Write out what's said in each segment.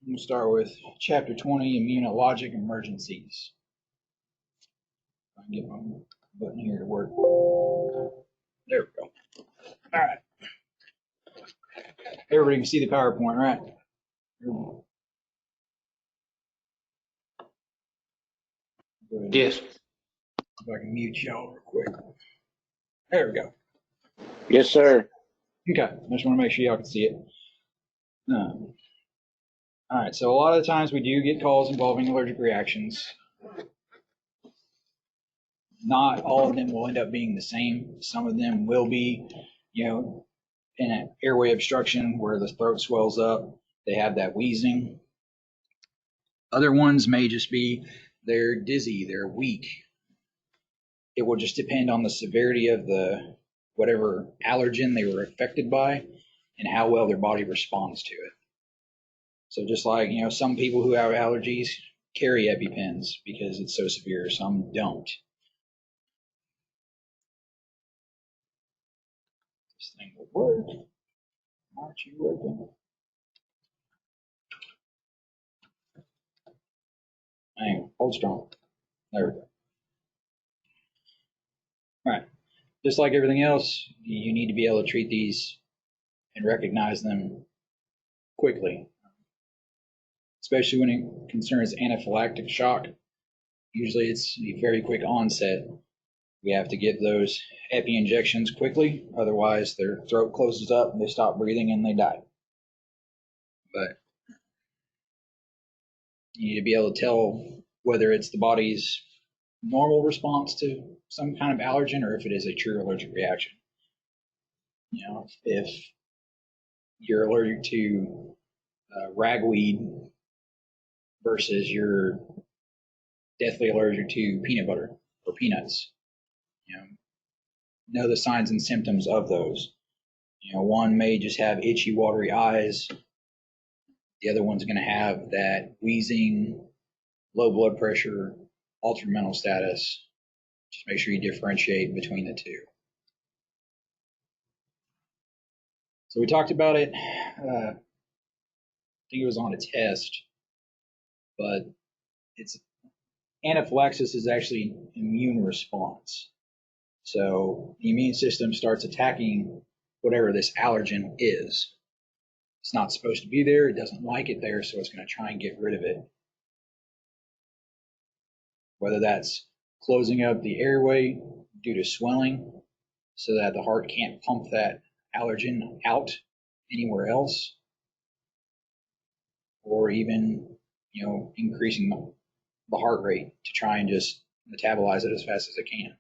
We'll start with Chapter 20, Immunologic Emergencies. I can get my button here to work. There we go. All right. Everybody can see the PowerPoint, right? Yes. If I can mute y'all real quick. There we go. Yes, sir. Okay. I just want to make sure y'all can see it. All right. So a lot of the times we do get calls involving allergic reactions. Not all of them will end up being the same. Some of them will be, in an airway obstruction where the throat swells up. They have that wheezing. Other ones may just be they're dizzy, they're weak. It will just depend on the severity of the whatever allergen they were affected by and how well their body responds to it. So just like, some people who have allergies carry EpiPens because it's so severe, some don't. This thing will work. Aren't you working? Hang on, hold strong. There we go. All right. Just like everything else, you need to be able to treat these and recognize them quickly, especially when it concerns anaphylactic shock. Usually it's a very quick onset. We have to give those epi injections quickly, otherwise their throat closes up and they stop breathing and they die. But you need to be able to tell whether it's the body's normal response to some kind of allergen or if it is a true allergic reaction. If you're allergic to ragweed versus you're deathly allergic to peanut butter or peanuts, know the signs and symptoms of those. One may just have itchy, watery eyes. The other one's going to have that wheezing, low blood pressure, altered mental status. Just make sure you differentiate between the two. So we talked about it. I think it was on a test, but anaphylaxis is actually an immune response. So the immune system starts attacking whatever this allergen is. It's not supposed to be there. It doesn't like it there, so it's going to try and get rid of it. Whether that's closing up the airway due to swelling so that the heart can't pump that allergen out anywhere else, or even, increasing the heart rate to try and just metabolize it as fast as it can.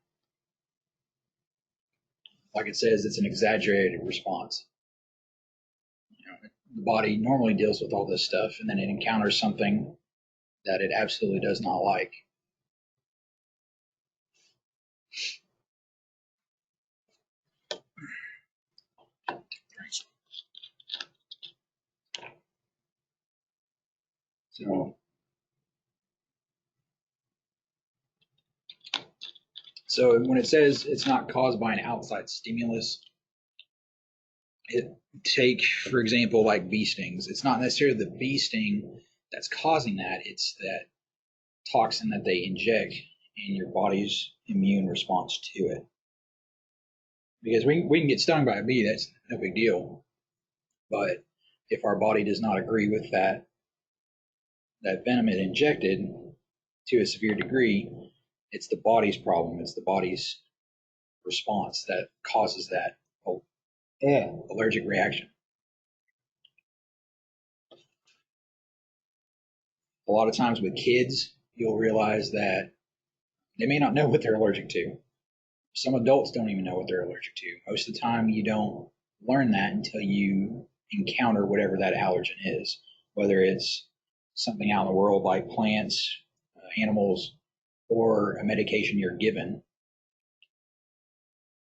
Like it says, it's an exaggerated response. The body normally deals with all this stuff, and then it encounters something that it absolutely does not like. So when it says it's not caused by an outside stimulus, take, for example, like bee stings. It's not necessarily the bee sting that's causing that. It's that toxin that they inject in your body's immune response to it. Because we can get stung by a bee, that's no big deal. But if our body does not agree with that venom it injected to a severe degree, it's the body's problem. It's the body's response that causes that allergic reaction. A lot of times with kids, you'll realize that they may not know what they're allergic to. Some adults don't even know what they're allergic to. Most of the time, you don't learn that until you encounter whatever that allergen is, whether it's something out in the world like plants, animals, or a medication you're given.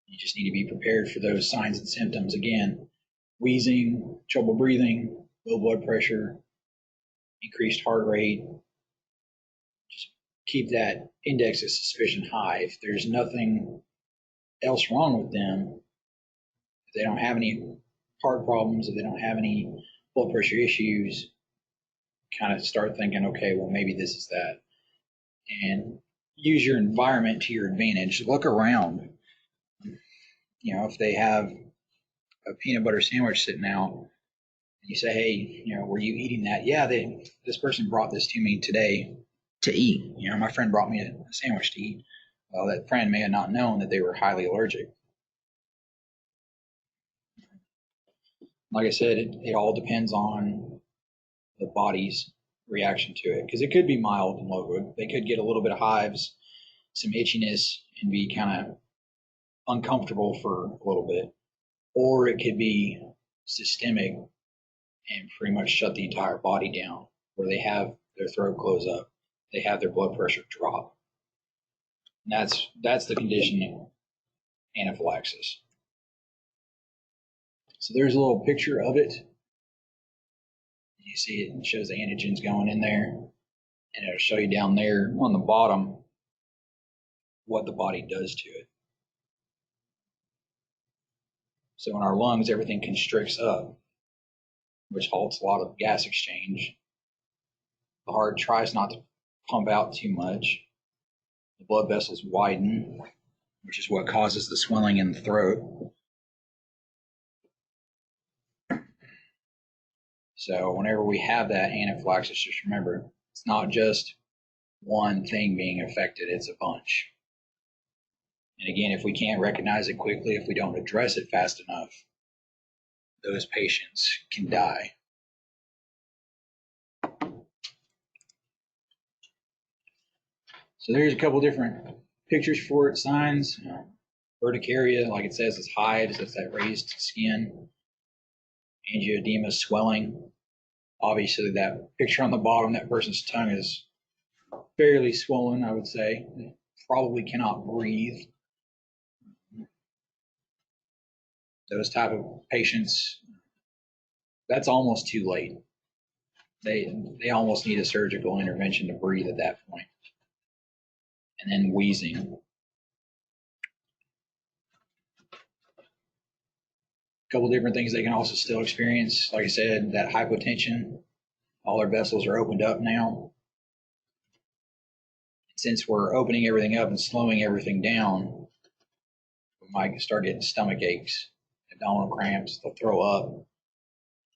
You just need to be prepared for those signs and symptoms. Again, wheezing, trouble breathing, low blood pressure, increased heart rate. Just keep that index of suspicion high. If there's nothing else wrong with them, if they don't have any heart problems, if they don't have any blood pressure issues, kind of start thinking, okay, well, maybe this is that. And use your environment to your advantage. Look around. If they have a peanut butter sandwich sitting out, and you say, hey, were you eating that? Yeah, this person brought this to me today to eat. My friend brought me a sandwich to eat. Well, that friend may have not known that they were highly allergic. Like I said, it all depends on the body's reaction to it, because it could be mild and local. They could get a little bit of hives, some itchiness, and be kind of uncomfortable for a little bit, or it could be systemic and pretty much shut the entire body down, where they have their throat close up, they have their blood pressure drop. And that's the condition anaphylaxis. So there's a little picture of it. You see it shows the antigens going in there, and it'll show you down there on the bottom what the body does to it. So in our lungs, everything constricts up, which halts a lot of gas exchange. The heart tries not to pump out too much. The blood vessels widen, which is what causes the swelling in the throat. So whenever we have that anaphylaxis, just remember, it's not just one thing being affected, it's a bunch. And again, if we can't recognize it quickly, if we don't address it fast enough, those patients can die. So there's a couple different pictures for it, signs. Urticaria, like it says, is hives, that's that raised skin. Angioedema, swelling. Obviously, that picture on the bottom, that person's tongue is fairly swollen, I would say. Probably cannot breathe. Those type of patients, that's almost too late. They almost need a surgical intervention to breathe at that point. And then wheezing. A couple different things they can also still experience. Like I said, that hypotension, all their vessels are opened up now. Since we're opening everything up and slowing everything down, we might start getting stomach aches, abdominal cramps, they'll throw up. At the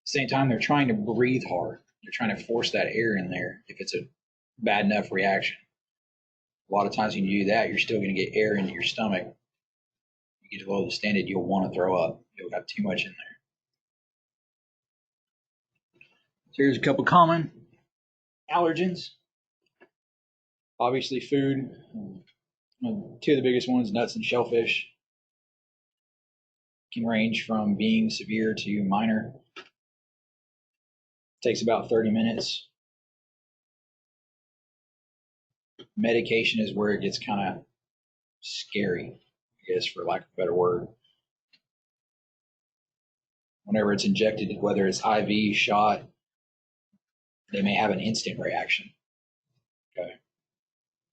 same time, they're trying to breathe hard. They're trying to force that air in there if it's a bad enough reaction. A lot of times when you do that, you're still going to get air into your stomach. You get low distended, you'll want to throw up. You'll have too much in there. So here's a couple common allergens. Obviously, food. Two of the biggest ones, nuts and shellfish, can range from being severe to minor. It takes about 30 minutes. Medication is where it gets kind of scary, I guess, for lack of a better word. Whenever it's injected, whether it's IV, shot, they may have an instant reaction. Okay.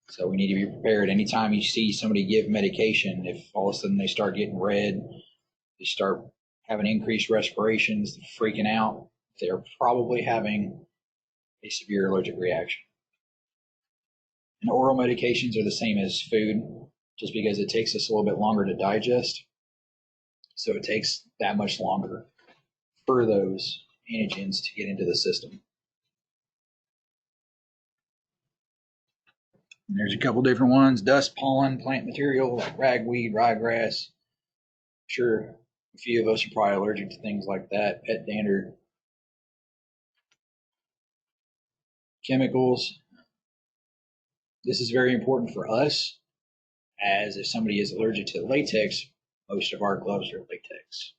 So we need to be prepared. Anytime you see somebody give medication, if all of a sudden they start getting red, they start having increased respirations, freaking out, they're probably having a severe allergic reaction. And oral medications are the same as food, just because it takes us a little bit longer to digest. So it takes that much longer for those antigens to get into the system. And there's a couple different ones: dust, pollen, plant material like ragweed, ryegrass. I'm sure a few of us are probably allergic to things like that. Pet dander. Chemicals. This is very important for us, as if somebody is allergic to latex, most of our gloves are latex.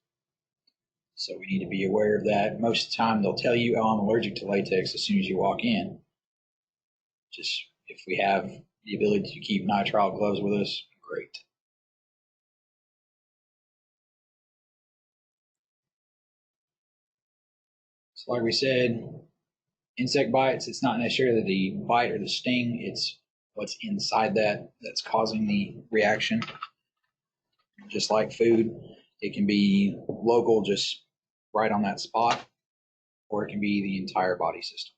So we need to be aware of that. Most of the time they'll tell you, oh, I'm allergic to latex as soon as you walk in. Just if we have the ability to keep nitrile gloves with us, great. So like we said, insect bites, it's not necessarily the bite or the sting, it's what's inside that's causing the reaction. Just like food, it can be local, just right on that spot, or it can be the entire body system.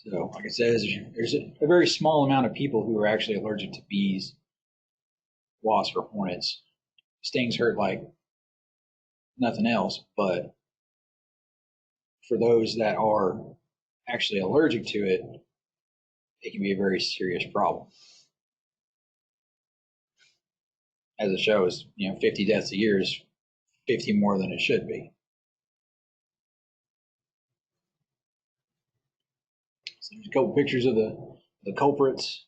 So, like I said, there's a very small amount of people who are actually allergic to bees, wasps, or hornets. Stings hurt like nothing else, but for those that are actually allergic to it, it can be a very serious problem. As it shows, 50 deaths a year is 50 more than it should be. So there's a couple pictures of the culprits.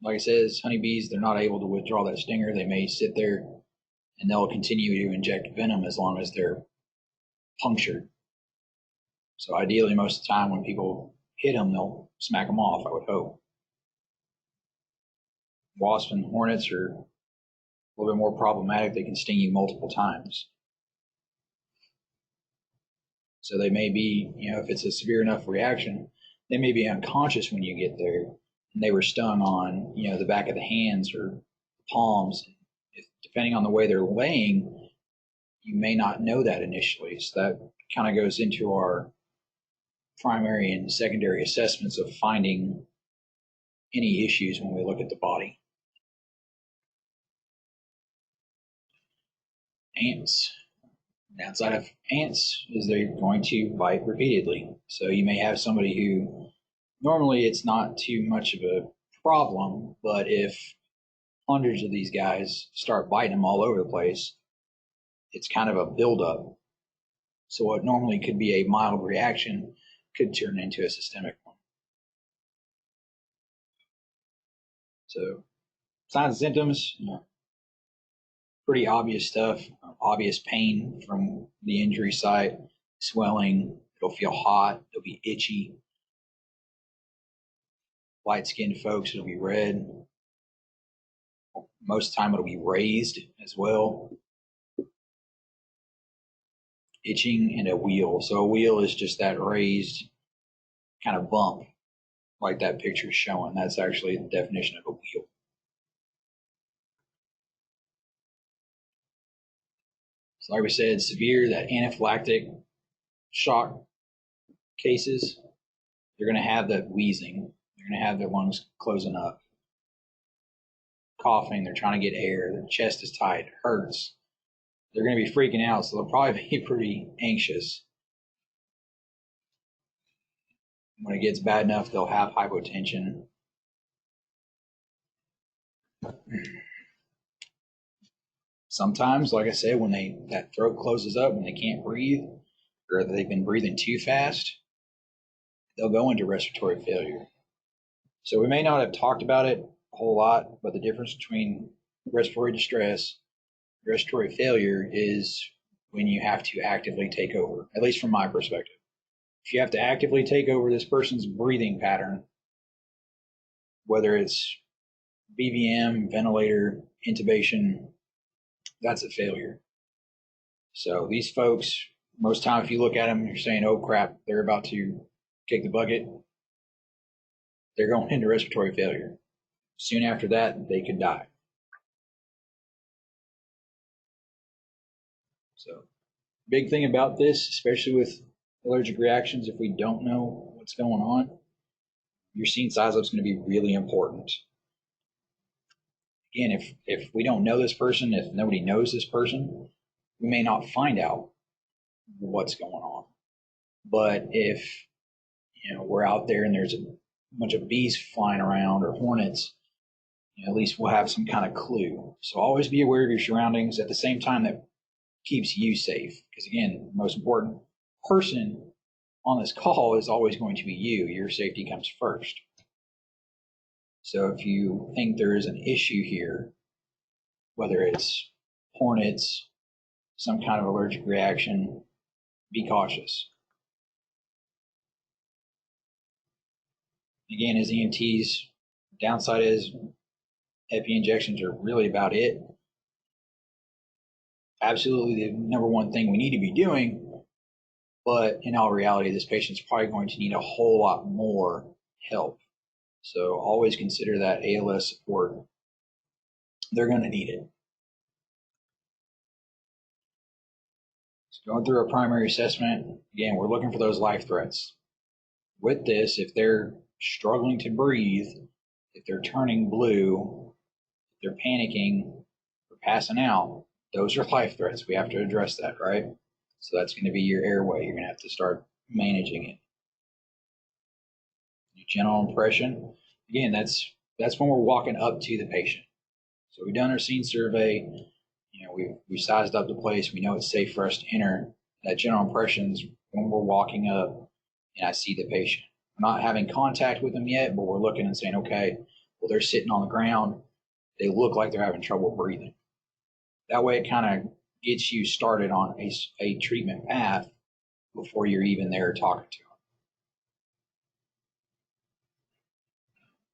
Like I said, honeybees, they're not able to withdraw that stinger. They may sit there and they'll continue to inject venom as long as they're punctured. So ideally, most of the time when people hit them, they'll smack them off, I would hope. Wasps and hornets are a little bit more problematic. They can sting you multiple times. So they may be, if it's a severe enough reaction, they may be unconscious when you get there, and they were stung on, the back of the hands or palms. Depending on the way they're laying, you may not know that initially. So that kind of goes into our primary and secondary assessments of finding any issues when we look at the body. Ants. The downside of ants is they're going to bite repeatedly. So you may have somebody who normally it's not too much of a problem, but if hundreds of these guys start biting them all over the place, it's kind of a buildup. So what normally could be a mild reaction could turn into a systemic one. So signs and symptoms, pretty obvious stuff. Obvious pain from the injury site, swelling, it'll feel hot, it'll be itchy. Light-skinned folks, it'll be red. Most of the time it'll be raised as well. Itching and a wheal. So a wheal is just that raised kind of bump like that picture is showing. That's actually the definition of a wheal. So like we said, severe, that anaphylactic shock cases, they're going to have that wheezing. They're going to have their lungs closing up. Coughing, they're trying to get air, their chest is tight, it hurts. They're going to be freaking out, so they'll probably be pretty anxious. When it gets bad enough, they'll have hypotension. Sometimes, like I said, when that throat closes up and they can't breathe, or they've been breathing too fast, they'll go into respiratory failure. So we may not have talked about it a whole lot, but the difference between respiratory distress and respiratory failure is when you have to actively take over, at least from my perspective. If you have to actively take over this person's breathing pattern, whether it's BVM, ventilator, intubation, that's a failure. So these folks, most time if you look at them, you're saying, oh crap, they're about to kick the bucket. They're going into respiratory failure. Soon after that, they could die. So big thing about this, especially with allergic reactions, if we don't know what's going on, your scene size up is going to be really important. Again, if we don't know this person, if nobody knows this person, we may not find out what's going on. But if we're out there and there's a bunch of bees flying around or hornets, at least we'll have some kind of clue. So always be aware of your surroundings at the same time that keeps you safe. Because again, the most important person on this call is always going to be you. Your safety comes first. So if you think there is an issue here, whether it's hornets, some kind of allergic reaction, be cautious. Again, as EMTs, downside is epi injections are really about it. Absolutely the number one thing we need to be doing, but in all reality, this patient's probably going to need a whole lot more help. So always consider that ALS support. They're going to need it. So going through a primary assessment, again, we're looking for those life threats. With this, if they're struggling to breathe, if they're turning blue, if they're panicking or passing out, those are life threats. We have to address that, right? So that's going to be your airway. You're going to have to start managing it. Your general impression, again, that's when we're walking up to the patient. So we've done our scene survey. We sized up the place. We know it's safe for us to enter. That general impression is when we're walking up and I see the patient. We're not having contact with them yet, but we're looking and saying, okay, well, they're sitting on the ground. They look like they're having trouble breathing. That way it kind of gets you started on a treatment path before you're even there talking to them.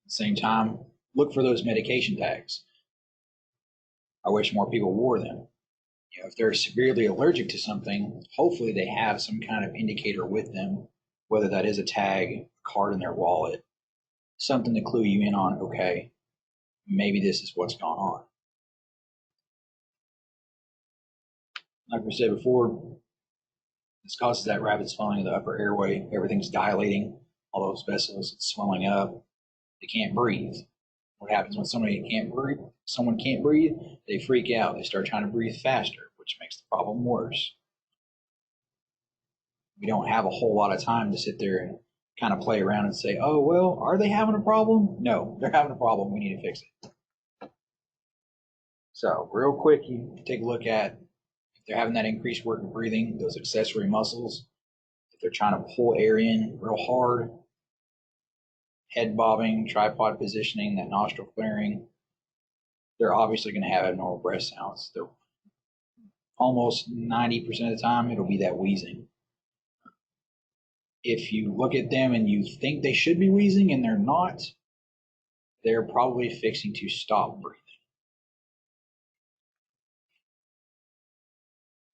At the same time, look for those medication tags. I wish more people wore them. If they're severely allergic to something, hopefully they have some kind of indicator with them, whether that is a tag, a card in their wallet, something to clue you in on, okay, maybe this is what's going on. Like we said before, this causes that rapid swelling of the upper airway. Everything's dilating, all those vessels, it's swelling up. They can't breathe. What happens when someone can't breathe? They freak out. They start trying to breathe faster, which makes the problem worse. We don't have a whole lot of time to sit there and kind of play around and say, oh, well, are they having a problem? No, they're having a problem. We need to fix it. So real quick, you take a look at if they're having that increased work of breathing, those accessory muscles, if they're trying to pull air in real hard, head bobbing, tripod positioning, that nostril flaring, they're obviously going to have abnormal breath sounds. They're almost 90% of the time, it'll be that wheezing. If you look at them and you think they should be wheezing and they're not, they're probably fixing to stop breathing.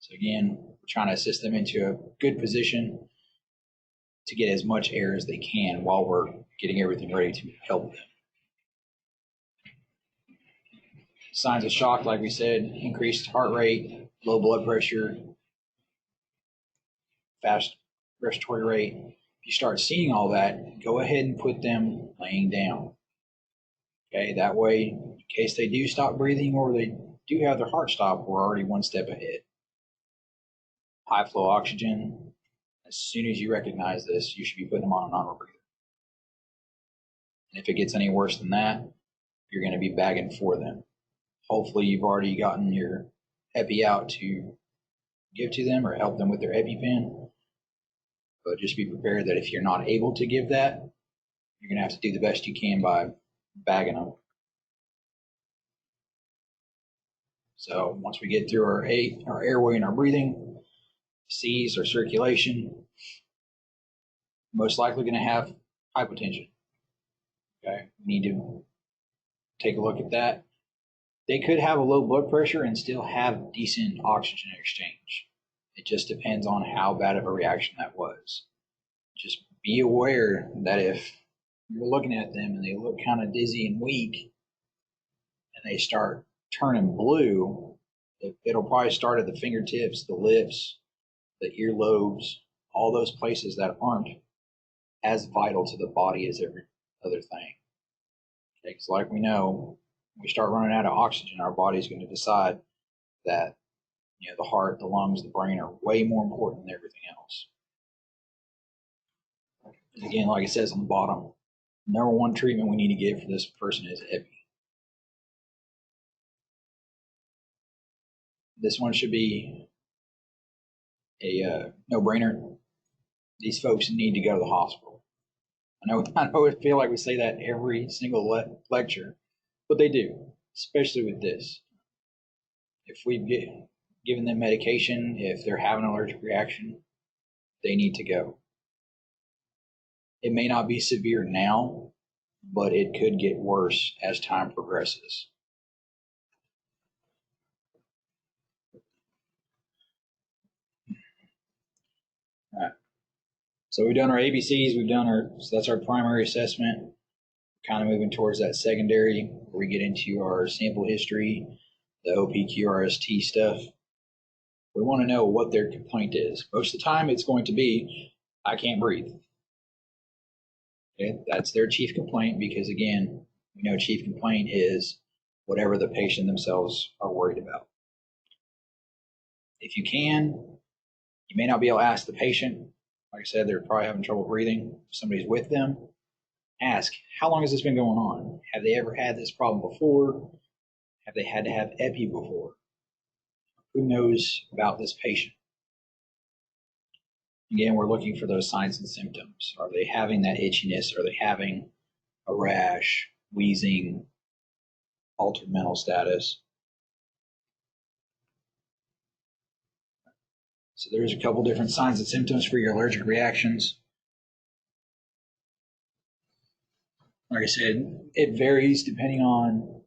So again, we're trying to assist them into a good position to get as much air as they can while we're getting everything ready to help them. Signs of shock, like we said, increased heart rate, low blood pressure, fast respiratory rate. If you start seeing all that, go ahead and put them laying down. Okay, that way, in case they do stop breathing or they do have their heart stop, we're already one step ahead. High flow oxygen, as soon as you recognize this, you should be putting them on a non-rebreather. And if it gets any worse than that, you're going to be bagging for them. Hopefully you've already gotten your epi out to give to them or help them with their EpiPen. But just be prepared that if you're not able to give that, you're going to have to do the best you can by bagging them. So once we get through our airway and our breathing, C's, our circulation, most likely going to have hypotension. Okay, we need to take a look at that. They could have a low blood pressure and still have decent oxygen exchange. It just depends on how bad of a reaction that was. Just be aware that if you're looking at them and they look kind of dizzy and weak and they start turning blue, it'll probably start at the fingertips, the lips, the earlobes, all those places that aren't as vital to the body as every other thing. Okay, because like we know, when we start running out of oxygen, our body's going to decide that the heart, the lungs, the brain are way more important than everything else. And again, like it says on the bottom, number one treatment we need to give for this person is epi. This one should be a no-brainer. These folks need to go to the hospital. I know I feel like we say that every single lecture, but they do, especially with this. If we've given them medication, if they're having an allergic reaction, they need to go. It may not be severe now, but it could get worse as time progresses. All right. So we've done our ABCs, so that's our primary assessment. Kind of moving towards that secondary, where we get into our sample history, the OPQRST stuff. We want to know what their complaint is. Most of the time, it's going to be, I can't breathe. Okay? That's their chief complaint because, again, we know chief complaint is whatever the patient themselves are worried about. If you can, you may not be able to ask the patient. Like I said, they're probably having trouble breathing. If somebody's with them, ask, how long has this been going on? Have they ever had this problem before? Have they had to have epi before? Who knows about this patient? Again, we're looking for those signs and symptoms. Are they having that itchiness? Are they having a rash, wheezing, altered mental status? So there's a couple different signs and symptoms for your allergic reactions. Like I said, it varies depending on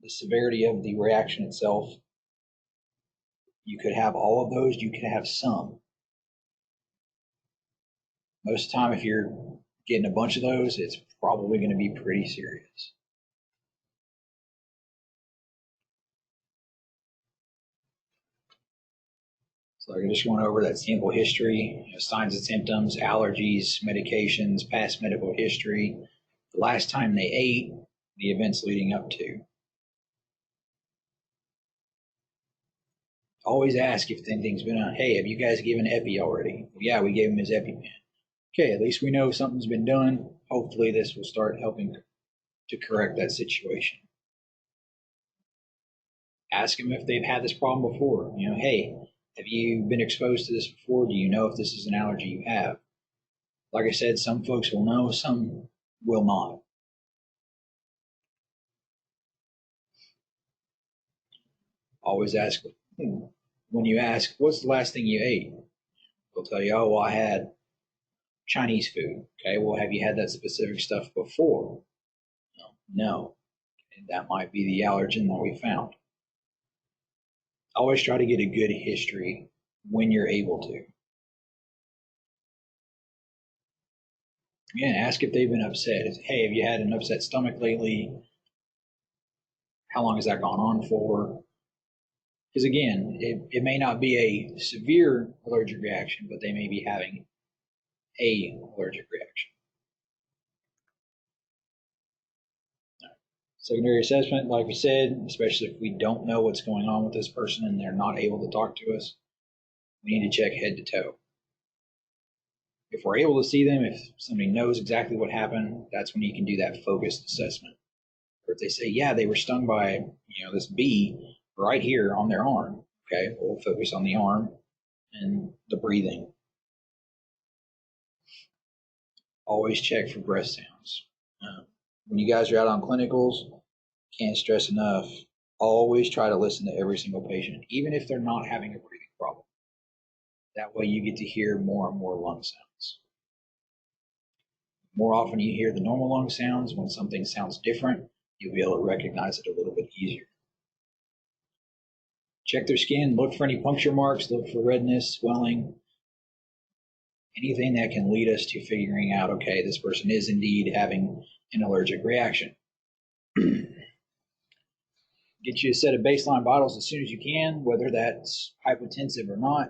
the severity of the reaction itself. You could have all of those, you could have some. Most of the time, if you're getting a bunch of those, it's probably going to be pretty serious. So I just went over that sample history, signs and symptoms, allergies, medications, past medical history, the last time they ate, the events leading up to. Always ask if anything's been on. Hey, have you guys given epi already? Well, yeah, we gave him his EpiPen. Okay, at least we know something's been done. Hopefully this will start helping to correct that situation. Ask them if they've had this problem before. Hey, have you been exposed to this before? Do you know if this is an allergy you have? Like I said, some folks will know, some will not. Always ask, when you ask, what's the last thing you ate? They'll tell you, oh, well, I had Chinese food. Okay, well, have you had that specific stuff before? No. And that might be the allergen that we found. Always try to get a good history when you're able to. Again, ask if they've been upset. Hey, have you had an upset stomach lately? How long has that gone on for? Because again, it may not be a severe allergic reaction, but they may be having a allergic reaction. Secondary assessment, like we said, especially if we don't know what's going on with this person and they're not able to talk to us, we need to check head to toe. If we're able to see them, if somebody knows exactly what happened, that's when you can do that focused assessment. Or if they say, yeah, they were stung by this bee right here on their arm, okay, we'll focus on the arm and the breathing. Always check for breath sounds. When you guys are out on clinicals, can't stress enough, always try to listen to every single patient, even if they're not having a breathing problem. That way you get to hear more and more lung sounds. More often you hear the normal lung sounds, when something sounds different, you'll be able to recognize it a little bit easier. Check their skin, look for any puncture marks, look for redness, swelling, anything that can lead us to figuring out, okay, this person is indeed having an allergic reaction. Get you a set of baseline vitals as soon as you can, whether that's hypotensive or not.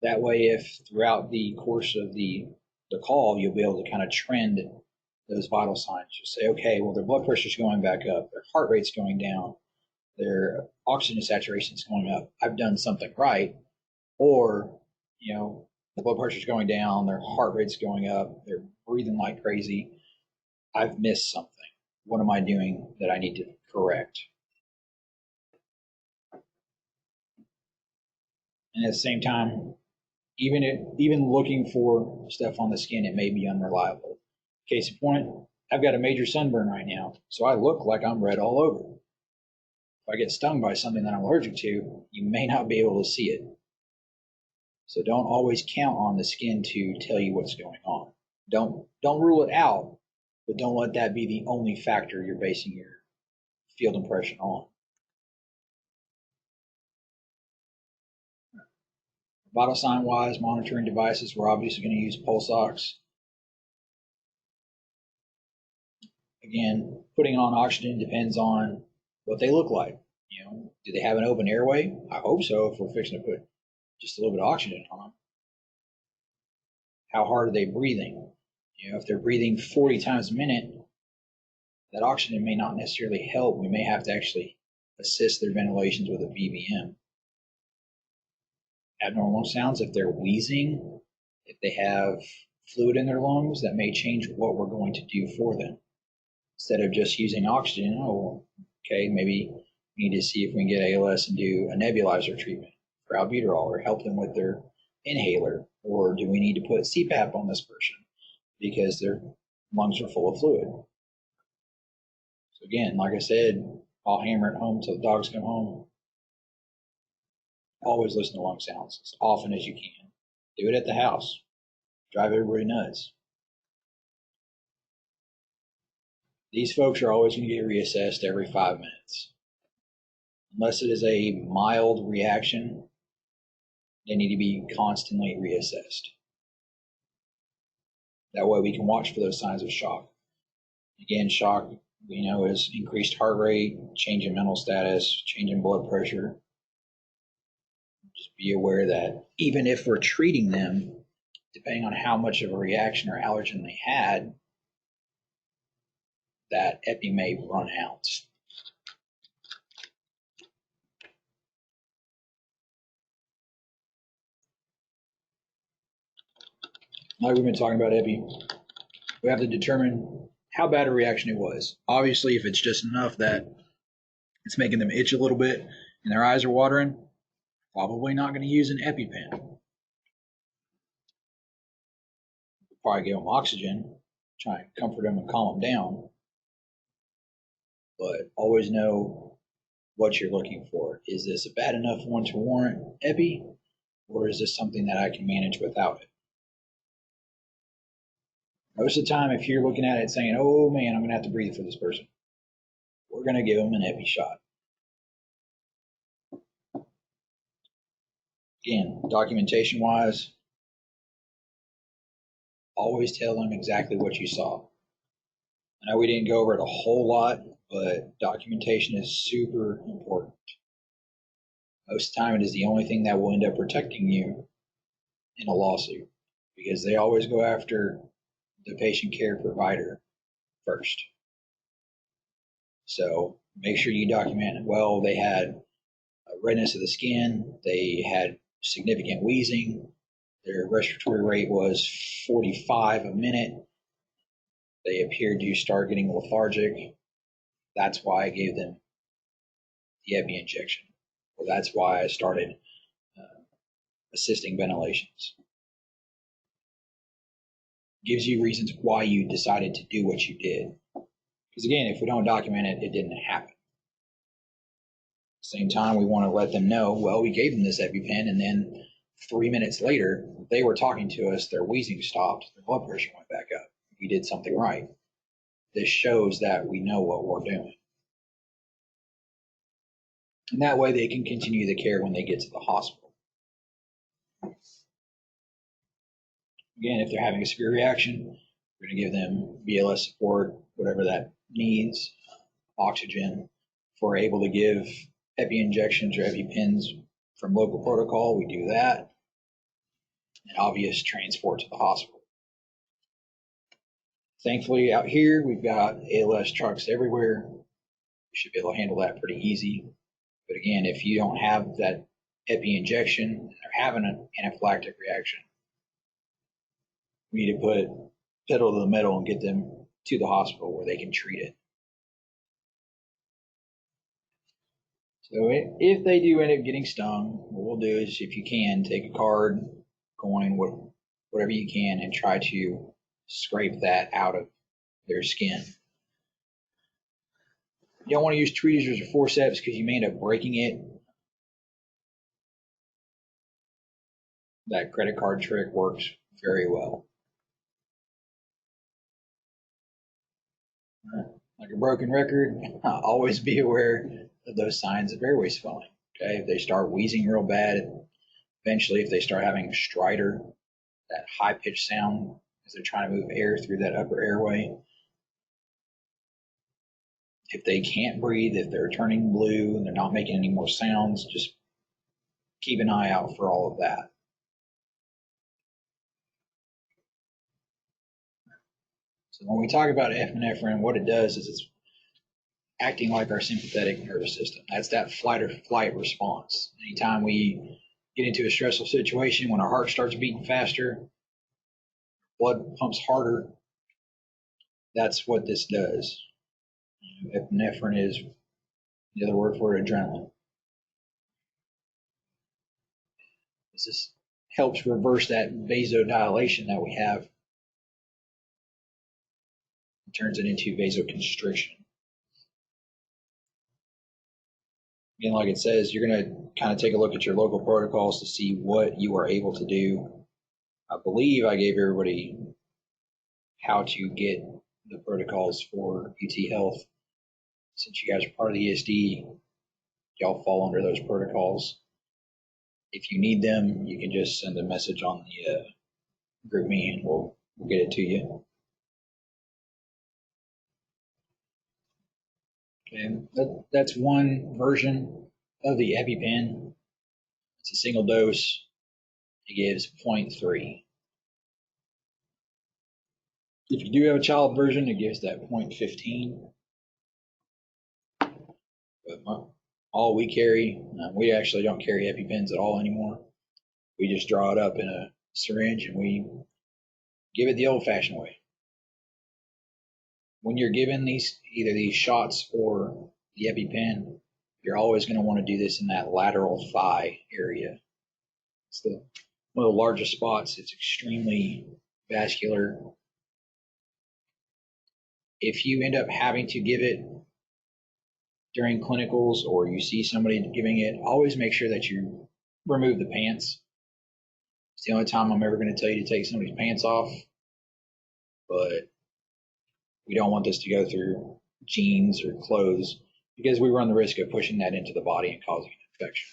That way, if throughout the course of the call, you'll be able to kind of trend those vital signs. You say, okay, well, their blood pressure's going back up, their heart rate's going down, their oxygen saturation's going up. I've done something right. Or, the blood pressure's going down, their heart rate's going up, they're breathing like crazy. I've missed something. What am I doing that I need to correct? And at the same time, even looking for stuff on the skin, it may be unreliable. Case in point, I've got a major sunburn right now, so I look like I'm red all over. If I get stung by something that I'm allergic to, you may not be able to see it. So don't always count on the skin to tell you what's going on. Don't rule it out, but don't let that be the only factor you're basing your field impression on. Vital sign wise, monitoring devices, we're obviously going to use pulse ox. Again, putting on oxygen depends on what they look like. Do they have an open airway? I hope so, if we're fixing to put just a little bit of oxygen on them. How hard are they breathing? If they're breathing 40 times a minute, that oxygen may not necessarily help. We may have to actually assist their ventilations with a BVM. Abnormal sounds, if they're wheezing, if they have fluid in their lungs, that may change what we're going to do for them. Instead of just using oxygen, okay, maybe we need to see if we can get ALS and do a nebulizer treatment for albuterol or help them with their inhaler, or do we need to put CPAP on this person because their lungs are full of fluid? So again, like I said, I'll hammer it home till the dogs come home. Always listen to lung sounds as often as you can. Do it at the house. Drive everybody nuts. These folks are always going to get reassessed every 5 minutes. Unless it is a mild reaction, they need to be constantly reassessed. That way we can watch for those signs of shock. Again, shock, we know, is increased heart rate, change in mental status, change in blood pressure. Just be aware that even if we're treating them, depending on how much of a reaction or allergen they had, that epi may run out. Like we've been talking about epi, we have to determine how bad a reaction it was. Obviously, if it's just enough that it's making them itch a little bit and their eyes are watering, probably not going to use an EpiPen. We'll probably give them oxygen, try and comfort them and calm them down. But always know what you're looking for. Is this a bad enough one to warrant epi, or is this something that I can manage without it? Most of the time, if you're looking at it saying, oh man, I'm going to have to breathe for this person, we're going to give them an epi shot. Again, documentation wise, always tell them exactly what you saw. I know we didn't go over it a whole lot, but documentation is super important. Most of the time, it is the only thing that will end up protecting you in a lawsuit, because they always go after the patient care provider first. So make sure you document, well, they had redness of the skin, they had significant wheezing, their respiratory rate was 45 a minute, they appeared to start getting lethargic. That's why I gave them the epi injection. Well, that's why I started assisting ventilations. Gives you reasons why you decided to do what you did. Because again, if we don't document it, it didn't happen. Same time, we want to let them know, well, we gave them this EpiPen, and then 3 minutes later, they were talking to us, their wheezing stopped, their blood pressure went back up. We did something right. This shows that we know what we're doing. And that way they can continue the care when they get to the hospital. Again, if they're having a severe reaction, we're going to give them BLS support, whatever that needs, oxygen. If we're able to give epi injections or EpiPens from local protocol, we do that. And obvious transport to the hospital. Thankfully, out here, we've got ALS trucks everywhere. We should be able to handle that pretty easy. But again, if you don't have that epi injection and they're having an anaphylactic reaction, we need to put pedal to the metal and get them to the hospital where they can treat it. So if they do end up getting stung, what we'll do is, if you can, take a card, coin, whatever you can, and try to scrape that out of their skin. You don't want to use tweezers or forceps because you may end up breaking it. That credit card trick works very well. Like a broken record, always be aware of those signs of airway swelling. Okay, if they start wheezing real bad, eventually if they start having stridor, that high-pitched sound as they're trying to move air through that upper airway. If they can't breathe, if they're turning blue and they're not making any more sounds, just keep an eye out for all of that. So when we talk about epinephrine, what it does is it's acting like our sympathetic nervous system. That's that flight or flight response. Anytime we get into a stressful situation, when our heart starts beating faster, blood pumps harder, that's what this does. Epinephrine is the other word for adrenaline. This helps reverse that vasodilation that we have. It turns it into vasoconstriction. Again, like it says, you're going to kind of take a look at your local protocols to see what you are able to do. I believe I gave everybody how to get the protocols for UT Health. Since you guys are part of the ESD, y'all fall under those protocols. If you need them, you can just send a message on the group me and we'll get it to you. Okay, that's one version of the EpiPen. It's a single dose. It gives 0.3. If you do have a child version, it gives that 0.15. But all we carry, we actually don't carry EpiPens at all anymore. We just draw it up in a syringe and we give it the old-fashioned way. When you're given either these shots or the EpiPen, you're always going to want to do this in that lateral thigh area. It's one of the largest spots. It's extremely vascular. If you end up having to give it during clinicals or you see somebody giving it, always make sure that you remove the pants. It's the only time I'm ever going to tell you to take somebody's pants off, but we don't want this to go through jeans or clothes because we run the risk of pushing that into the body and causing an infection.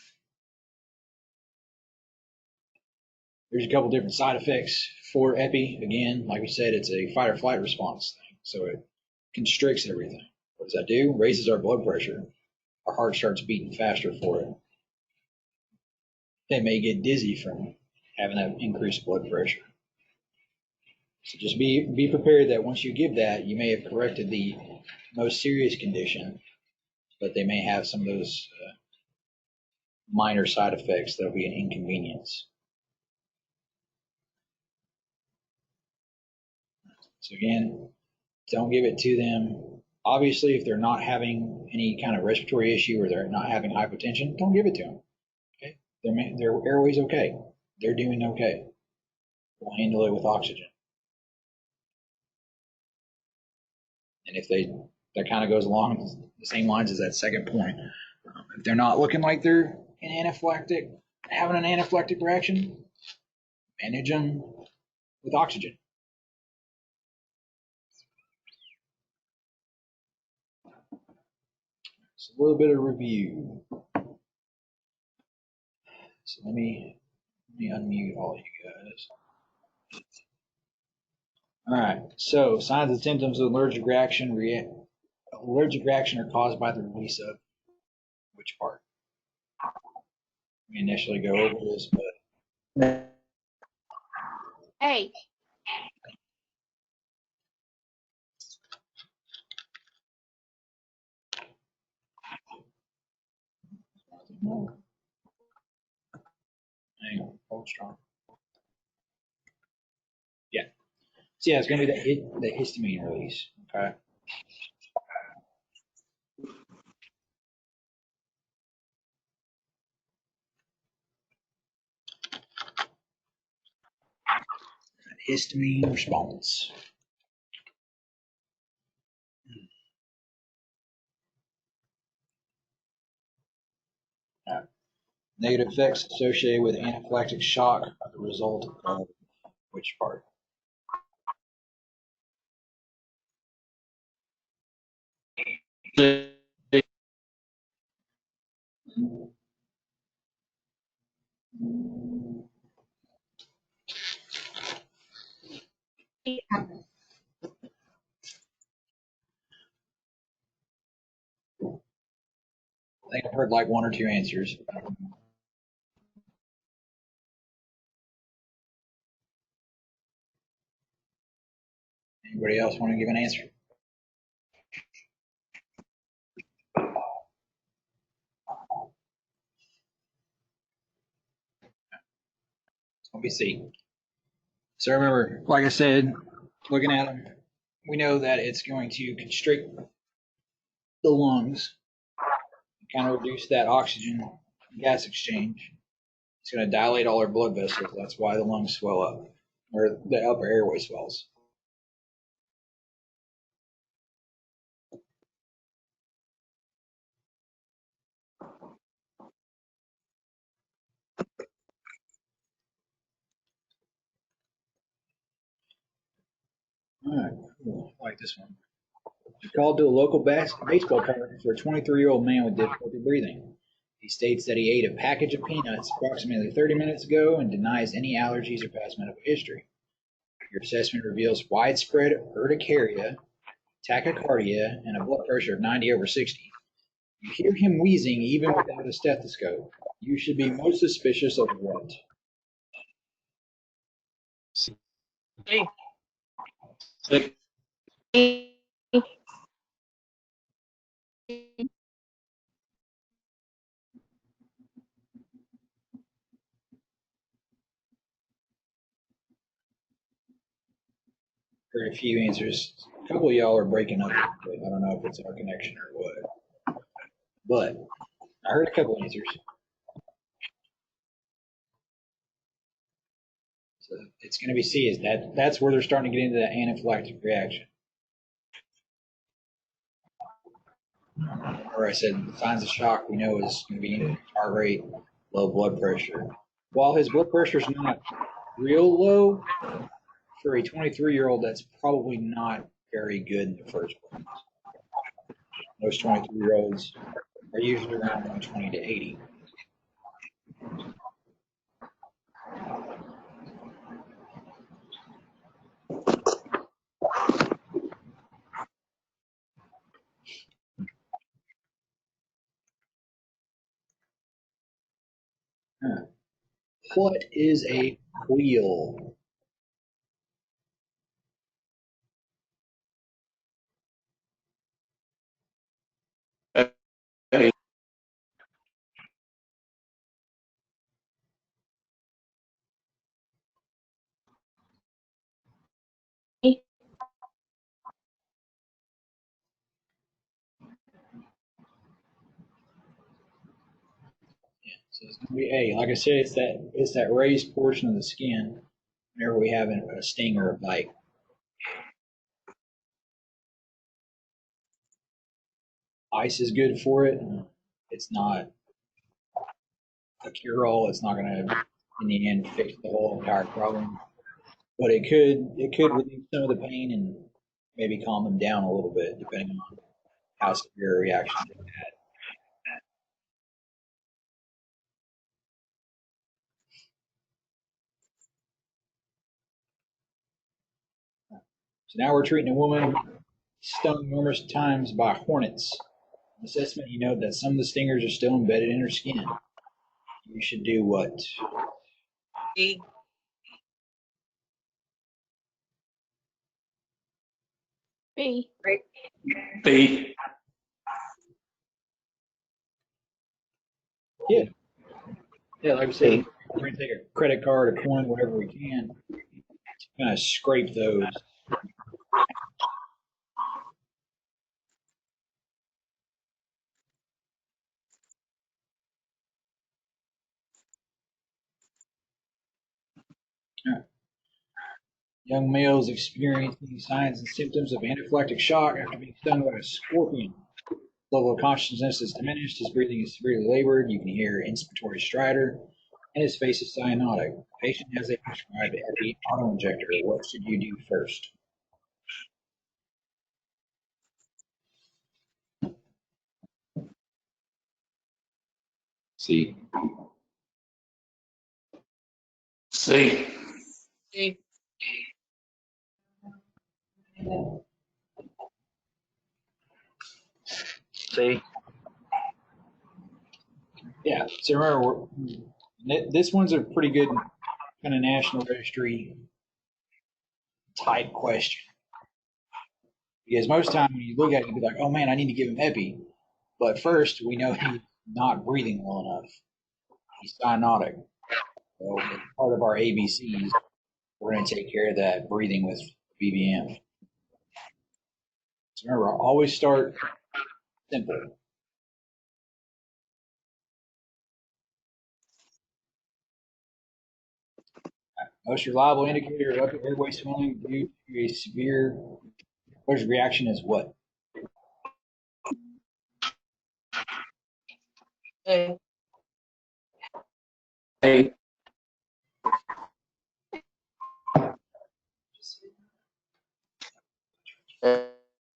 There's a couple different side effects for Epi. Again, like we said, it's a fight or flight response thing. So it constricts everything. What does that do? Raises our blood pressure. Our heart starts beating faster for it. They may get dizzy from having that increased blood pressure. So just be prepared that once you give that, you may have corrected the most serious condition, but they may have some of those minor side effects that will be an inconvenience. So again, don't give it to them. Obviously, if they're not having any kind of respiratory issue or they're not having hypotension, don't give it to them. Okay, their airway's okay. They're doing okay. We'll handle it with oxygen. And if that kind of goes along the same lines as that second point. If they're not looking like they're having an anaphylactic reaction, manage them with oxygen. So a little bit of review. So let me unmute all you guys. All right. So signs and symptoms of allergic reaction are caused by the release of which part? We initially go over this, but Hey. Hang on, hold strong. Yeah. So yeah, it's going to be the histamine release. Okay. Histamine response. Negative effects associated with anaphylactic shock are the result of which part? I think I've heard like one or two answers. Anybody else want to give an answer? Let me see. So remember, like I said, looking at them, we know that it's going to constrict the lungs, kind of reduce that oxygen gas exchange. It's going to dilate all our blood vessels. That's why the lungs swell up, or the upper airway swells. All right, cool. I like this one. Called to a local baseball park for a 23-year-old man with difficulty breathing. He states that he ate a package of peanuts approximately 30 minutes ago and denies any allergies or past medical history. Your assessment reveals widespread urticaria, tachycardia, and a blood pressure of 90/60. You hear him wheezing even without a stethoscope. You should be most suspicious of what? C. Heard a few answers. A couple of y'all are breaking up. I don't know if it's our connection or what. But I heard a couple answers. So it's going to be C. Is that's where they're starting to get into the anaphylactic reaction. Or I said signs of shock we know is going to be heart rate, low blood pressure. While his blood pressure is not real low, for a 23-year-old, that's probably not very good in the first place. Most 23-year-olds are usually around 120 to 80. What is a wheel? So it's going to be A. Like I said, it's that raised portion of the skin whenever we have a sting or a bite. Ice is good for it. It's not a cure-all. It's not going to, in the end, fix the whole entire problem. But it could relieve some of the pain and maybe calm them down a little bit, depending on how severe a reaction they had. So now we're treating a woman stung numerous times by hornets. In assessment, you note that some of the stingers are still embedded in her skin. You should do what? B. B. B. Yeah. Yeah, like I said, we're going to take a credit card, a coin, whatever we can, to kind of scrape those. Young males experiencing signs and symptoms of anaphylactic shock after being stung by a scorpion. Level of consciousness is diminished, his breathing is severely labored, you can hear inspiratory stridor, and his face is cyanotic. The patient has a prescribed epi auto-injector. What should you do first? C. C. C. C. Yeah, so remember, this one's a pretty good kind of national registry type question. Because most time when you look at it, you'll be like, oh man, I need to give him epi. But first, we know he's not breathing well enough. He's cyanotic. So as part of our ABCs, we're going to take care of that breathing with BBM. So remember, always start simple. Most reliable indicator of upper airway swelling due to a severe allergic reaction is what? A. A.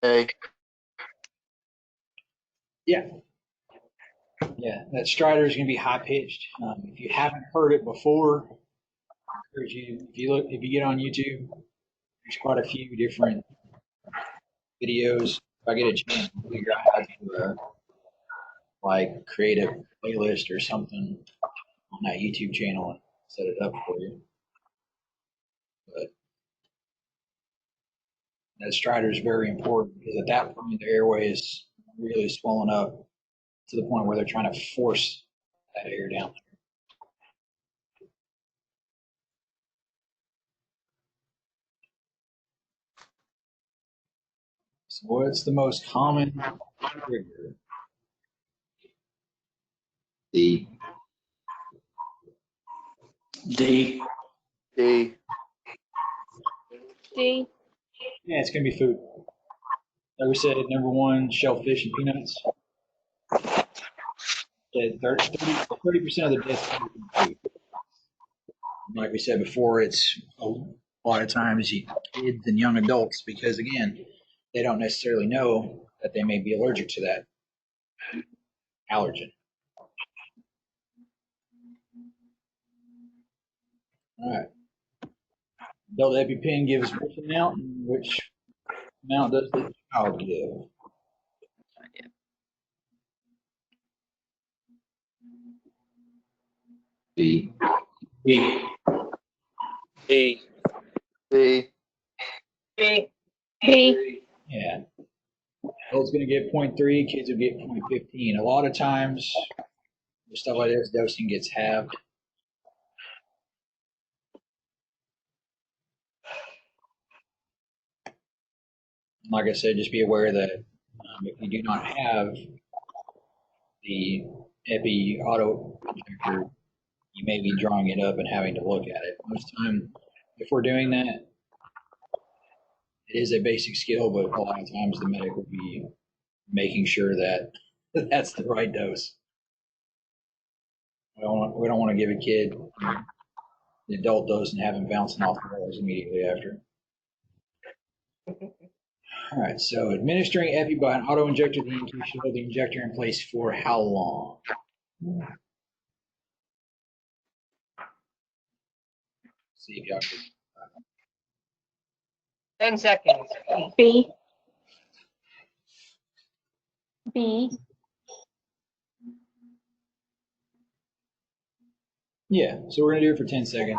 A. Yeah. Yeah, that strider is going to be high pitched. If you haven't heard it before, I encourage you, if you get on YouTube, there's quite a few different videos. If I get a chance to figure out how to like create a playlist or something on that YouTube channel and set it up for you. But that strider is very important because at that point the airway is really swollen up to the point where they're trying to force that air down. So what's the most common trigger? D. D. D. Yeah, it's going to be food. Like we said, number one, shellfish and peanuts. Yeah, 30% of the deaths come from food. Like we said before, it's a lot of times kids and young adults because, again, they don't necessarily know that they may be allergic to that allergen. All right. Adult EpiPen gives which amount, and which amount does the child give? B. B. B. B. B. B. Yeah. Adult's going to get 0.3, kids will get 0.15. A lot of times, with stuff like this, dosing gets halved. Like I said, just be aware that if you do not have the Epi auto injector, you may be drawing it up and having to look at it. Most time, if we're doing that, it is a basic skill, but a lot of times the medic will be making sure that that's the right dose. We don't want to give a kid the adult dose and have him bouncing off the walls immediately after. All right, so administering Epi by an auto injector, the EMT should hold the injector in place for how long? See if y'all can. 10 seconds. B. B. Yeah, so we're going to do it for 10 seconds.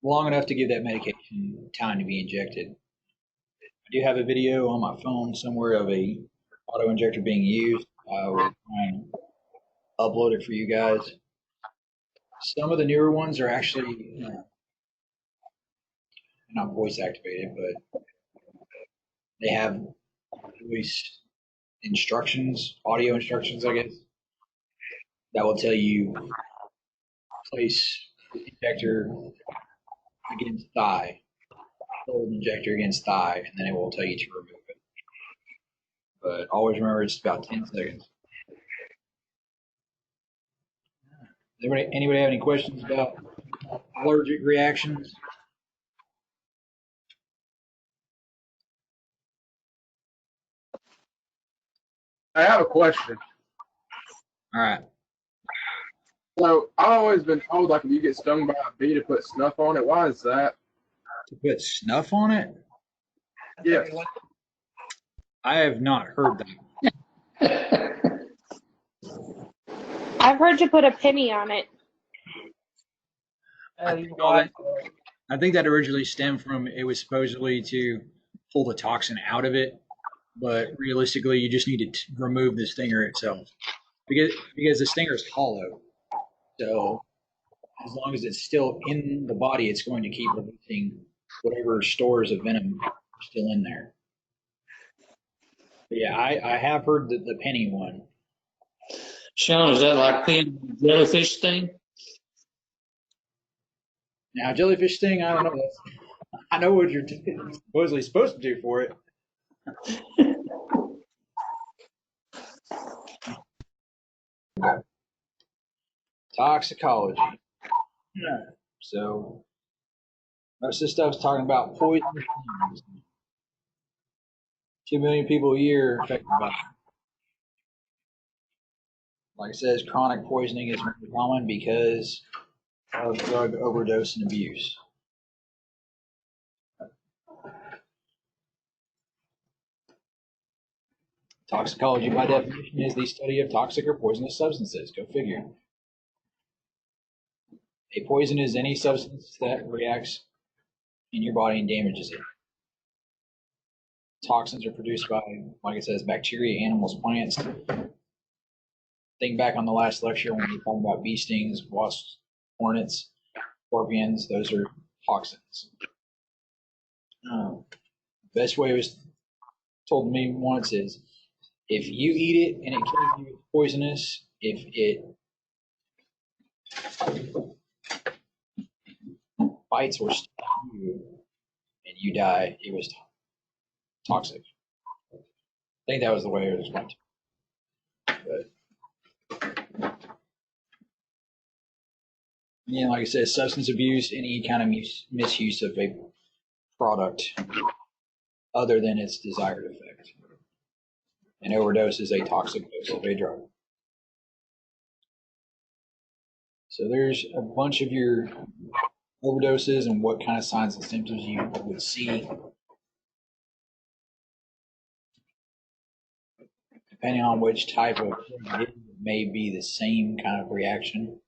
Long enough to give that medication time to be injected. I do have a video on my phone somewhere of a auto injector being used. I will try and upload it for you guys. Some of the newer ones are actually not voice activated, but they have voice instructions, audio instructions, I guess, that will tell you place injector against thigh, hold injector against thigh, and then it will tell you to remove it. But always remember it's about 10 seconds. Anybody have any questions about allergic reactions? I have a question. All right. So I've always been told, like, if you get stung by a bee, to put snuff on it. Why is that? To put snuff on it? Yes. I have not heard that. I've heard you put a penny on it. Oh, you want? I think that originally stemmed from it was supposedly to pull the toxin out of it, but realistically, you just need to remove the stinger itself because the stinger is hollow. So as long as it's still in the body, it's going to keep releasing whatever stores of venom are still in there. But yeah, I have heard the penny one. Sean, is that like peeing on a jellyfish thing? Now, jellyfish sting, I don't know. I know what you're supposedly supposed to do for it. Toxicology. So most of this stuff is talking about poison. 2 million people a year affected by it. Like I said, chronic poisoning is more common because of drug overdose and abuse. Toxicology, by definition, is the study of toxic or poisonous substances. Go figure. A poison is any substance that reacts in your body and damages it. Toxins are produced by, like it says, bacteria, animals, plants. Think back on the last lecture when we were talking about bee stings, wasps, hornets, scorpions. Those are toxins. Best way it was told to me once is if you eat it and it kills you, it's poisonous. If it bites or stings you and you die, it was toxic. I think that was the way it was explained. But yeah, like I said, substance abuse, any kind of misuse of a product other than its desired effect. An overdose is a toxic dose of a drug. So there's a bunch of your overdoses and what kind of signs and symptoms you would see. Depending on which type of drug it is, it may be the same kind of reaction.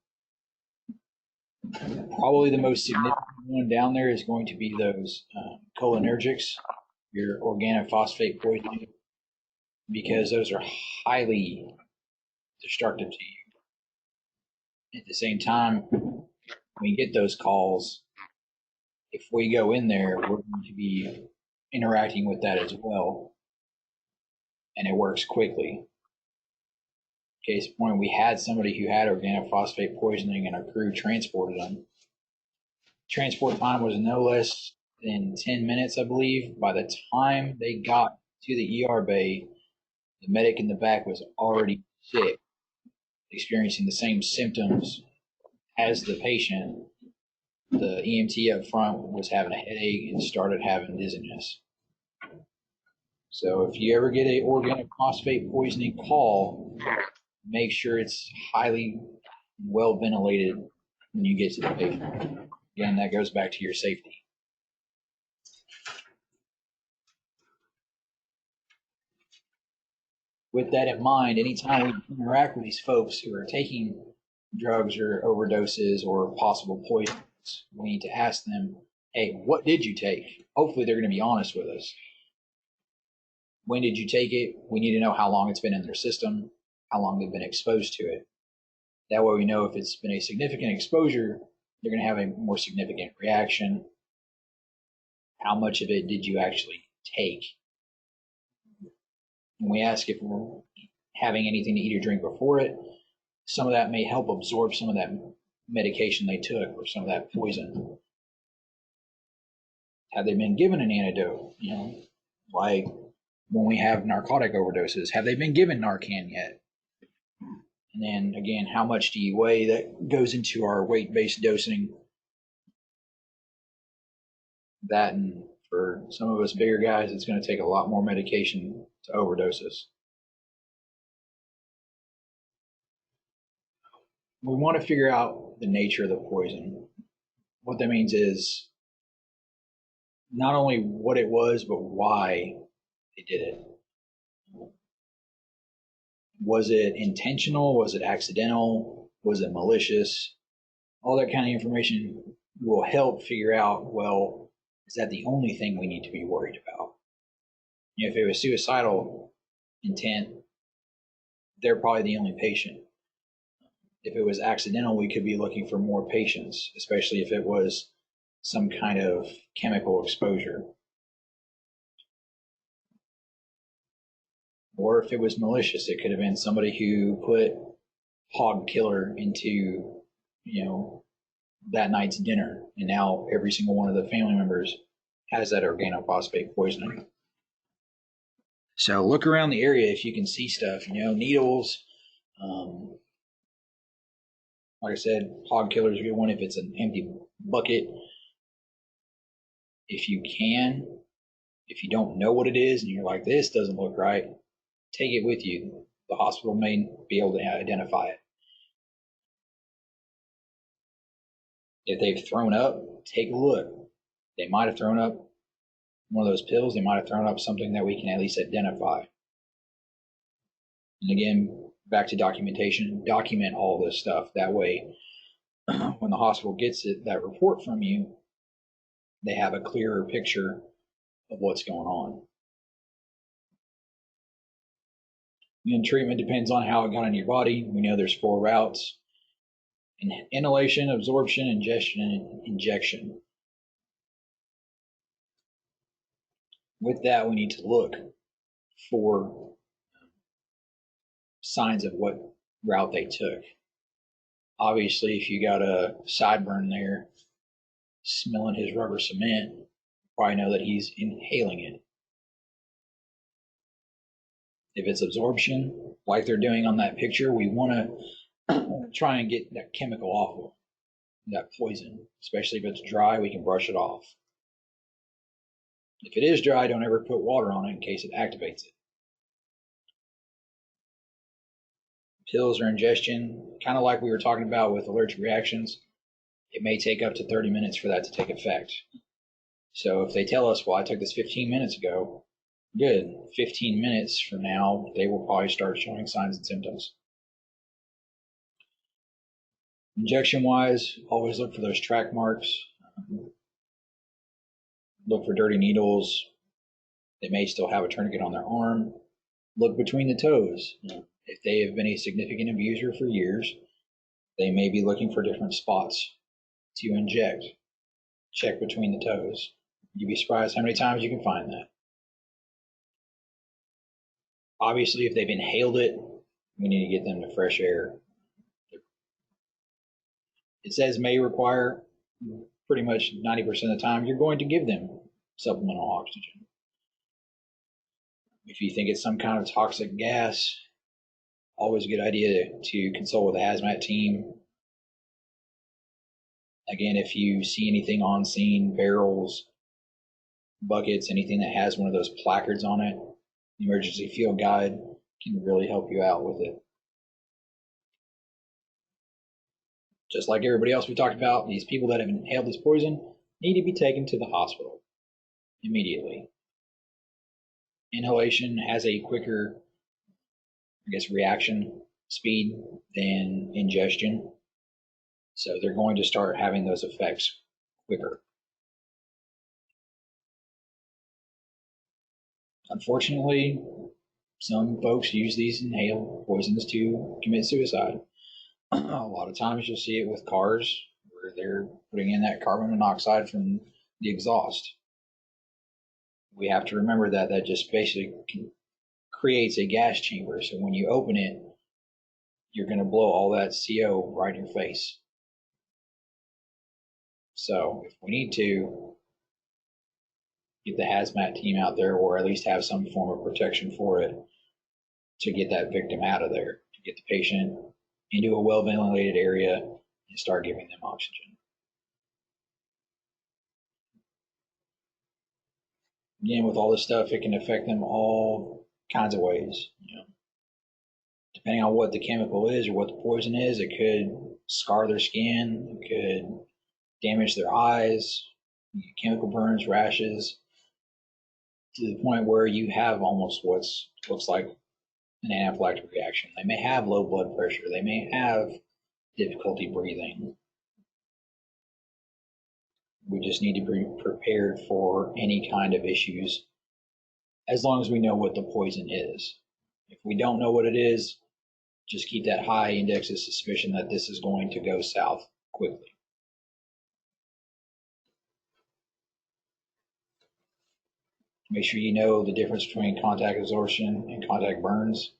Probably the most significant one down there is going to be those cholinergics, your organophosphate poisoning, because those are highly destructive to you. At the same time, when we get those calls, if we go in there, we're going to be interacting with that as well, and it works quickly. Case in point, we had somebody who had organophosphate poisoning, and our crew transported them. Transport time was no less than 10 minutes, I believe. By the time they got to the ER bay, the medic in the back was already sick, experiencing the same symptoms as the patient. The EMT up front was having a headache and started having dizziness. So if you ever get an organophosphate poisoning call, make sure it's highly well ventilated when you get to the patient. Again, that goes back to your safety. With that in mind, anytime we interact with these folks who are taking drugs or overdoses or possible poisons, we need to ask them, hey, what did you take? Hopefully they're going to be honest with us. When did you take it? We need to know how long it's been in their system, how long they've been exposed to it. That way we know if it's been a significant exposure, they're going to have a more significant reaction. How much of it did you actually take? When we ask if we're having anything to eat or drink before it, some of that may help absorb some of that medication they took or some of that poison. Have they been given an antidote? Like when we have narcotic overdoses, have they been given Narcan yet? And then again, how much do you weigh? That goes into our weight-based dosing. That, and for some of us bigger guys, it's going to take a lot more medication to overdose us. We want to figure out the nature of the poison. What that means is not only what it was, but why they did it. Was it intentional? Was it accidental? Was it malicious? All that kind of information will help figure out, well, is that the only thing we need to be worried about? If it was suicidal intent, they're probably the only patient. If it was accidental, we could be looking for more patients, especially if it was some kind of chemical exposure. Or if it was malicious, it could have been somebody who put hog killer into, that night's dinner, and now every single one of the family members has that organophosphate poisoning. So look around the area if you can see stuff, needles. Like I said, hog killers are a good one if it's an empty bucket. If you don't know what it is and you're like, this doesn't look right, take it with you. The hospital may be able to identify it. If they've thrown up, take a look. They might have thrown up one of those pills. They might have thrown up something that we can at least identify. And again, back to documentation, document all this stuff. That way, when the hospital gets that report from you, they have a clearer picture of what's going on. And treatment depends on how it got into your body. We know there's 4 routes: inhalation, absorption, ingestion, and injection. With that, we need to look for signs of what route they took. Obviously, if you got a sideburn there, smelling his rubber cement, you probably know that he's inhaling it. If it's absorption, like they're doing on that picture, we want to try and get that chemical off of that poison. Especially if it's dry, we can brush it off. If it is dry, don't ever put water on it in case it activates it. Pills or ingestion, kind of like we were talking about with allergic reactions, it may take up to 30 minutes for that to take effect. So if they tell us, well, I took this 15 minutes ago, good. 15 minutes from now, they will probably start showing signs and symptoms. Injection-wise, always look for those track marks. Look for dirty needles. They may still have a tourniquet on their arm. Look between the toes. If they have been a significant abuser for years, they may be looking for different spots to inject. Check between the toes. You'd be surprised how many times you can find that. Obviously, if they've inhaled it, we need to get them to fresh air. It says may require. Pretty much 90% of the time, you're going to give them supplemental oxygen. If you think it's some kind of toxic gas, always a good idea to consult with the hazmat team. Again, if you see anything on scene, barrels, buckets, anything that has one of those placards on it, the emergency field guide can really help you out with it. Just like everybody else we talked about, these people that have inhaled this poison need to be taken to the hospital immediately. Inhalation has a quicker, reaction speed than ingestion. So they're going to start having those effects quicker. Unfortunately, some folks use these inhaled poisons to commit suicide. A lot of times you'll see it with cars where they're putting in that carbon monoxide from the exhaust. We have to remember that that just basically creates a gas chamber. So when you open it, you're going to blow all that CO right in your face. So if we need to get the hazmat team out there, or at least have some form of protection for it to get that victim out of there, to get the patient into a well-ventilated area and start giving them oxygen. Again, with all this stuff, it can affect them all kinds of ways. Depending on what the chemical is or what the poison is, it could scar their skin, it could damage their eyes, chemical burns, rashes, to the point where you have almost what looks like an anaphylactic reaction. They may have low blood pressure. They may have difficulty breathing. We just need to be prepared for any kind of issues as long as we know what the poison is. If we don't know what it is, just keep that high index of suspicion that this is going to go south quickly. Make sure you know the difference between contact absorption and contact burns.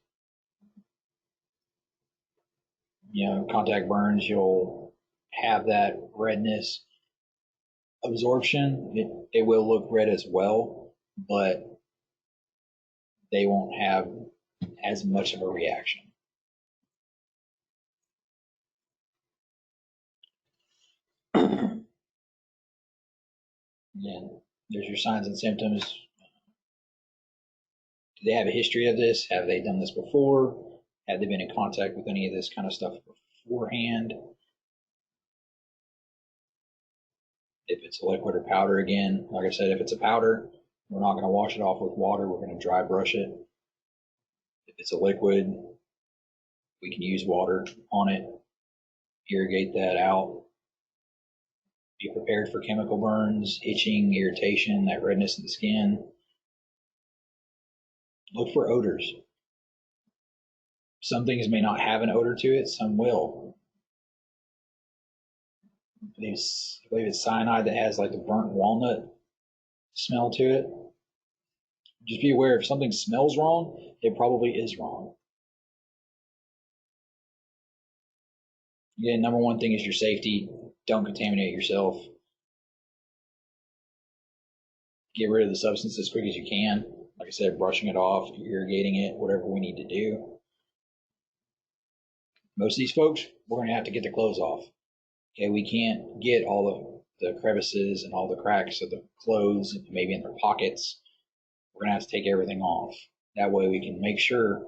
Contact burns, you'll have that redness. Absorption, it will look red as well, but they won't have as much of a reaction. Again, there's your signs and symptoms. Do they have a history of this? Have they done this before? Have they been in contact with any of this kind of stuff beforehand? If it's a liquid or powder, again, like I said, if it's a powder, we're not going to wash it off with water. We're going to dry brush it. If it's a liquid, we can use water on it, irrigate that out. Be prepared for chemical burns, itching, irritation, that redness in the skin. Look for odors. Some things may not have an odor to it, some will. I believe it's cyanide that has like the burnt walnut smell to it. Just be aware if something smells wrong, it probably is wrong. Again, number one thing is your safety. Don't contaminate yourself. Get rid of the substance as quick as you can. Like I said, brushing it off, irrigating it, whatever we need to do. Most of these folks, we're going to have to get their clothes off. Okay, we can't get all of the crevices and all the cracks of the clothes, maybe in their pockets. We're going to have to take everything off. That way we can make sure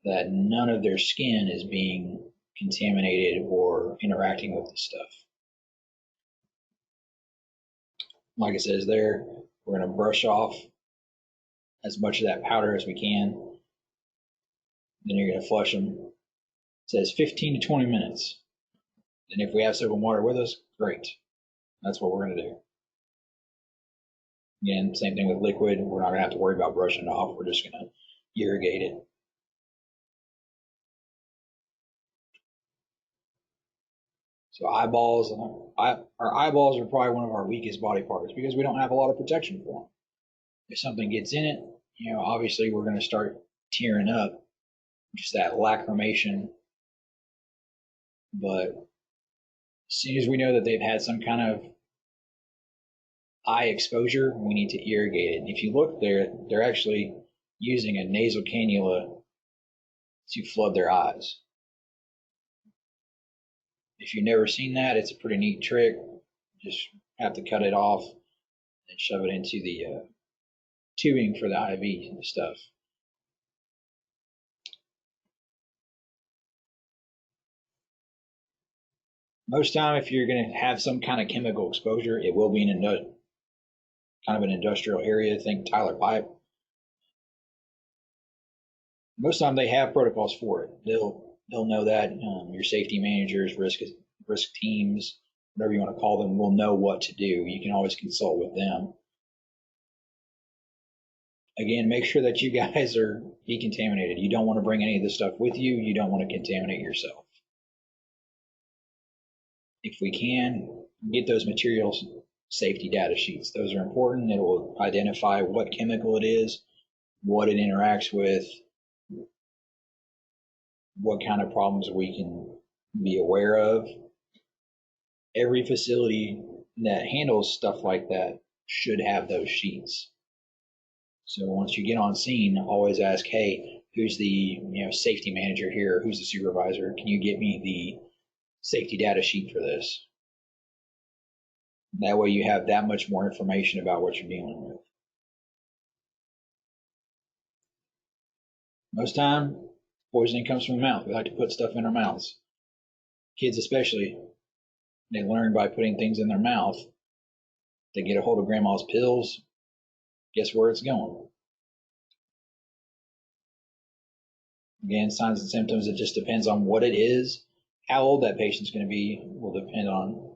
that none of their skin is being contaminated or interacting with the stuff. Like it says there, we're going to brush off as much of that powder as we can. Then you're going to flush them. It says 15 to 20 minutes. And if we have soap and water with us, great. That's what we're going to do. Again, same thing with liquid. We're not going to have to worry about brushing it off. We're just going to irrigate it. So eyeballs, our eyeballs are probably one of our weakest body parts because we don't have a lot of protection for them. If something gets in it, obviously we're going to start tearing up, just that lacrimation. But as soon as we know that they've had some kind of eye exposure, we need to irrigate it. And if you look there, they're actually using a nasal cannula to flood their eyes. If you've never seen that, it's a pretty neat trick. Just have to cut it off and shove it into the tubing for the IV stuff. Most time, if you're going to have some kind of chemical exposure, it will be in kind of an industrial area. Think Tyler Pipe. Most of the time, they have protocols for it. They'll know that. Your safety managers, risk teams, whatever you want to call them, will know what to do. You can always consult with them. Again, make sure that you guys are decontaminated. You don't want to bring any of this stuff with you. You don't want to contaminate yourself. If we can, get those materials safety data sheets. Those are important. It will identify what chemical it is, what it interacts with, what kind of problems we can be aware of. Every facility that handles stuff like that should have those sheets. So once you get on scene, always ask, hey, who's the safety manager here? Who's the supervisor? Can you get me the safety data sheet for this? That way you have that much more information about what you're dealing with. Most time, poisoning comes from the mouth. We like to put stuff in our mouths. Kids especially, they learn by putting things in their mouth. They get a hold of grandma's pills. Guess where it's going? Again, signs and symptoms, it just depends on what it is. How old that patient's going to be will depend on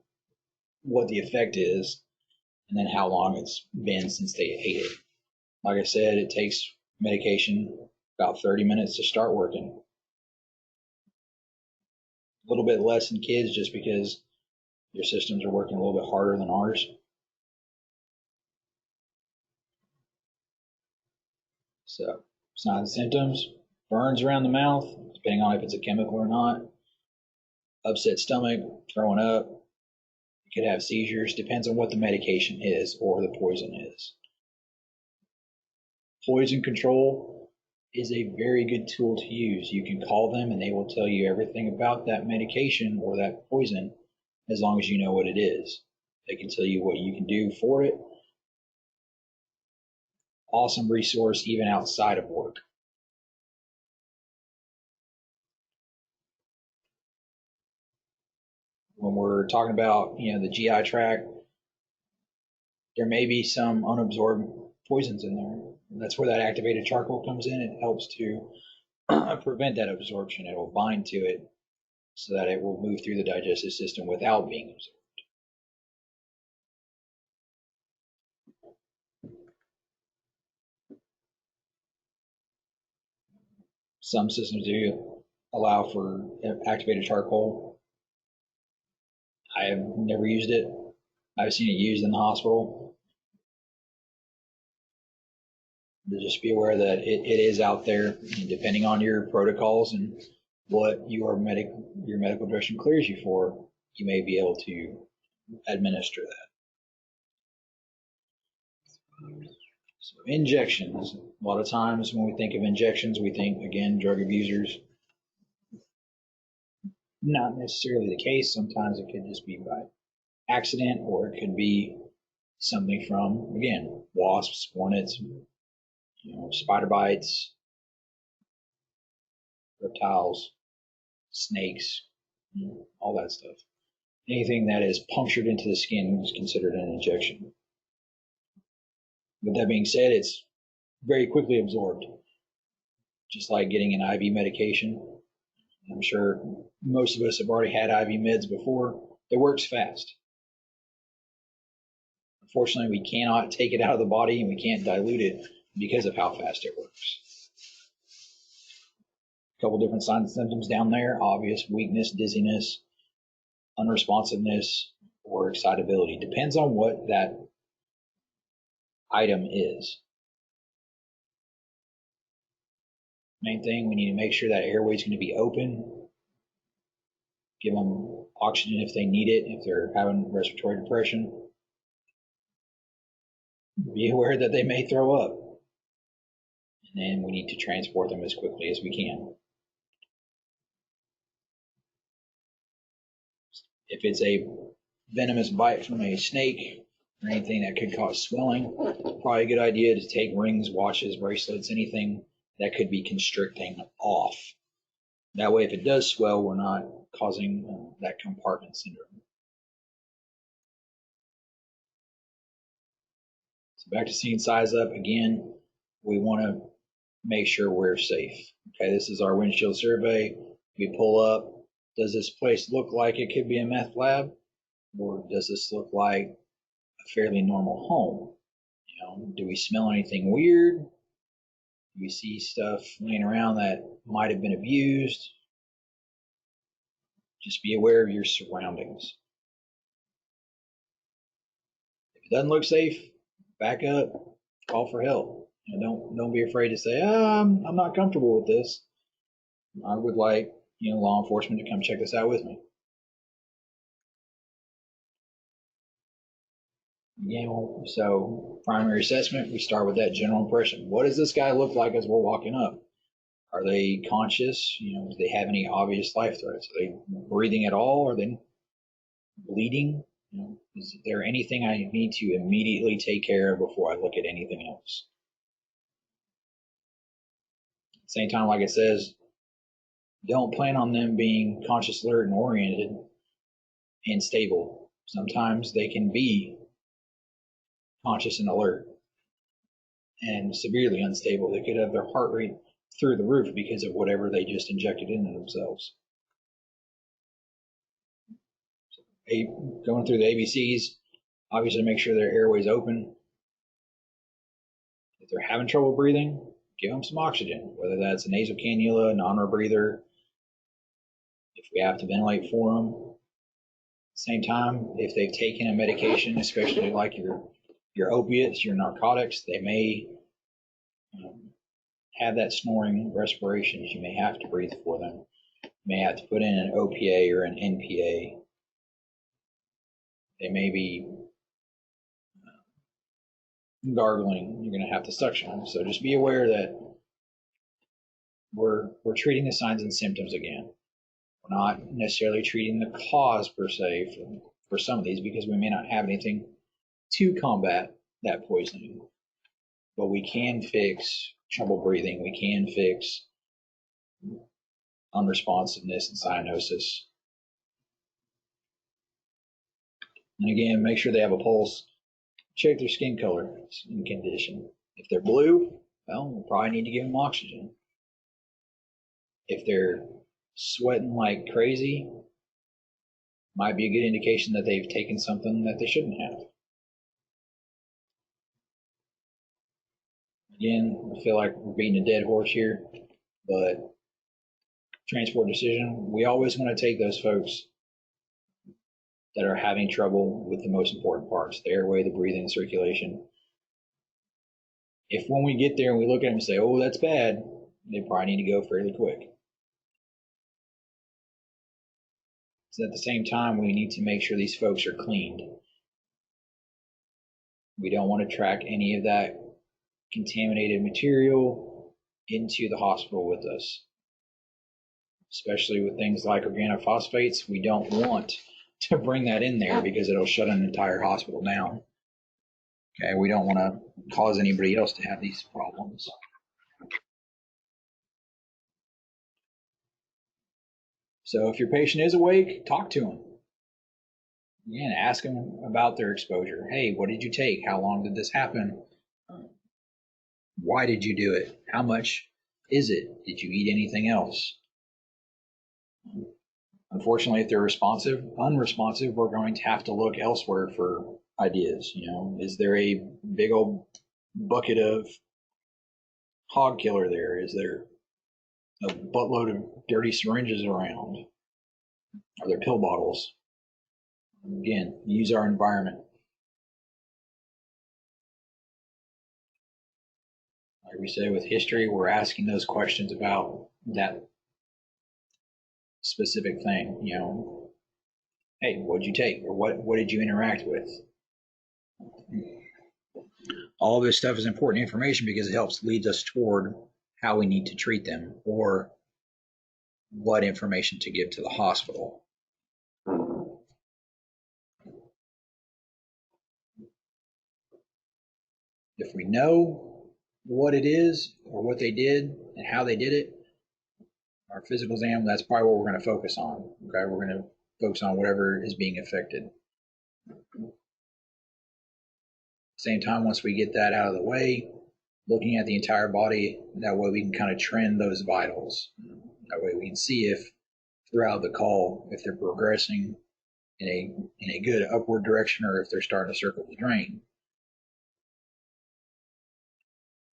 what the effect is and then how long it's been since they ate it. Like I said, it takes medication about 30 minutes to start working. A little bit less in kids just because your systems are working a little bit harder than ours. So, signs and symptoms: burns around the mouth, depending on if it's a chemical or not, upset stomach, throwing up. You could have seizures, depends on what the medication is or the poison is. Poison control is a very good tool to use. You can call them and they will tell you everything about that medication or that poison as long as you know what it is. They can tell you what you can do for it. Awesome resource even outside of work. When we're talking about, the GI tract, there may be some unabsorbed poisons in there. That's where that activated charcoal comes in. It helps to prevent that absorption. It will bind to it so that it will move through the digestive system without being absorbed. Some systems do allow for activated charcoal. I have never used it. I've seen it used in the hospital. But just be aware that it is out there, and depending on your protocols and what your medical direction clears you for, you may be able to administer that. So injections. A lot of times when we think of injections, we think, again, drug abusers. Not necessarily the case. Sometimes it could just be by accident, or it could be something from, again, wasps, hornets, spider bites, reptiles, snakes, all that stuff. Anything that is punctured into the skin is considered an injection. With that being said, it's very quickly absorbed, just like getting an IV medication. I'm sure most of us have already had IV meds before. It works fast. Unfortunately, we cannot take it out of the body and we can't dilute it because of how fast it works. A couple different signs and symptoms down there: obvious weakness, dizziness, unresponsiveness, or excitability. Depends on what that item is. Main thing, we need to make sure that airway is going to be open. Give them oxygen if they need it, if they're having respiratory depression. Be aware that they may throw up. And then we need to transport them as quickly as we can. If it's a venomous bite from a snake or anything that could cause swelling, it's probably a good idea to take rings, watches, bracelets, anything that could be constricting off. That way, if it does swell, we're not causing that compartment syndrome. So back to seeing size up again, we want to make sure we're safe. Okay, this is our windshield survey. We pull up. Does this place look like it could be a meth lab? Or does this look like a fairly normal home? Do we smell anything weird? Do we see stuff laying around that might have been abused? Just be aware of your surroundings. If it doesn't look safe, back up, call for help. Don't be afraid to say, I'm not comfortable with this. I would like law enforcement to come check this out with me. So primary assessment, we start with that general impression. What does this guy look like as we're walking up? Are they conscious? Do they have any obvious life threats? Are they breathing at all? Are they bleeding? Is there anything I need to immediately take care of before I look at anything else? At the same time, like it says, don't plan on them being conscious, alert, and oriented and stable. Sometimes they can be conscious and alert and severely unstable. They could have their heart rate through the roof because of whatever they just injected into themselves. Going through the ABCs, obviously make sure their airway's open. If they're having trouble breathing, give them some oxygen, whether that's a nasal cannula, non-rebreather, if we have to ventilate for them. Same time, if they've taken a medication, especially like your opiates, your narcotics, they may have that snoring respirations. You may have to breathe for them. You may have to put in an OPA or an NPA. They may be gargling. You're going to have to suction them. So just be aware that we're treating the signs and symptoms again. We're not necessarily treating the cause per se for some of these because we may not have anything to combat that poisoning. But we can fix trouble breathing. We can fix unresponsiveness and cyanosis. And again, make sure they have a pulse. Check their skin color and condition. If they're blue, well, we'll probably need to give them oxygen. If they're sweating like crazy, might be a good indication that they've taken something that they shouldn't have. Again, I feel like we're beating a dead horse here, but transport decision, we always want to take those folks that are having trouble with the most important parts, the airway, the breathing, the circulation. If when we get there and we look at them and say, oh, that's bad, they probably need to go fairly quick. So at the same time, we need to make sure these folks are cleaned. We don't want to track any of that contaminated material into the hospital with us, especially with things like organophosphates. We don't want to bring that in there because it'll shut an entire hospital down. Okay, we don't want to cause anybody else to have these problems. So if your patient is awake, talk to them. Again, ask them about their exposure. Hey, what did you take? How long did this happen? Why did you do it? How much is it? Did you eat anything else? Unfortunately, if they're unresponsive, we're going to have to look elsewhere for ideas. Is there a big old bucket of hog killer there? Is there a buttload of dirty syringes around? Are there pill bottles? Again, use our environment. Like we say with history, we're asking those questions about that specific thing. Hey, what'd you take? Or what did you interact with? All of this stuff is important information because it helps lead us toward how we need to treat them or what information to give to the hospital. If we know what it is or what they did and how they did it, our physical exam, that's probably what we're going to focus on. Okay, we're going to focus on whatever is being affected. Same time, once we get that out of the way, looking at the entire body, that way we can kind of trend those vitals. That way we can see if throughout the call, if they're progressing in a good upward direction or if they're starting to circle the drain.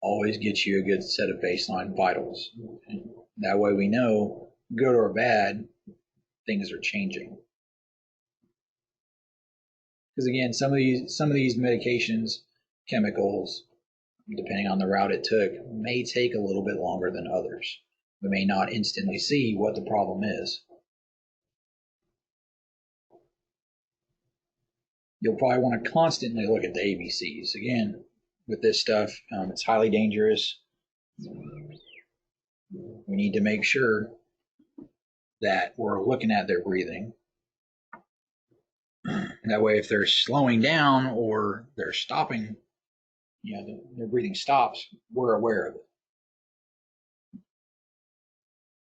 Always gets you a good set of baseline vitals. That way we know, good or bad, things are changing. Because again, some of these medications, chemicals, depending on the route it took, may take a little bit longer than others. We may not instantly see what the problem is. You'll probably want to constantly look at the ABCs. Again, with this stuff, it's highly dangerous. We need to make sure that we're looking at their breathing. That way, if they're slowing down or they're stopping, their breathing stops, we're aware of it.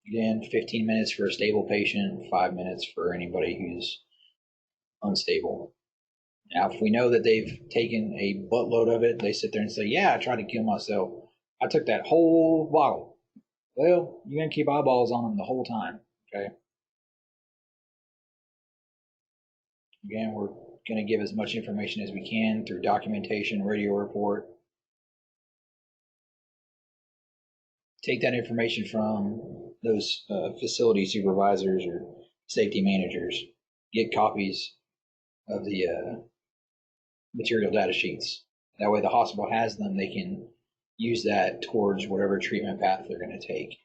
Again, 15 minutes for a stable patient, 5 minutes for anybody who's unstable. Now, if we know that they've taken a buttload of it, they sit there and say, yeah, I tried to kill myself. I took that whole bottle. Well, you're going to keep eyeballs on them the whole time, okay? Again, we're going to give as much information as we can through documentation, radio report. take that information from those facility supervisors or safety managers, get copies of the material data sheets. That way the hospital has them. They can use that towards whatever treatment path they're going to take.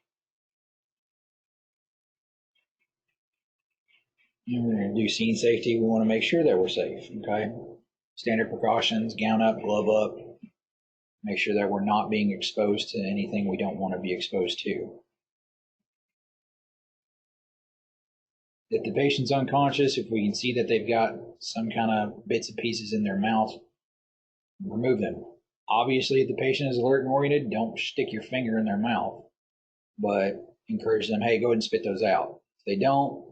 And we're going to do scene safety. We want to make sure that we're safe, okay? Standard precautions, gown up, glove up. Make sure that we're not being exposed to anything we don't want to be exposed to. If the patient's unconscious, if we can see that they've got some kind of bits and pieces in their mouth, remove them. Obviously, if the patient is alert and oriented, don't stick your finger in their mouth, but encourage them, hey, go ahead and spit those out. If they don't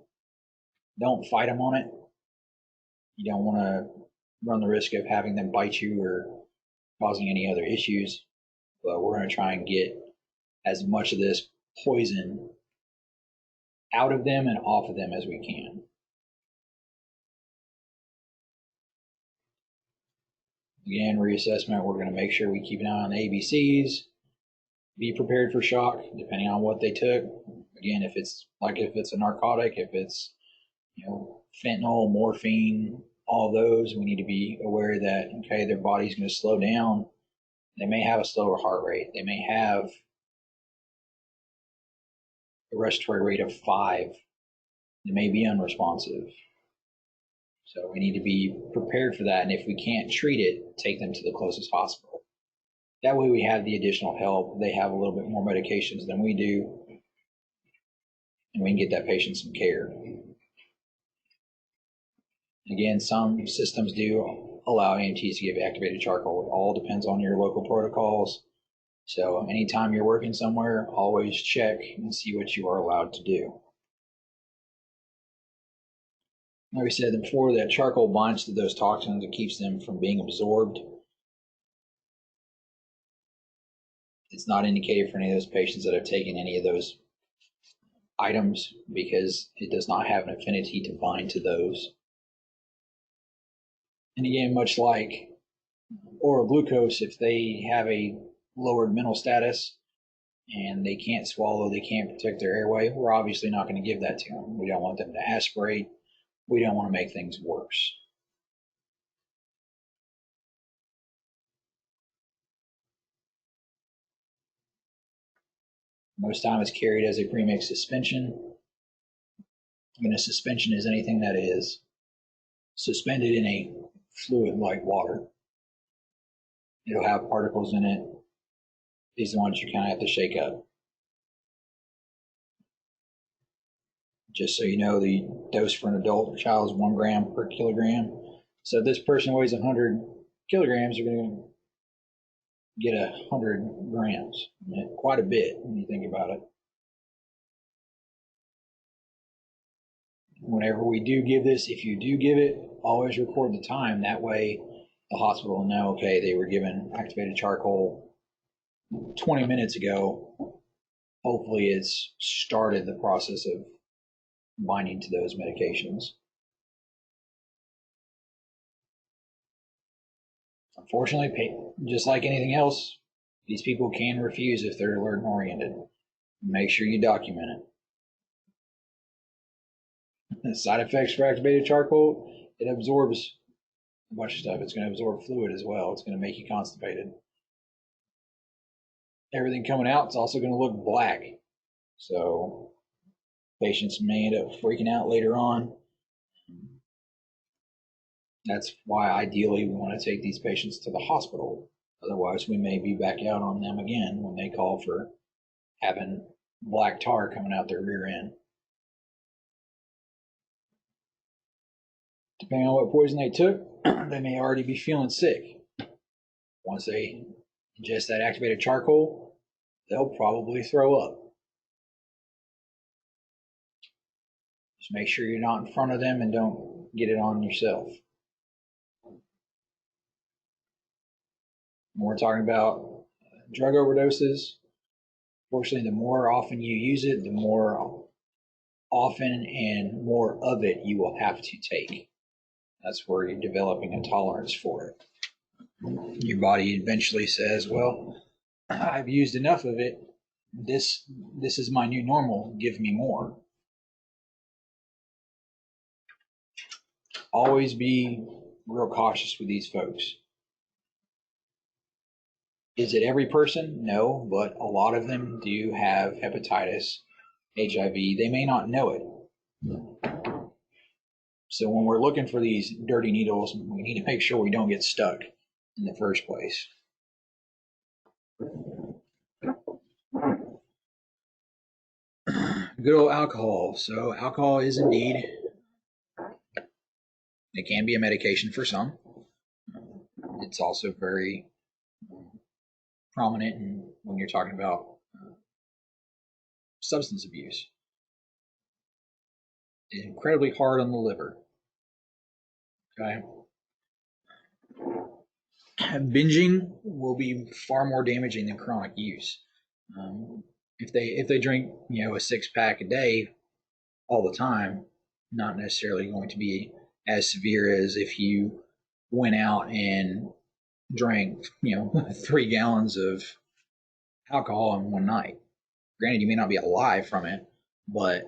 fight them on it. You don't want to run the risk of having them bite you or causing any other issues, but we're going to try and get as much of this poison out of them and off of them as we can. Again, reassessment, we're going to make sure we keep an eye on the ABCs, be prepared for shock, depending on what they took. Again, if it's a narcotic, if it's fentanyl, morphine, all those, we need to be aware that, okay, their body's going to slow down. They may have a slower heart rate. They may have a respiratory rate of 5. They may be unresponsive. So we need to be prepared for that. And if we can't treat it, take them to the closest hospital. That way we have the additional help. They have a little bit more medications than we do, and we can get that patient some care. Again, some systems do allow EMTs to give activated charcoal. It all depends on your local protocols. So anytime you're working somewhere, always check and see what you are allowed to do. Like we said before, that charcoal binds to those toxins. It keeps them from being absorbed. It's not indicated for any of those patients that have taken any of those items because it does not have an affinity to bind to those. And again, much like oral glucose, if they have a lowered mental status and they can't swallow, they can't protect their airway, we're obviously not going to give that to them. We don't want them to aspirate. We don't want to make things worse. Most time it's carried as a premix suspension. And a suspension is anything that is suspended in a fluid like water. It'll have particles in it. These are the ones you kind of have to shake up. Just so you know, the dose for an adult child is 1 gram per kilogram. So if this person weighs 100 kilograms, you're going to get 100 grams. Quite a bit when you think about it. Whenever we do give this, if you do give it, always record the time. That way the hospital will know, okay, they were given activated charcoal 20 minutes ago. Hopefully it's started the process of binding to those medications. Unfortunately, just like anything else, these people can refuse if they're alert and oriented. Make sure you document it. The side effects for activated charcoal, it absorbs a bunch of stuff. It's going to absorb fluid as well. It's going to make you constipated. Everything coming out, it's also going to look black. So patients may end up freaking out later on. That's why ideally we want to take these patients to the hospital. Otherwise, we may be back out on them again when they call for having black tar coming out their rear end. Depending on what poison they took, they may already be feeling sick. Once they ingest that activated charcoal, they'll probably throw up. Just make sure you're not in front of them and don't get it on yourself. When we're talking about drug overdoses, fortunately, the more often you use it, the more often and more of it you will have to take. That's where you're developing a tolerance for it. Your body eventually says, well, I've used enough of it. this is my new normal. Give me more. Always be real cautious with these folks. Is it every person? No, but a lot of them do have hepatitis, HIV. They may not know it. So when we're looking for these dirty needles, we need to make sure we don't get stuck in the first place. Good old alcohol. So alcohol is indeed, it can be a medication for some. It's also very prominent when you're talking about substance abuse. Incredibly hard on the liver. Okay. Binging will be far more damaging than chronic use. If they drink, a 6-pack a day all the time, not necessarily going to be as severe as if you went out and drank, 3 gallons of alcohol in one night. Granted, you may not be alive from it, but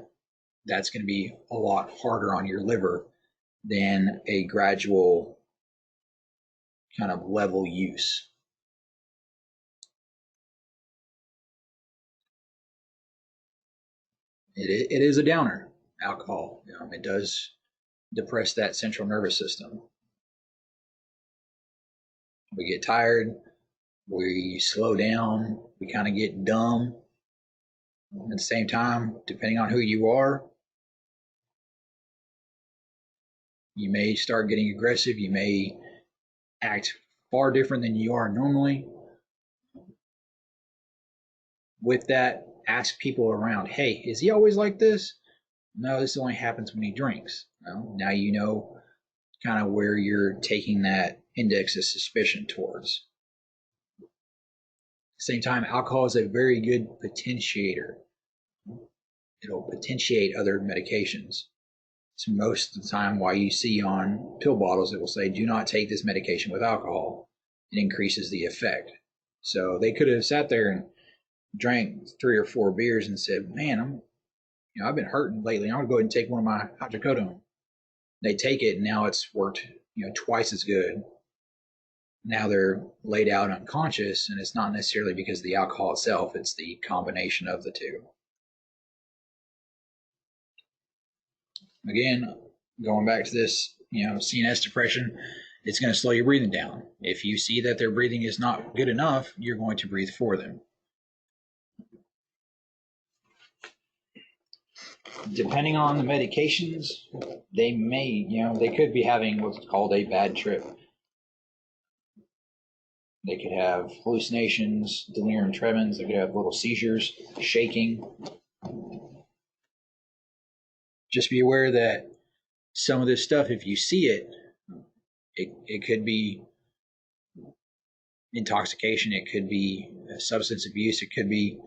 that's going to be a lot harder on your liver than a gradual kind of level use. It is a downer, alcohol. It does depress that central nervous system. We get tired, we slow down, we kind of get dumb. At the same time, depending on who you are, you may start getting aggressive, you may act far different than you are normally. With that, ask people around, hey, is he always like this? No, this only happens when he drinks. Well, now you know kind of where you're taking that index of suspicion towards. At the same time, alcohol is a very good potentiator. It'll potentiate other medications. So most of the time why you see on pill bottles, it will say, do not take this medication with alcohol. It increases the effect. So they could have sat there and drank 3 or 4 beers and said, man, I've been hurting lately. I'm going to go ahead and take one of my hydrocodone. They take it and now it's worked, twice as good. Now they're laid out unconscious, and it's not necessarily because of the alcohol itself, it's the combination of the two. Again, going back to this, CNS depression, it's going to slow your breathing down. If you see that their breathing is not good enough, you're going to breathe for them. Depending on the medications, they may, they could be having what's called a bad trip. They could have hallucinations, delirium tremens, they could have little seizures, shaking. Just be aware that some of this stuff, if you see it, it could be intoxication, it could be substance abuse, it could be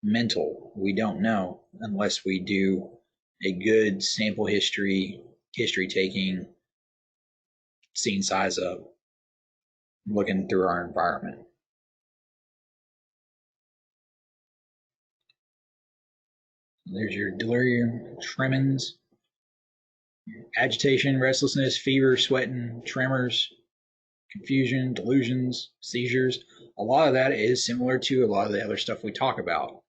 mental. We don't know unless we do a good sample history taking, scene size up, looking through our environment. There's your delirium tremens, agitation, restlessness, fever, sweating, tremors, confusion, delusions, seizures. A lot of that is similar to a lot of the other stuff we talk about.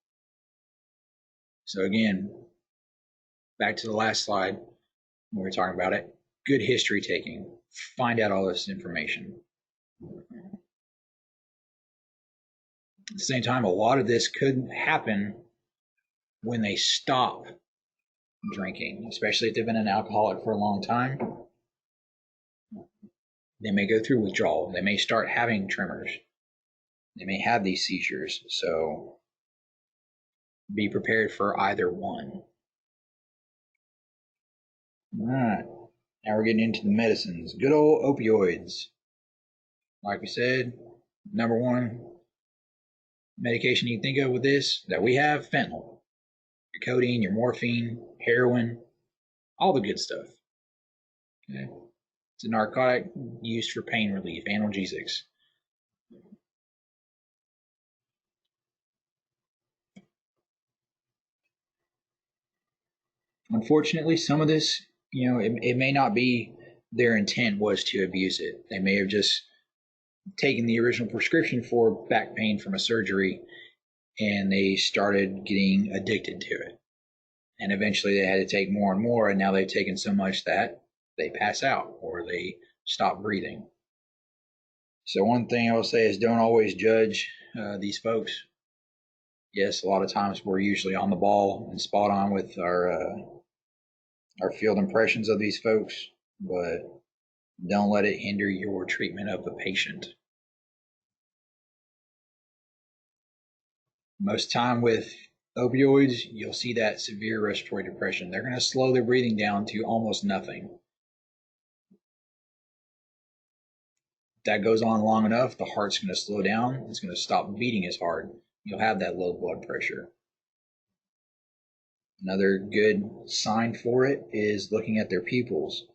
So again, back to the last slide when we were talking about it, good history taking. Find out all this information. At the same time, a lot of this could happen when they stop drinking, especially if they've been an alcoholic for a long time. They may go through withdrawal. They may start having tremors. They may have these seizures. So be prepared for either one. All right. Now we're getting into the medicines. Good old opioids. Like we said, number one medication you can think of with this that we have, fentanyl. Your codeine, your morphine, heroin, all the good stuff. Okay. It's a narcotic used for pain relief, analgesics. Unfortunately, some of this, it may not be their intent was to abuse it. They may have just taken the original prescription for back pain from a surgery and they started getting addicted to it. And eventually they had to take more and more, and now they've taken so much that they pass out or they stop breathing. So one thing I will say is don't always judge these folks. Yes, a lot of times we're usually on the ball and spot on with our field impressions of these folks, but don't let it hinder your treatment of the patient. Most time with opioids, you'll see that severe respiratory depression. They're going to slow their breathing down to almost nothing. If that goes on long enough, the heart's going to slow down. It's going to stop beating as hard. You'll have that low blood pressure. Another good sign for it is looking at their pupils.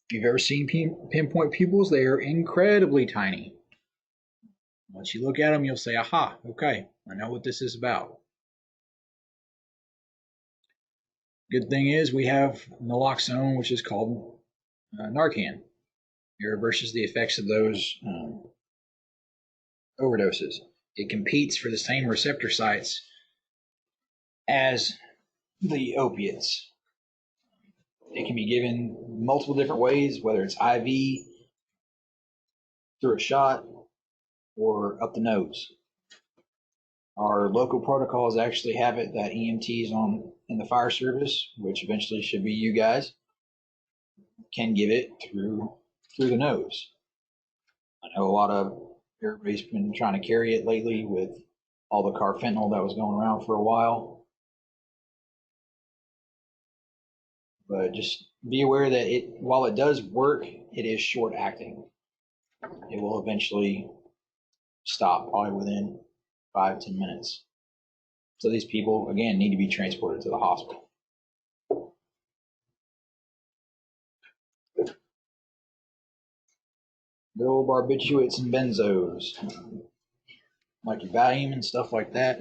If you've ever seen pinpoint pupils, they are incredibly tiny. Once you look at them, you'll say, aha, okay, I know what this is about. Good thing is we have naloxone, which is called Narcan. It reverses the effects of those overdoses. It competes for the same receptor sites as the opiates. It can be given multiple different ways, whether it's IV, through a shot, or up the nose. Our local protocols actually have it that EMTs in the fire service, which eventually should be you guys, can give it through the nose. I know everybody's been trying to carry it lately with all the carfentanil that was going around for a while. But just be aware that while it does work, it is short acting. It will eventually stop, probably within 5-10 minutes. So these people, again, need to be transported to the hospital. Good old barbiturates and benzos, like your Valium and stuff like that.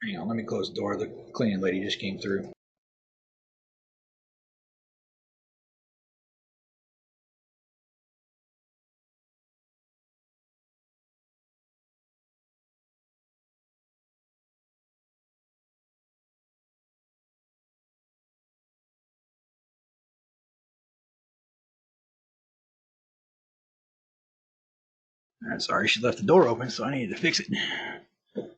Hang on, let me close the door. The cleaning lady just came through. All right, sorry, she left the door open, so I needed to fix it. All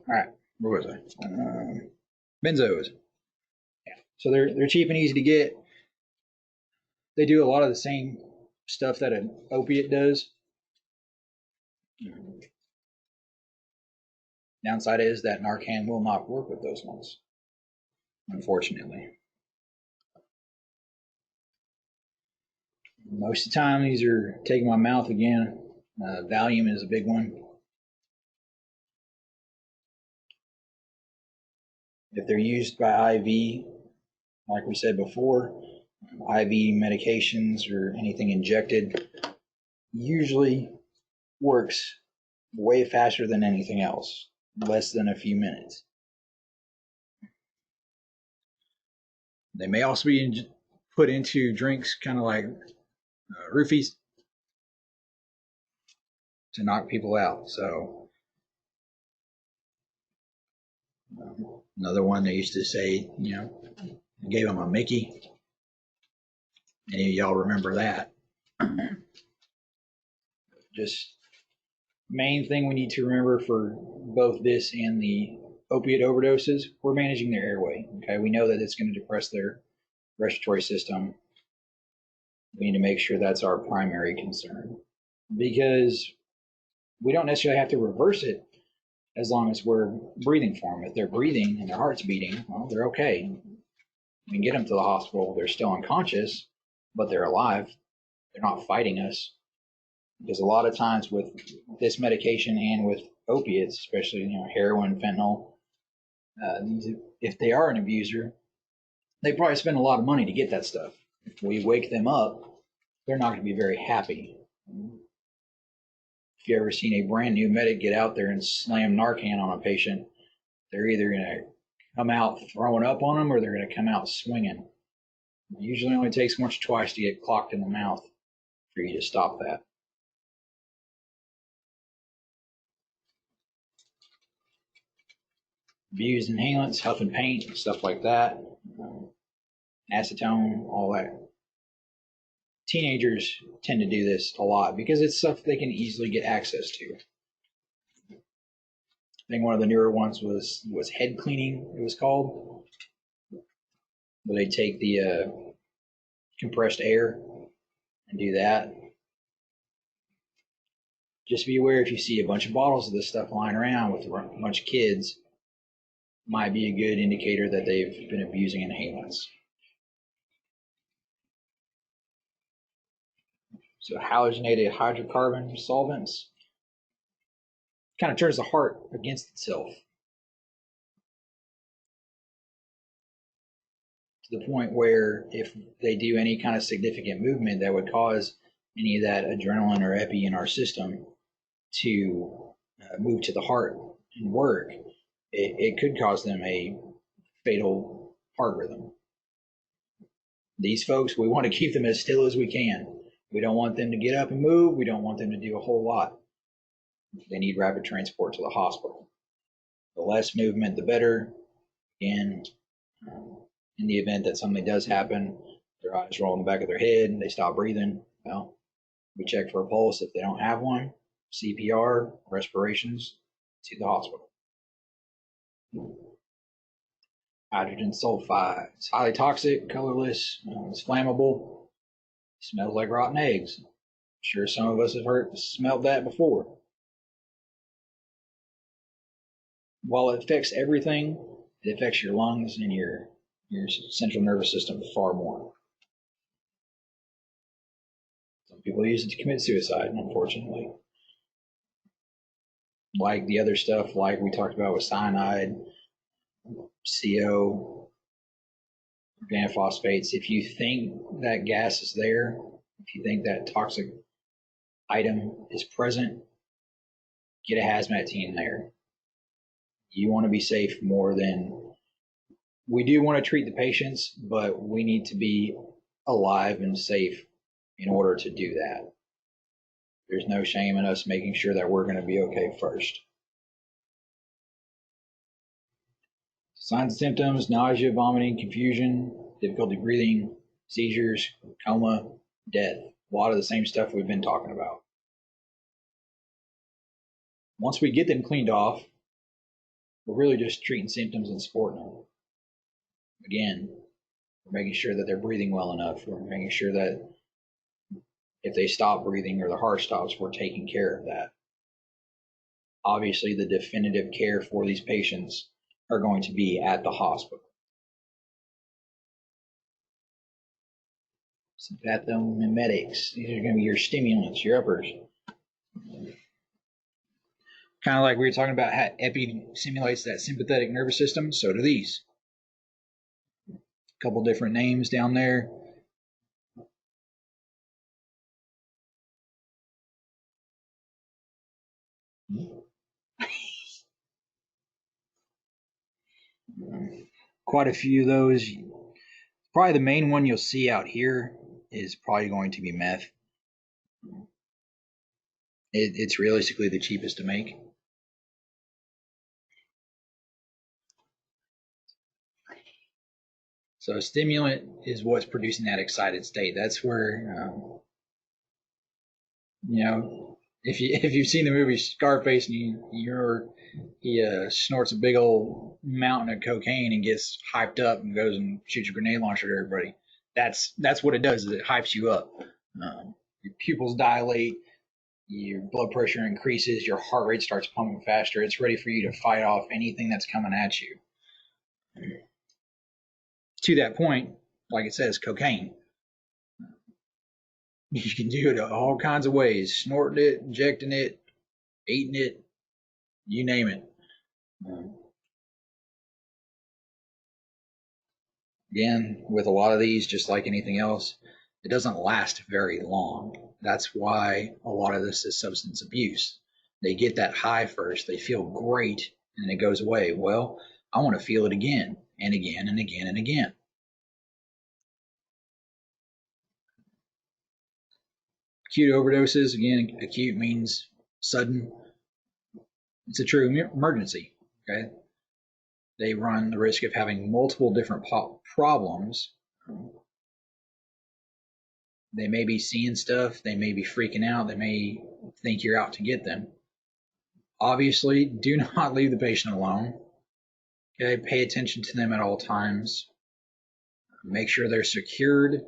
right, where was I? Benzos. Yeah. So they're cheap and easy to get. They do a lot of the same stuff that an opiate does. Downside is that Narcan will not work with those ones, unfortunately. Most of the time, these are taking my mouth again. Valium is a big one. If they're used by IV, like we said before, IV medications or anything injected usually works way faster than anything else, less than a few minutes. They may also be put into drinks, kind of like roofies, to knock people out. So another one they used to say, gave them a Mickey. Any of y'all remember that? Just main thing we need to remember for both this and the opiate overdoses, we're managing their airway. Okay, we know that it's going to depress their respiratory system. We need to make sure that's our primary concern, because we don't necessarily have to reverse it as long as we're breathing for them. If they're breathing and their heart's beating, well, they're okay. We can get them to the hospital. They're still unconscious, but they're alive. They're not fighting us. Because a lot of times with this medication and with opiates, especially heroin, fentanyl, if they are an abuser, they probably spend a lot of money to get that stuff. If we wake them up, they're not going to be very happy. If you ever seen a brand new medic get out there and slam Narcan on a patient, they're either going to come out throwing up on them or they're going to come out swinging. It usually only takes once or twice to get clocked in the mouth for you to stop that. Abused inhalants, huffing paint, stuff like that, acetone, all that. Teenagers tend to do this a lot because it's stuff they can easily get access to. I think one of the newer ones was head cleaning, it was called, where they take the compressed air and do that. Just be aware if you see a bunch of bottles of this stuff lying around with a bunch of kids, might be a good indicator that they've been abusing inhalants. So halogenated hydrocarbon solvents kind of turns the heart against itself to the point where if they do any kind of significant movement that would cause any of that adrenaline or epi in our system to move to the heart and work, it could cause them a fatal heart rhythm. These folks, we want to keep them as still as we can. We don't want them to get up and move. We don't want them to do a whole lot. They need rapid transport to the hospital. The less movement, the better. And in the event that something does happen, their eyes roll in the back of their head, they stop breathing, well, we check for a pulse. If they don't have one, CPR, respirations, to the hospital. Hydrogen sulfide. It's highly toxic, colorless, it's flammable, smells like rotten eggs. I'm sure some of us have smelled that before. While it affects everything, it affects your lungs and your central nervous system far more. Some people use it to commit suicide, unfortunately. Like the other stuff, like we talked about with cyanide, CO, organophosphates. If you think that gas is there, if you think that toxic item is present, get a hazmat team there. You want to be safe more than we do want to treat the patients, but we need to be alive and safe in order to do that. There's no shame in us making sure that we're going to be okay first. Signs and symptoms: nausea, vomiting, confusion, difficulty breathing, seizures, coma, death. A lot of the same stuff we've been talking about. Once we get them cleaned off, we're really just treating symptoms and supporting them. Again, we're making sure that they're breathing well enough. We're making sure that if they stop breathing or their heart stops, we're taking care of that. Obviously, the definitive care for these patients are going to be at the hospital. Sympathomimetics. These are going to be your stimulants, your uppers. Kind of like we were talking about how epi simulates that sympathetic nervous system, so do these. A couple different names down there. Quite a few of those. Probably the main one you'll see out here is probably going to be meth. It's realistically the cheapest to make. So a stimulant is what's producing that excited state. That's where, if you've seen the movie Scarface and he snorts a big old mountain of cocaine and gets hyped up and goes and shoots a grenade launcher at everybody. That's what it does. Is it hypes you up. Your pupils dilate, your blood pressure increases, your heart rate starts pumping faster. It's ready for you to fight off anything that's coming at you. To that point, like it says, cocaine. You can do it all kinds of ways: snorting it, injecting it, eating it, you name it. Again, with a lot of these, just like anything else, it doesn't last very long. That's why a lot of this is substance abuse. They get that high first, they feel great, and it goes away. Well, I want to feel it again and again and again and again. Acute overdoses, again, acute means sudden. It's a true emergency. Okay, they run the risk of having multiple different problems. They may be seeing stuff, they may be freaking out, they may think you're out to get them. Obviously, do not leave the patient alone. Okay, pay attention to them at all times. Make sure they're secured.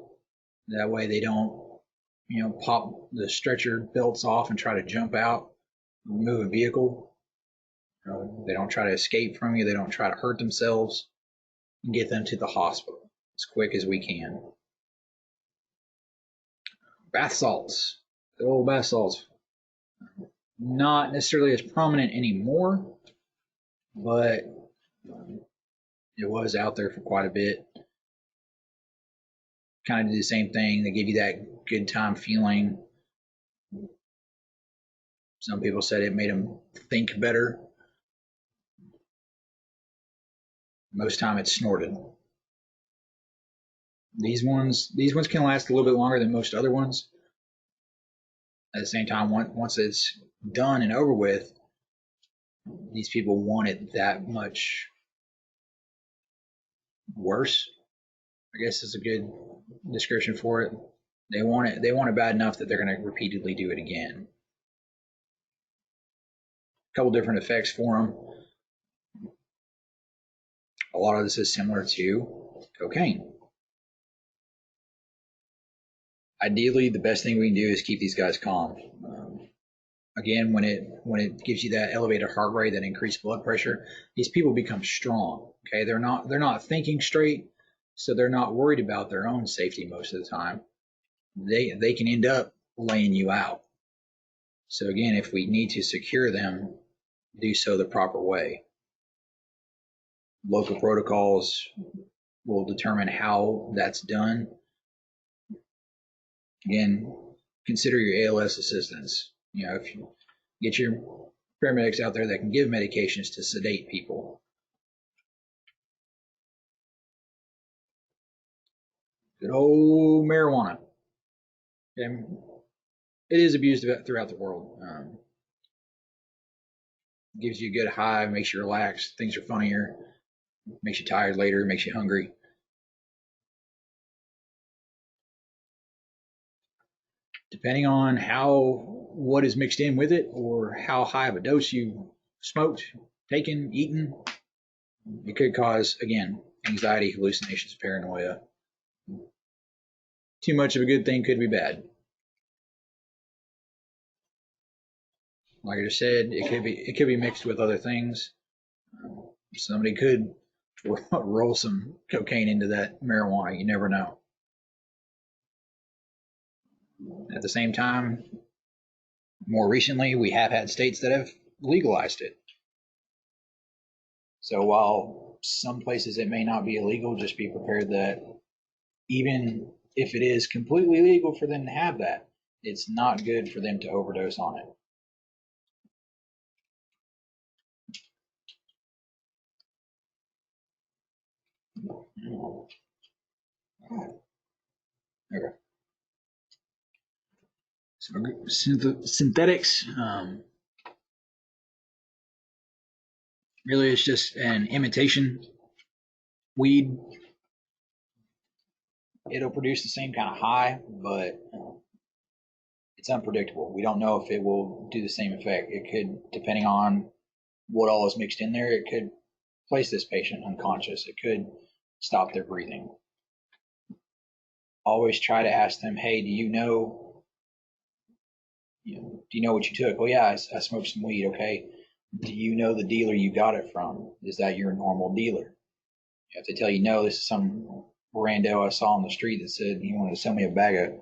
That way they don't, pop the stretcher belts off and try to jump out, move a vehicle. They don't try to escape from you. They don't try to hurt themselves. Get them to the hospital as quick as we can. Bath salts, the old bath salts, not necessarily as prominent anymore, but it was out there for quite a bit. Kind of do the same thing. They give you that good time feeling. Some people said it made them think better. Most time it's snorted. These ones can last a little bit longer than most other ones. At the same time, once it's done and over with, these people want it that much worse. I guess is a good description for it. They want it bad enough that they're going to repeatedly do it again. A couple different effects for them. A lot of this is similar to cocaine. Ideally, the best thing we can do is keep these guys calm. Again, when it gives you that elevated heart rate, that increased blood pressure, these people become strong. Okay, they're not thinking straight, so they're not worried about their own safety most of the time. They can end up laying you out. So again, if we need to secure them, do so the proper way. Local protocols will determine how that's done. Again, consider your ALS assistants. If you get your paramedics out there that can give medications to sedate people. Good old marijuana. Okay. It is abused throughout the world. Gives you a good high, makes you relax, things are funnier, makes you tired later, makes you hungry. Depending on what is mixed in with it or how high of a dose you smoked, taken, eaten, it could cause, again, anxiety, hallucinations, paranoia. Too much of a good thing could be bad. Like I just said, it could be mixed with other things. Somebody could roll some cocaine into that marijuana. You never know. At the same time, more recently, we have had states that have legalized it. So while some places it may not be illegal, just be prepared that even if it is completely legal for them to have that, it's not good for them to overdose on it. Okay. So synthetics, really it's just an imitation weed. It'll produce the same kind of high, but it's unpredictable. We don't know if it will do the same effect. It could, depending on what all is mixed in there, it could place this patient unconscious. It could stop their breathing. Always try to ask them, hey, do you know what you took? Well, yeah, I smoked some weed. Okay. Do you know the dealer you got it from? Is that your normal dealer? If they tell you no, this is some rando I saw on the street that said he wanted to sell me a bag of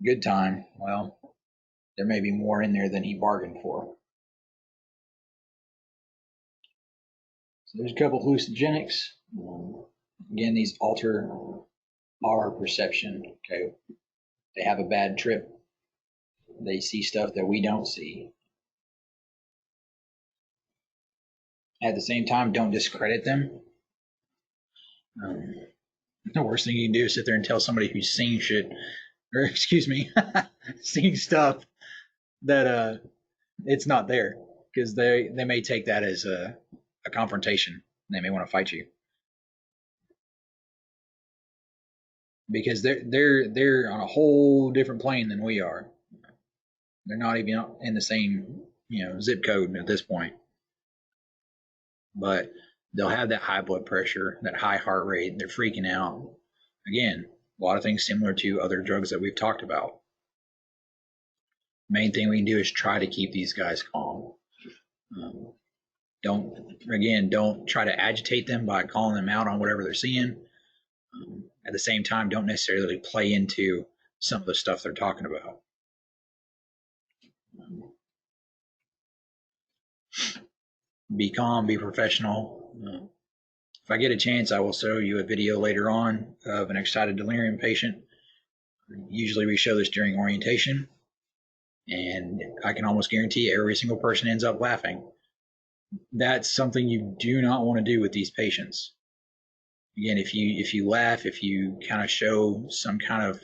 good time, well, there may be more in there than he bargained for. So there's a couple hallucinogenics. Again, these alter our perception. Okay, they have a bad trip. They see stuff that we don't see. At the same time, don't discredit them. The worst thing you can do is sit there and tell somebody who's seen shit, or excuse me, seen stuff that it's not there, because they may take that as a confrontation. They may want to fight you because they're on a whole different plane than we are. They're not even in the same zip code at this point, but they'll have that high blood pressure, that high heart rate. They're freaking out. Again, a lot of things similar to other drugs that we've talked about. Main thing we can do is try to keep these guys calm. Don't try to agitate them by calling them out on whatever they're seeing. At the same time, don't necessarily play into some of the stuff they're talking about. Be calm, be professional. If I get a chance, I will show you a video later on of an excited delirium patient. Usually we show this during orientation, and I can almost guarantee every single person ends up laughing. That's something you do not want to do with these patients. Again, if you laugh, if you kind of show some kind of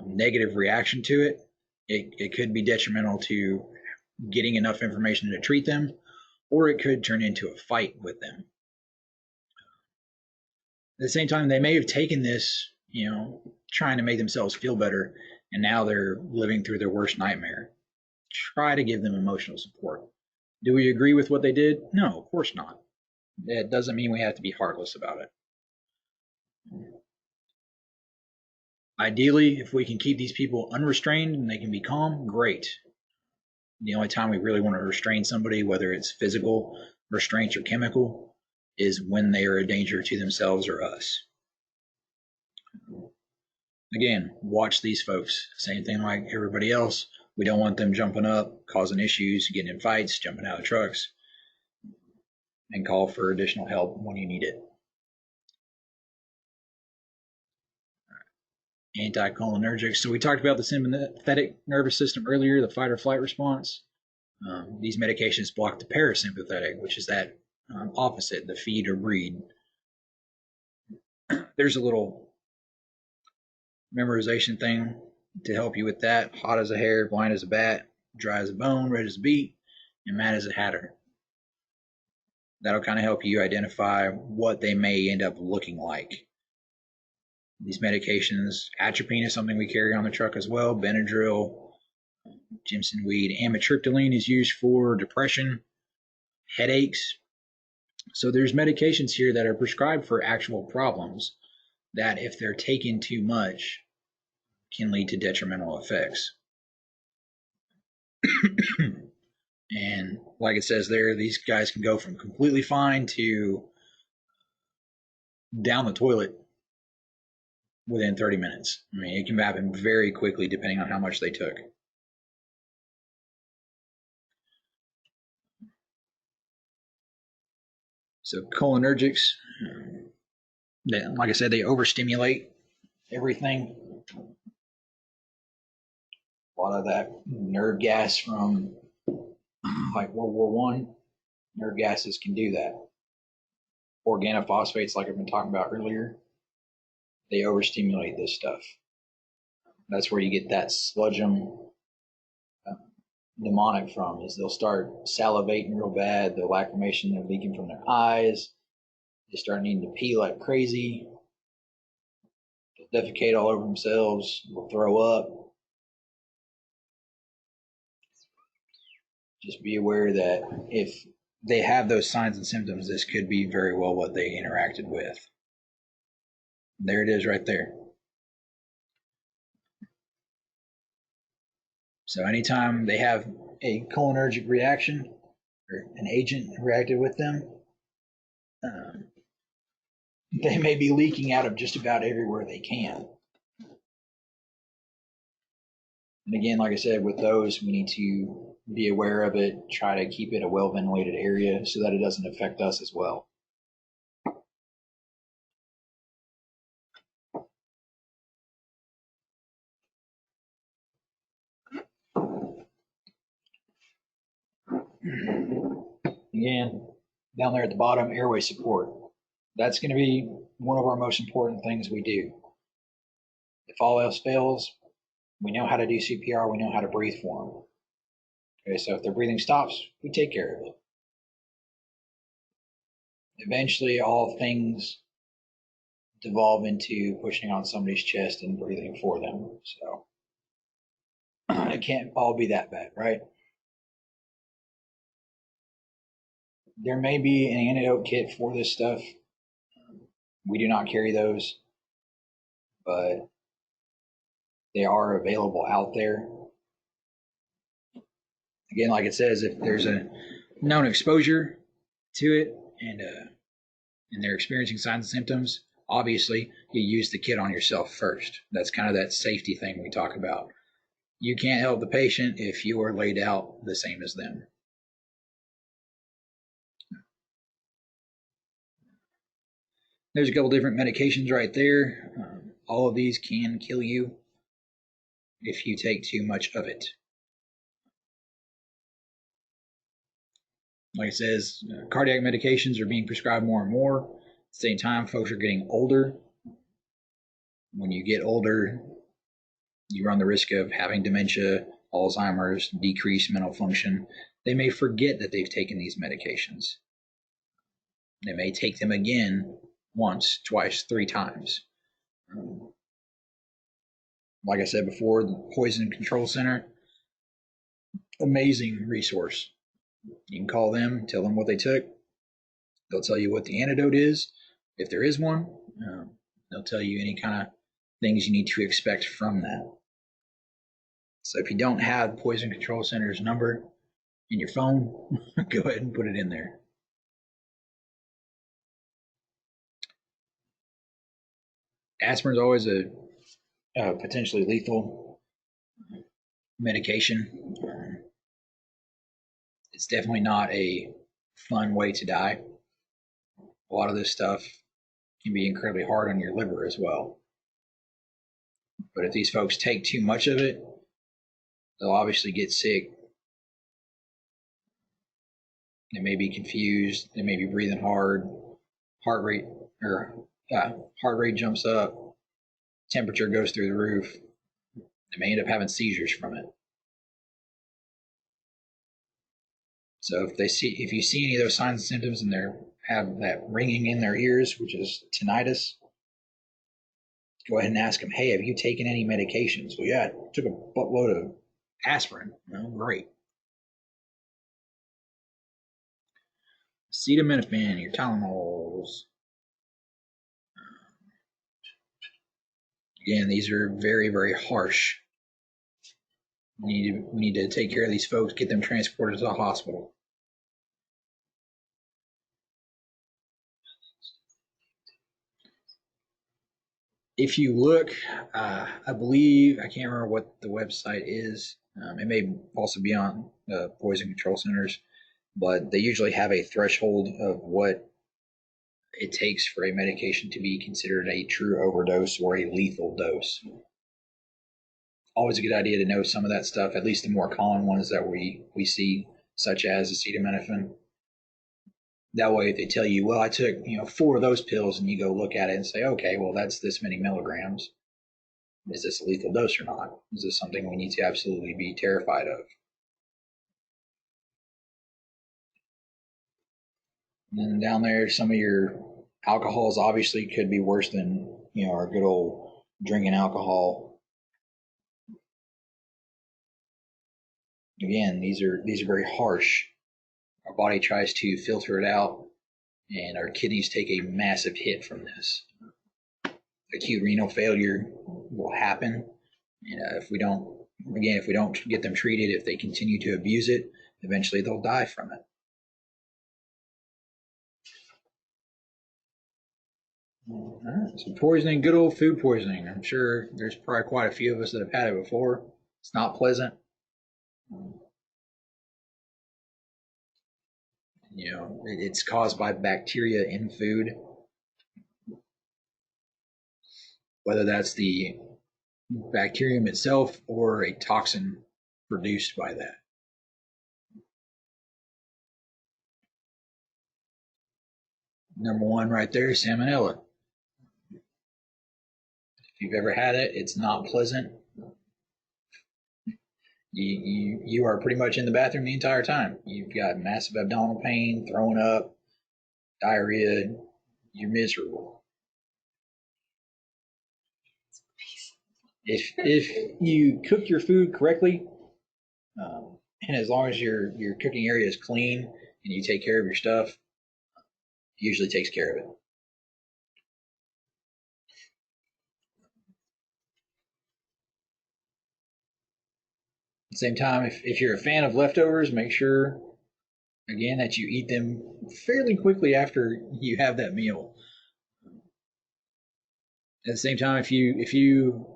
negative reaction to it, it could be detrimental to getting enough information to treat them, or it could turn into a fight with them. At the same time, they may have taken this, trying to make themselves feel better, and now they're living through their worst nightmare. Try to give them emotional support. Do we agree with what they did? No, of course not. That doesn't mean we have to be heartless about it. Ideally, if we can keep these people unrestrained and they can be calm, great. The only time we really want to restrain somebody, whether it's physical restraints or chemical, is when they are a danger to themselves or us. Again, watch these folks. Same thing like everybody else. We don't want them jumping up, causing issues, getting in fights, jumping out of trucks, and call for additional help when you need it. Anticholinergics. So we talked about the sympathetic nervous system earlier, the fight or flight response. These medications block the parasympathetic, which is that opposite, the feed or breed. There's a little memorization thing to help you with that. Hot as a hare, blind as a bat, dry as a bone, red as a beet, and mad as a hatter. That'll kind of help you identify what they may end up looking like. These medications, atropine is something we carry on the truck as well. Benadryl, Jimson weed, amitriptyline is used for depression, headaches. So there's medications here that are prescribed for actual problems that, if they're taken too much, can lead to detrimental effects. And like it says there, these guys can go from completely fine to down the toilet within 30 minutes. I mean, it can happen very quickly depending on how much they took. So cholinergics, like I said, they overstimulate everything. A lot of that nerve gas from like World War I, nerve gases can do that. Organophosphates, like I've been talking about earlier, they overstimulate this stuff. That's where you get that sludgem mnemonic from, is they'll start salivating real bad, the lacrimation, they're leaking from their eyes, they start needing to pee like crazy, they'll defecate all over themselves, they'll throw up. Just be aware that if they have those signs and symptoms, this could be very well what they interacted with. There it is right there. So anytime they have a cholinergic reaction or an agent reacted with them, they may be leaking out of just about everywhere they can. And again, like I said, with those, we need to be aware of it, try to keep it a well-ventilated area so that it doesn't affect us as well. Again, Down there at the bottom, airway support. That's going to be one of our most important things we do. If all else fails, we know how to do CPR, we know how to breathe for them. Okay, so if their breathing stops, we take care of it. Eventually, all things devolve into pushing on somebody's chest and breathing for them. So it can't all be that bad, right? There may be an antidote kit for this stuff. We do not carry those, but they are available out there. Again, like it says, if there's a known exposure to it and they're experiencing signs and symptoms, obviously you use the kit on yourself first. That's kind of that safety thing we talk about. You can't help the patient if you are laid out the same as them. There's a couple different medications right there. All of these can kill you if you take too much of it. Like it says, cardiac medications are being prescribed more and more. At the same time, folks are getting older. When you get older, you run the risk of having dementia, Alzheimer's, decreased mental function. They may forget that they've taken these medications. They may take them again once, twice, 3 times. Like I said before, the Poison Control Center, amazing resource. You can call them, tell them what they took. They'll tell you what the antidote is, if there is one. They'll tell you any kind of things you need to expect from that. So if you don't have Poison Control Center's number in your phone, go ahead and put it in there. Aspirin is always a potentially lethal medication. It's definitely not a fun way to die. A lot of this stuff can be incredibly hard on your liver as well. But if these folks take too much of it, they'll obviously get sick. They may be confused. They may be breathing hard. Heart rate jumps up. Temperature goes through the roof. They may end up having seizures from it. So if you see any of those signs and symptoms and they have that ringing in their ears, which is tinnitus, go ahead and ask them, hey, have you taken any medications? Well, yeah, I took a buttload of aspirin. Well, great. Acetaminophen, your Tylenols. Again, these are very, very harsh. We need to take care of these folks, get them transported to the hospital. If you look, I believe, I can't remember what the website is. It may also be on the Poison Control Centers, but they usually have a threshold of what it takes for a medication to be considered a true overdose or a lethal dose. Always a good idea to know some of that stuff, at least the more common ones that we see, such as acetaminophen. That way, if they tell you, well, I took 4 of those pills, and you go look at it and say, okay, well, that's this many milligrams. Is this a lethal dose or not? Is this something we need to absolutely be terrified of? And then down there, some of your alcohols obviously could be worse than our good old drinking alcohol. Again, these are very harsh. Our body tries to filter it out, and our kidneys take a massive hit from this. Acute renal failure will happen, and if we don't get them treated, if they continue to abuse it, eventually they'll die from it. All right, so poisoning, good old food poisoning. I'm sure there's probably quite a few of us that have had it before. It's not pleasant. It's caused by bacteria in food, whether that's the bacterium itself or a toxin produced by that. Number one right there is salmonella. If you've ever had it, it's not pleasant. You are pretty much in the bathroom the entire time. You've got massive abdominal pain, throwing up, diarrhea. You're miserable. If you cook your food correctly, and as long as your cooking area is clean and you take care of your stuff, it usually takes care of it. At the same time, if you're a fan of leftovers, make sure again that you eat them fairly quickly after you have that meal. At the same time, if you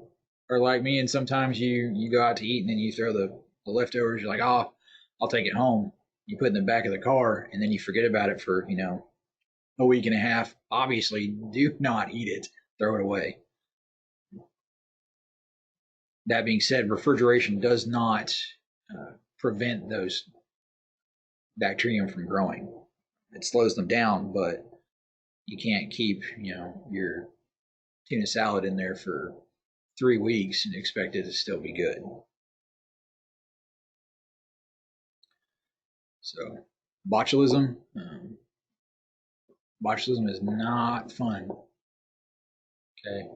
are like me and sometimes you go out to eat and then you throw the leftovers, you're like, oh, I'll take it home. You put it in the back of the car and then you forget about it for a week and a half. Obviously, do not eat it. Throw it away. That being said, refrigeration does not prevent those bacterium from growing. It slows them down, but you can't keep your tuna salad in there for 3 weeks and expect it to still be good. So botulism, botulism is not fun. Okay,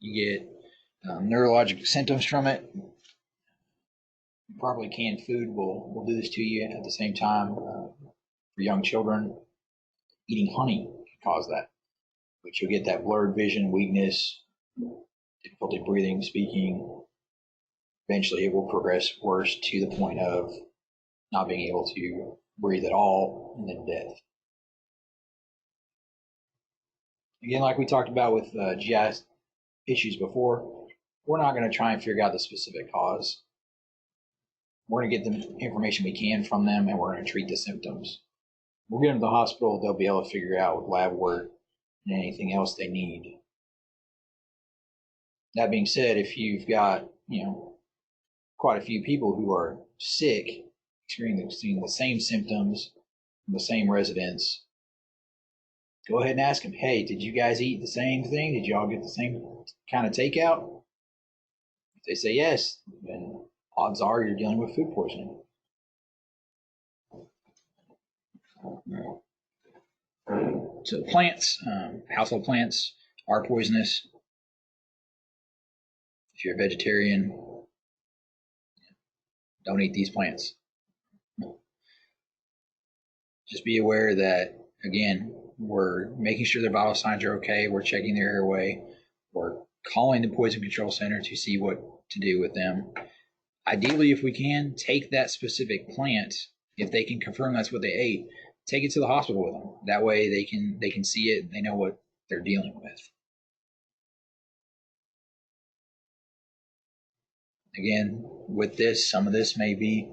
you get neurologic symptoms from it. Probably canned food will do this to you. At the same time, for young children, eating honey can cause that, but you'll get that blurred vision, weakness, difficulty breathing, speaking. Eventually, it will progress worse to the point of not being able to breathe at all and then death. Again, like we talked about with GI issues before, we're not going to try and figure out the specific cause. We're going to get the information we can from them, and we're going to treat the symptoms. We'll get them to the hospital. They'll be able to figure out with lab work and anything else they need. That being said, if you've got quite a few people who are sick, experiencing the same symptoms from the same residents, go ahead and ask them, hey, did you guys eat the same thing? Did you all get the same kind of takeout? If they say yes, then odds are you're dealing with food poisoning. So plants, household plants are poisonous. If you're a vegetarian, don't eat these plants. Just be aware that, again, we're making sure their vital signs are okay. We're checking their airway. We're calling the Poison Control Center to see what to do with them. Ideally, if we can, take that specific plant. If they can confirm that's what they ate, take it to the hospital with them. That way they can see it. They know what they're dealing with. Again, with this, some of this may be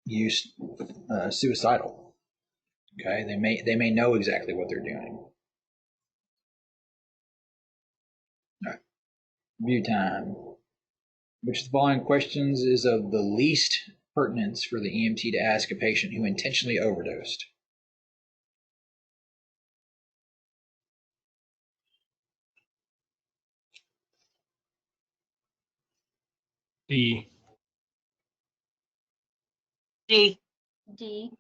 used suicidal. Okay, they may know exactly what they're doing. All right, review time. Which of the following questions is of the least pertinence for the EMT to ask a patient who intentionally overdosed? D. D. D.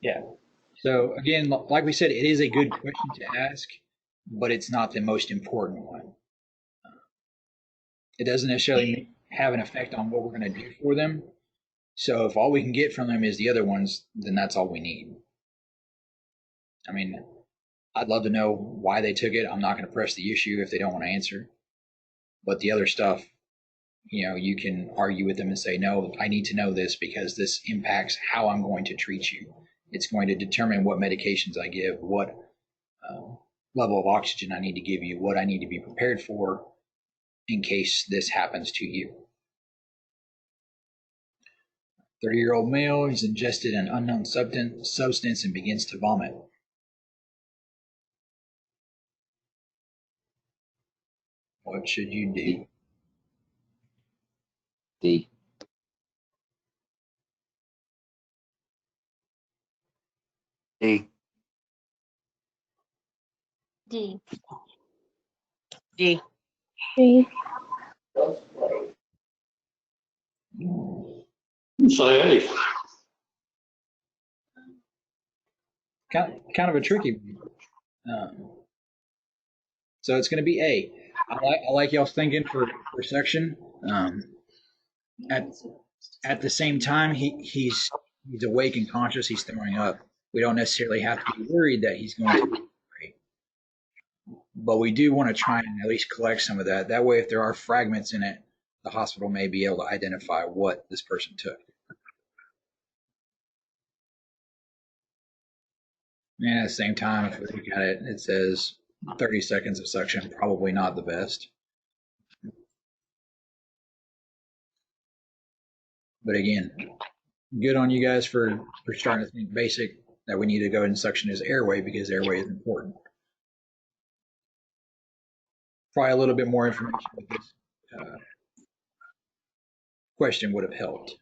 Yeah. So again, like we said, it is a good question to ask, but it's not the most important one. It doesn't necessarily have an effect on what we're going to do for them. So if all we can get from them is the other ones, then that's all we need. I mean, I'd love to know why they took it. I'm not going to press the issue if they don't want to answer. But the other stuff, you can argue with them and say, no, I need to know this because this impacts how I'm going to treat you. It's going to determine what medications I give, what level of oxygen I need to give you, what I need to be prepared for in case this happens to you. 30-year-old male has ingested an unknown substance and begins to vomit. What should you do? D. D. D. D. B. Say A. Kind of a tricky one. So it's going to be A. I like y'all's thinking for section. At at the same time, he's awake and conscious. He's throwing up. We don't necessarily have to be worried that he's going to, but we do want to try and at least collect some of that. That way, if there are fragments in it, the hospital may be able to identify what this person took. And at the same time, if we look at it, it says 30 seconds of suction, probably not the best. But again, good on you guys for starting to think basic that we need to go ahead and suction his airway because airway is important. Probably a little bit more information with this question would have helped.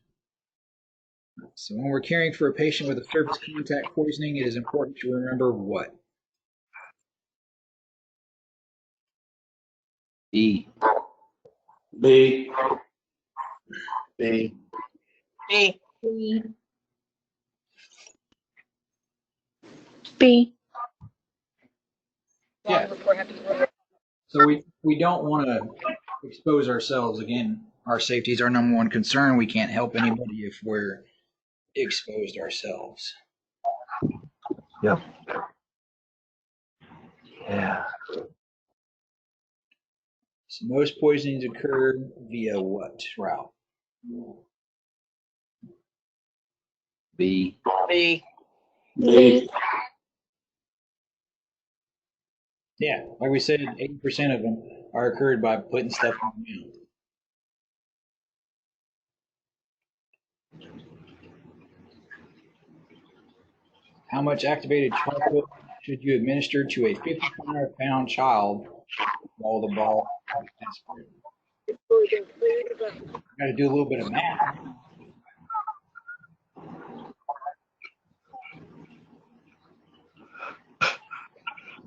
So when we're caring for a patient with a surface contact poisoning, it is important to remember what? E. B. B. B. B. Yeah. So we don't want to expose ourselves. Again, our safety is our number one concern. We can't help anybody if we're exposed ourselves. Yep. Yeah. So most poisonings occur via what route? B. B. B. Yeah, like we said, 80% of them are occurred by putting stuff in the mouth. How much activated charcoal should you administer to a 55-pound child while the ball is aspirated? Got to do a little bit of math.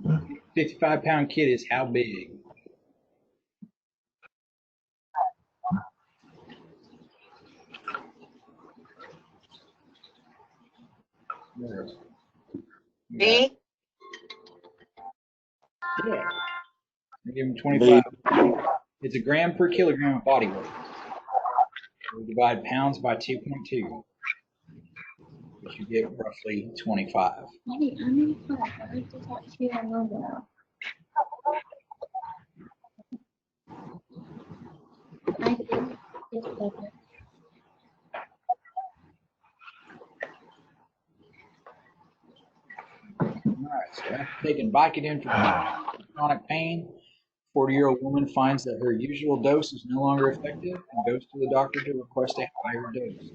A 55-pound kid is how big? B. Yeah. I give him 25. It's a gram per kilogram of body weight. We divide pounds by 2.2, which you get roughly 25. Hey, I'm in class. I like to talk to you on mobile. I did. It's better. All right, so after taking Vicodin for chronic pain, 40-year-old woman finds that her usual dose is no longer effective and goes to the doctor to request a higher dose.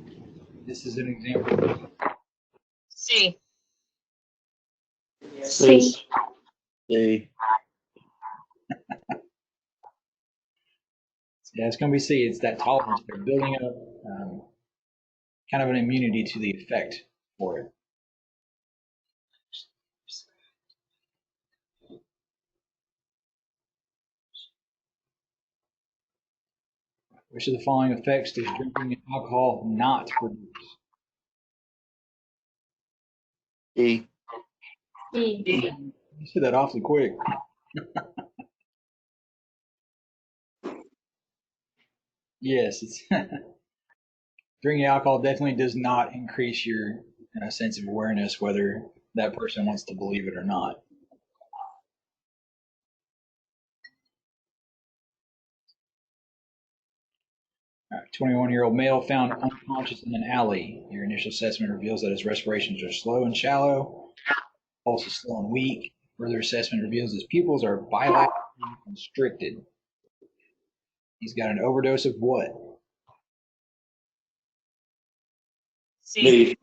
This is an example. C. C. D. Yeah, it's going to be C. It's that tolerance. They're building up kind of an immunity to the effect for it. Which of the following effects does drinking alcohol not produce? E. D. You said that awfully quick. Yes, it's drinking alcohol definitely does not increase your sense of awareness, whether that person wants to believe it or not. 21-year-old male found unconscious in an alley. Your initial assessment reveals that his respirations are slow and shallow, pulse is slow and weak. Further assessment reveals his pupils are bilaterally constricted. He's got an overdose of what? C.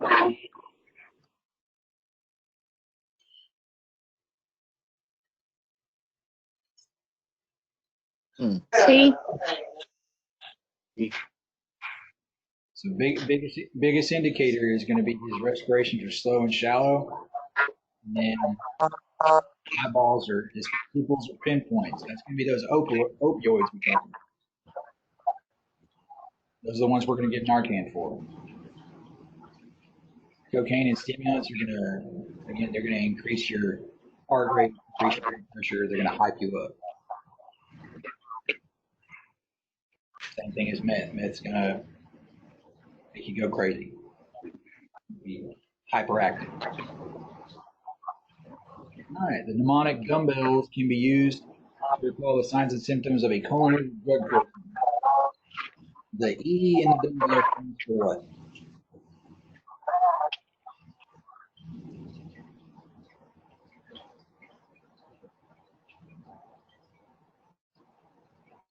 C. E. So biggest indicator is going to be his respirations are slow and shallow, and then eyeballs or his pupils are pinpoints. That's going to be those opioids we talked about. Those are the ones we're going to get Narcan for. Cocaine and stimulants are going to, again, they're going to increase your heart rate, increase your blood pressure. They're going to hype you up. Same thing as meth. Meth's going to make you go crazy, be hyperactive. All right, the mnemonic dumbbells can be used to recall the signs and symptoms of a coronary drug poisoning. The E in the dumbbell stands for what?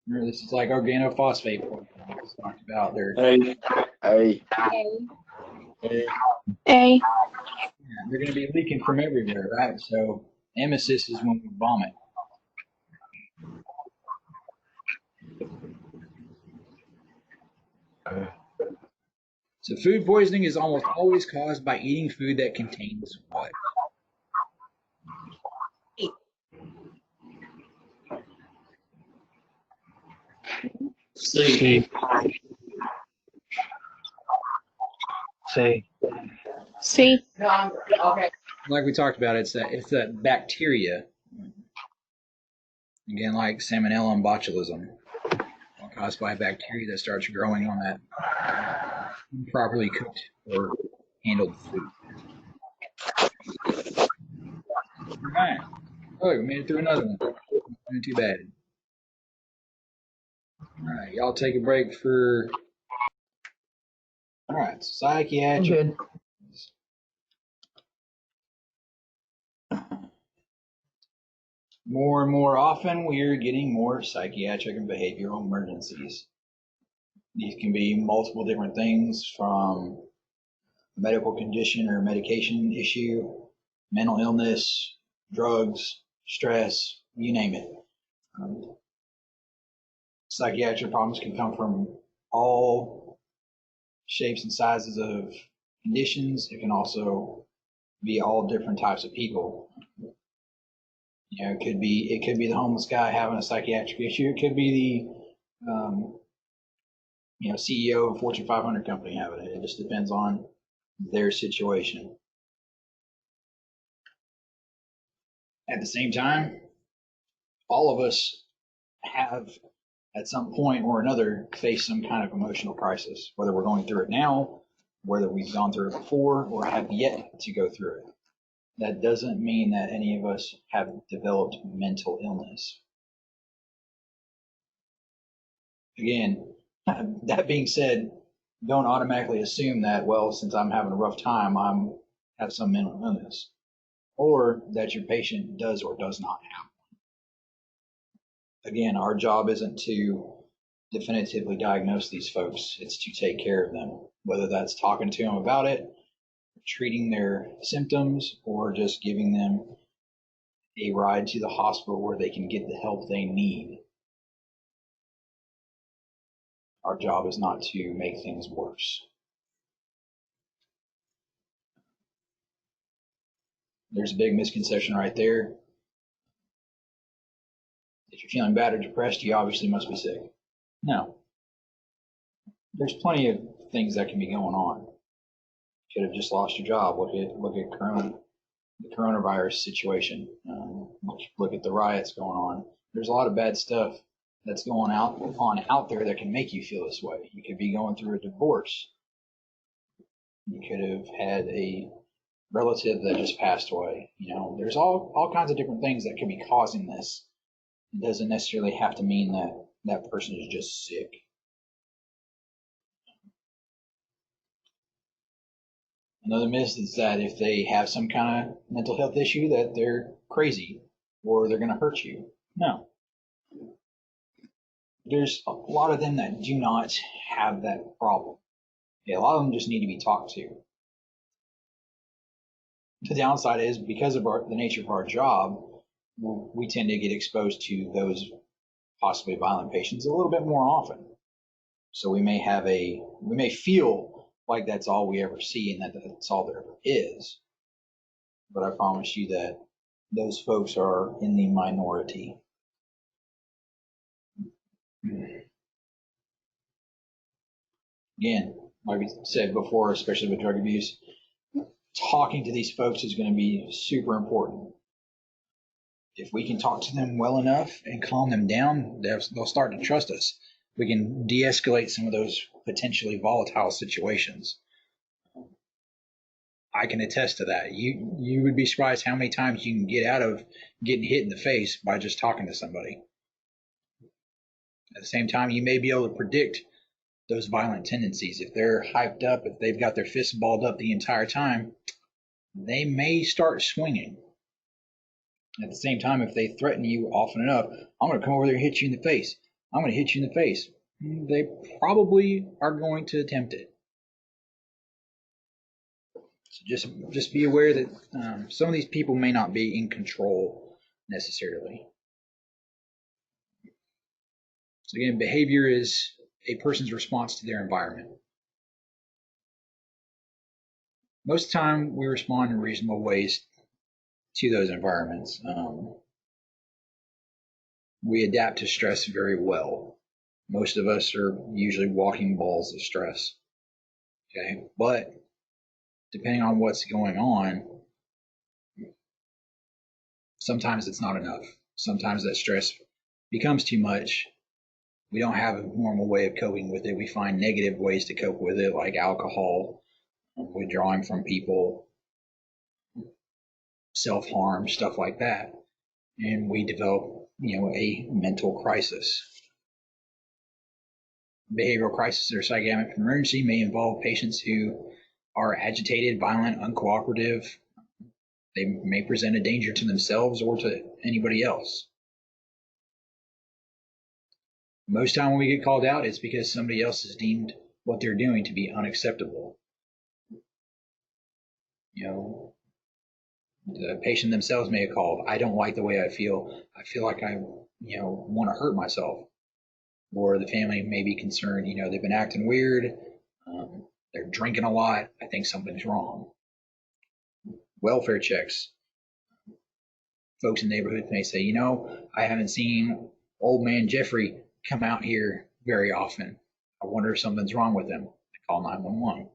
Remember, this is like organophosphate we just talked about there. A, A. A. A. Yeah, they're going to be leaking from everywhere, right? So emesis is when we vomit. So food poisoning is almost always caused by eating food that contains what? C. C. C. C. Okay. Like we talked about, it's that bacteria. Again, like salmonella and botulism, all caused by bacteria that starts growing on that improperly cooked or handled food. All right. Oh, we made it through another one. Not doing too bad. All right, y'all take a break for. All right, psychiatric. More and more often, we are getting more psychiatric and behavioral emergencies. These can be multiple different things, from a medical condition or a medication issue, mental illness, drugs, stress, you name it. Psychiatric problems can come from all shapes and sizes of conditions. It can also be all different types of people. You know, it could be the homeless guy having a psychiatric issue. It could be the CEO of a Fortune 500 company having it. It just depends on their situation. At the same time, all of us have, at some point or another, faced some kind of emotional crisis, whether we're going through it now, whether we've gone through it before, or have yet to go through it. That doesn't mean that any of us have developed mental illness. Again, that being said, don't automatically assume that, well, since I'm having a rough time, I have some mental illness, or that your patient does or does not have one. Again, our job isn't to definitively diagnose these folks. It's to take care of them, whether that's talking to them about it, treating their symptoms, or just giving them a ride to the hospital where they can get the help they need. Our job is not to make things worse. There's a big misconception right there. If you're feeling bad or depressed, you obviously must be sick. No. There's plenty of things that can be going on. You could have just lost your job. Look at the coronavirus situation. Look at the riots going on. There's a lot of bad stuff that's going on out there that can make you feel this way. You could be going through a divorce. You could have had a relative that just passed away. There's all kinds of different things that could be causing this. It doesn't necessarily have to mean that that person is just sick. Another myth is that if they have some kind of mental health issue that they're crazy or they're going to hurt you. No. There's a lot of them that do not have that problem. A lot of them just need to be talked to. The downside is, because of the nature of our job, we tend to get exposed to those possibly violent patients a little bit more often. So we may feel like that's all we ever see and that that's all there ever is. But I promise you that those folks are in the minority. Again, like we said before, especially with drug abuse, talking to these folks is going to be super important. If we can talk to them well enough and calm them down, they'll start to trust us. We can de-escalate some of those potentially volatile situations. I can attest to that. You would be surprised how many times you can get out of getting hit in the face by just talking to somebody. At the same time, you may be able to predict those violent tendencies. If they're hyped up, if they've got their fists balled up the entire time, they may start swinging. At the same time, if they threaten you often enough, I'm going to come over there and hit you in the face. I'm going to hit you in the face. They probably are going to attempt it. So just be aware that some of these people may not be in control necessarily. So again, behavior is a person's response to their environment. Most of the time, we respond in reasonable ways to those environments. We adapt to stress very well. Most of us are usually walking balls of stress. Okay, but depending on what's going on, sometimes it's not enough. Sometimes that stress becomes too much. We don't have a normal way of coping with it. We find negative ways to cope with it, like alcohol, withdrawing from people, self-harm, stuff like that. And we develop, a mental crisis. Behavioral crisis or psychiatric emergency may involve patients who are agitated, violent, uncooperative. They may present a danger to themselves or to anybody else. Most time when we get called out, it's because somebody else has deemed what they're doing to be unacceptable. The patient themselves may have called, I don't like the way I feel. I feel like I, want to hurt myself. Or the family may be concerned, they've been acting weird. They're drinking a lot. I think something's wrong. Welfare checks. Folks in neighborhoods may say, I haven't seen old man Jeffrey come out here very often. I wonder if something's wrong with him. They call 911.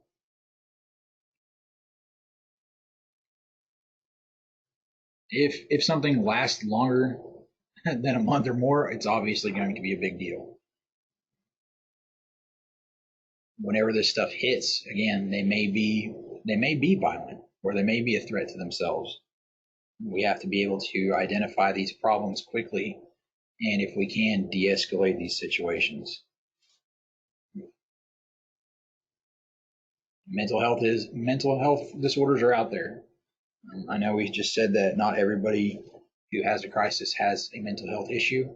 If something lasts longer than a month or more, it's obviously going to be a big deal. Whenever this stuff hits, again, they may be violent, or they may be a threat to themselves. We have to be able to identify these problems quickly, and if we can, de-escalate these situations. Mental health disorders are out there. I know we just said that not everybody who has a crisis has a mental health issue,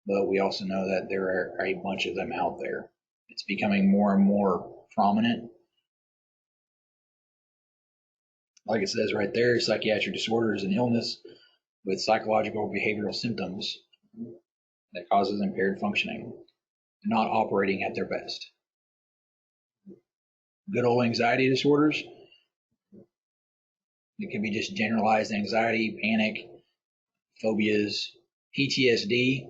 but we also know that there are a bunch of them out there. It's becoming more and more prominent. Like it says right there, psychiatric disorder is an illness with psychological behavioral symptoms that causes impaired functioning, not operating at their best. Good old anxiety disorders, it can be just generalized anxiety, panic, phobias, PTSD,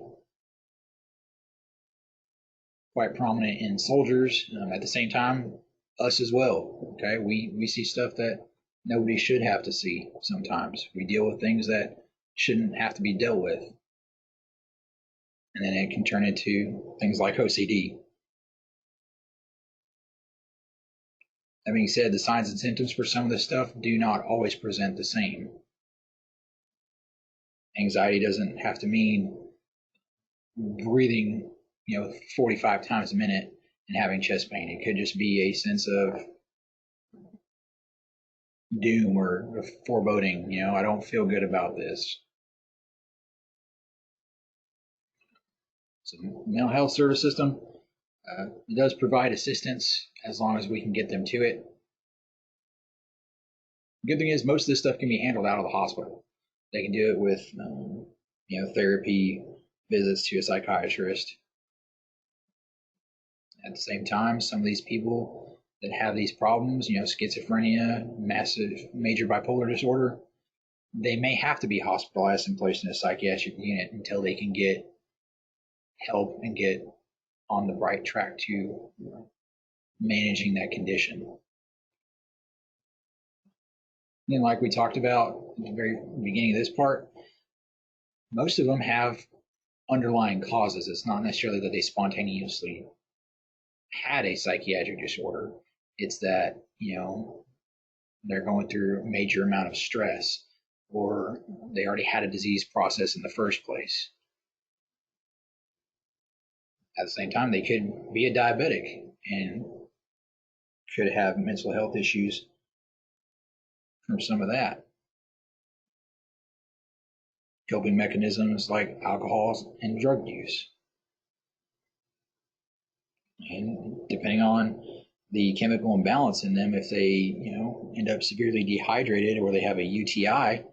quite prominent in soldiers. At the same time, us as well. Okay, we see stuff that nobody should have to see sometimes. We deal with things that shouldn't have to be dealt with. And then it can turn into things like OCD. That being said, the signs and symptoms for some of this stuff do not always present the same. Anxiety doesn't have to mean breathing, 45 times a minute and having chest pain. It could just be a sense of doom or foreboding. I don't feel good about this. So mental health service system, it does provide assistance as long as we can get them to it. The good thing is most of this stuff can be handled out of the hospital. They can do it with, therapy, visits to a psychiatrist. At the same time, some of these people that have these problems, schizophrenia, major bipolar disorder, they may have to be hospitalized and placed in a psychiatric unit until they can get help and get on the right track to managing that condition. And like we talked about at the very beginning of this part, most of them have underlying causes. It's not necessarily that they spontaneously had a psychiatric disorder. It's that, they're going through a major amount of stress, or they already had a disease process in the first place. At the same time, they could be a diabetic and could have mental health issues from some of that. Coping mechanisms like alcohol and drug use. And depending on the chemical imbalance in them, if they, end up severely dehydrated or they have a UTI,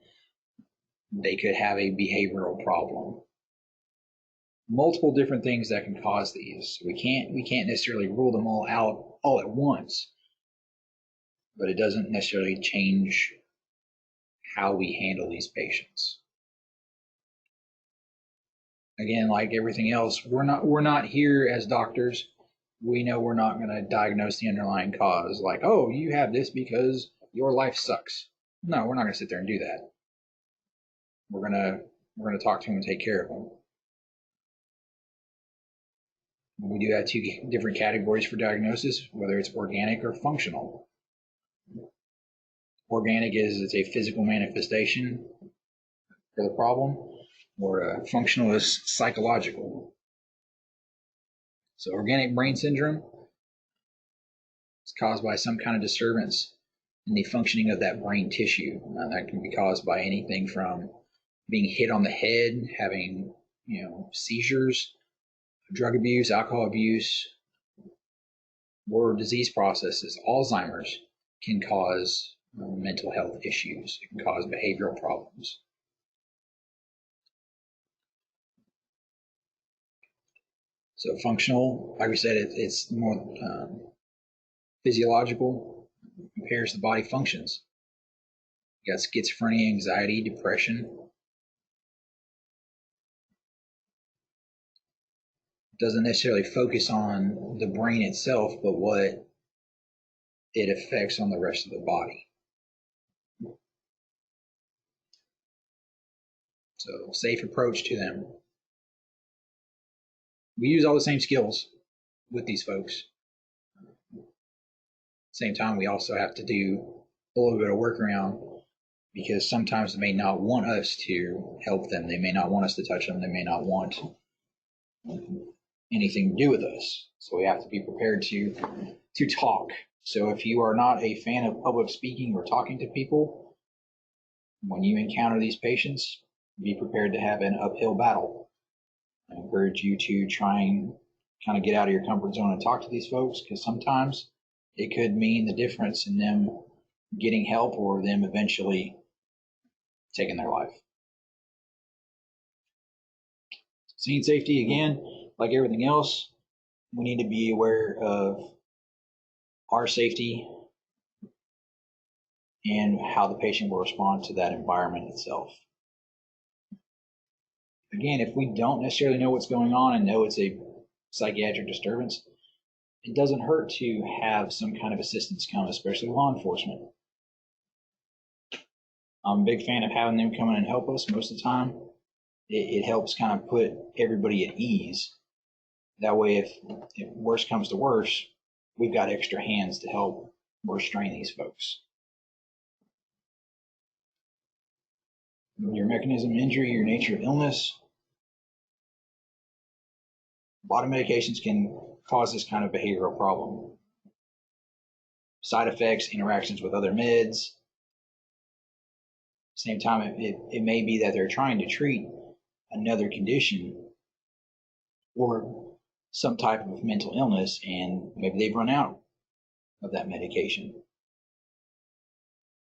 they could have a behavioral problem. Multiple different things that can cause these. We can't necessarily rule them all out all at once, but it doesn't necessarily change how we handle these patients. Again, like everything else, we're not here as doctors. We know we're not going to diagnose the underlying cause, like, oh, you have this because your life sucks. No, we're not going to sit there and do that. We're going to talk to them and take care of them. We do have two different categories for diagnosis, whether it's organic or functional. Organic is it's a physical manifestation for the problem, or functional is psychological. So organic brain syndrome is caused by some kind of disturbance in the functioning of that brain tissue. That can be caused by anything from being hit on the head, having seizures, drug abuse, alcohol abuse, or disease processes. Alzheimer's can cause mental health issues. It can cause behavioral problems. So functional, like we said, it's more physiological, compares the body functions. You got schizophrenia, anxiety, depression. Doesn't necessarily focus on the brain itself, but what it affects on the rest of the body. So safe approach to them. We use all the same skills with these folks. Same time, we also have to do a little bit of workaround, because sometimes they may not want us to help them. They may not want us to touch them. They may not want anything to do with us. So we have to be prepared to talk. So if you are not a fan of public speaking or talking to people, when you encounter these patients, be prepared to have an uphill battle. I encourage you to try and kind of get out of your comfort zone and talk to these folks, because sometimes it could mean the difference in them getting help or them eventually taking their life. Scene safety, again, like everything else, we need to be aware of our safety and how the patient will respond to that environment itself. Again, if we don't necessarily know what's going on and know it's a psychiatric disturbance, it doesn't hurt to have some kind of assistance come, especially law enforcement. I'm a big fan of having them come in and help us most of the time. It helps kind of put everybody at ease. That way, if worse comes to worse, we've got extra hands to help restrain these folks. Your mechanism of injury, your nature of illness. A lot of medications can cause this kind of behavioral problem. Side effects, interactions with other meds. Same time, it may be that they're trying to treat another condition or some type of mental illness, and maybe they've run out of that medication.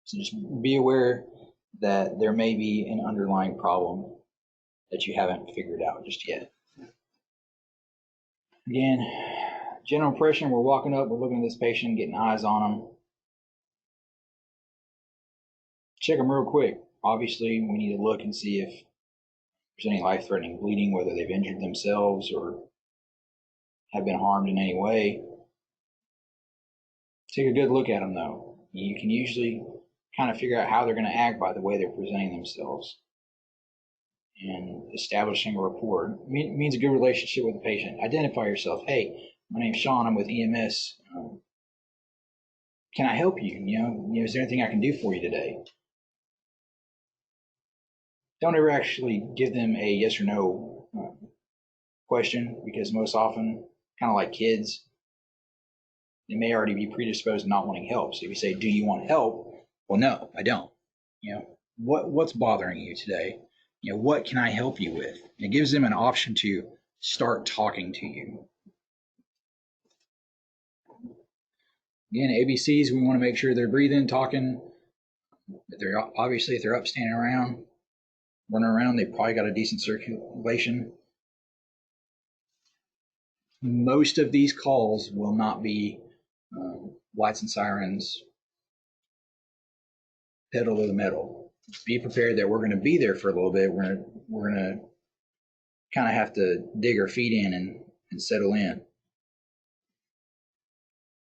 So just be aware that there may be an underlying problem that you haven't figured out just yet. Again, General impression, we're walking up, we're looking at this patient, getting eyes on them. Check them real quick. Obviously, we need to look and see if there's any life-threatening bleeding, whether they've injured themselves or have been harmed in any way. Take a good look at them, though. You can usually kind of figure out how they're going to act by the way they're presenting themselves. And establishing a rapport means a good relationship with the patient. Identify yourself. Hey, my name's Sean. I'm with EMS. Can I help you? Is there anything I can do for you today? Don't ever actually give them a yes or no question, because most often, kind of like kids, they may already be predisposed to not wanting help. So if you say, do you want help? Well, no, I don't. What's bothering you today? What can I help you with? It gives them an option to start talking to you. Again, ABCs, we want to make sure they're breathing, talking. If they're up, standing around, running around, they've probably got a decent circulation. Most of these calls will not be lights and sirens, pedal to the metal. Be prepared that we're going to be there for a little bit. We're going to kind of have to dig our feet in and settle in,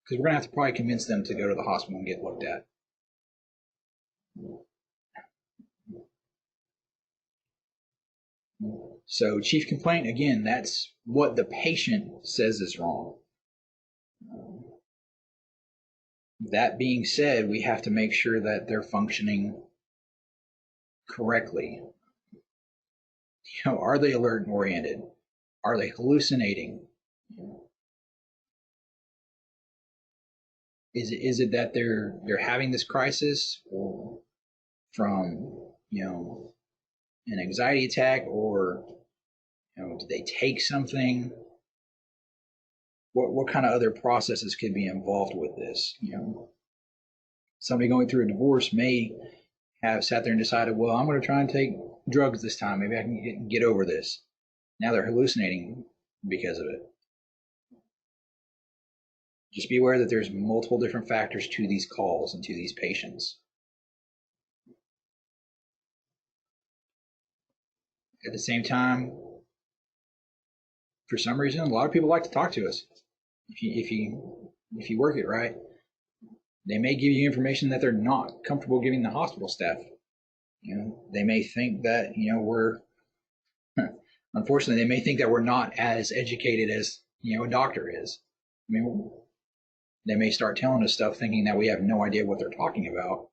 because we're going to have to probably convince them to go to the hospital and get looked at. So chief complaint, again, that's what the patient says is wrong. That being said, we have to make sure that they're functioning correctly. Are they alert and oriented? Are they hallucinating? Is it that they're having this crisis from an anxiety attack, or did they take something? What kind of other processes could be involved with this? Somebody going through a divorce may have sat there and decided, well, I'm going to try and take drugs this time. Maybe I can get over this. Now they're hallucinating because of it. Just be aware that there's multiple different factors to these calls and to these patients. At the same time, for some reason, a lot of people like to talk to us. If you work it right, they may give you information that they're not comfortable giving the hospital staff. They may think that we're unfortunately, they may think that we're not as educated as a doctor is. I mean, they may start telling us stuff thinking that we have no idea what they're talking about.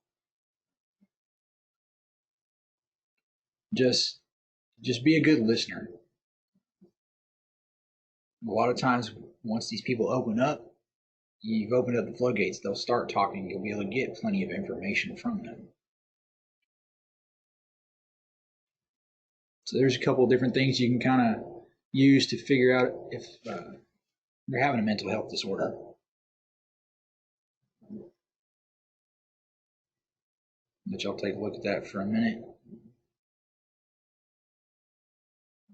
Just be a good listener. A lot of times, once these people open up, you've opened up the floodgates. They'll start talking. You'll be able to get plenty of information from them. So there's a couple of different things you can kind of use to figure out if they're having a mental health disorder. Let y'all take a look at that for a minute.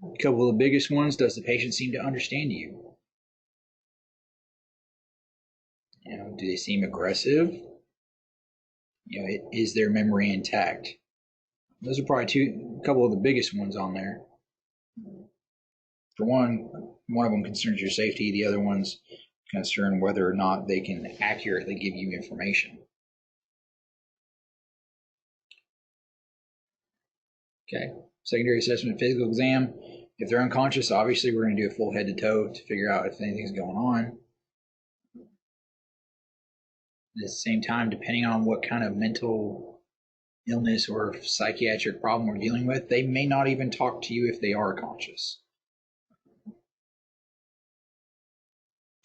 A couple of the biggest ones: does the patient seem to understand you? Do they seem aggressive? Is their memory intact? Those are probably a couple of the biggest ones on there. For one of them concerns your safety. The other one's concern whether or not they can accurately give you information. Okay. Secondary assessment, physical exam. If they're unconscious, obviously we're going to do a full head to toe to figure out if anything's going on. At the same time, depending on what kind of mental illness or psychiatric problem we're dealing with, they may not even talk to you if they are conscious.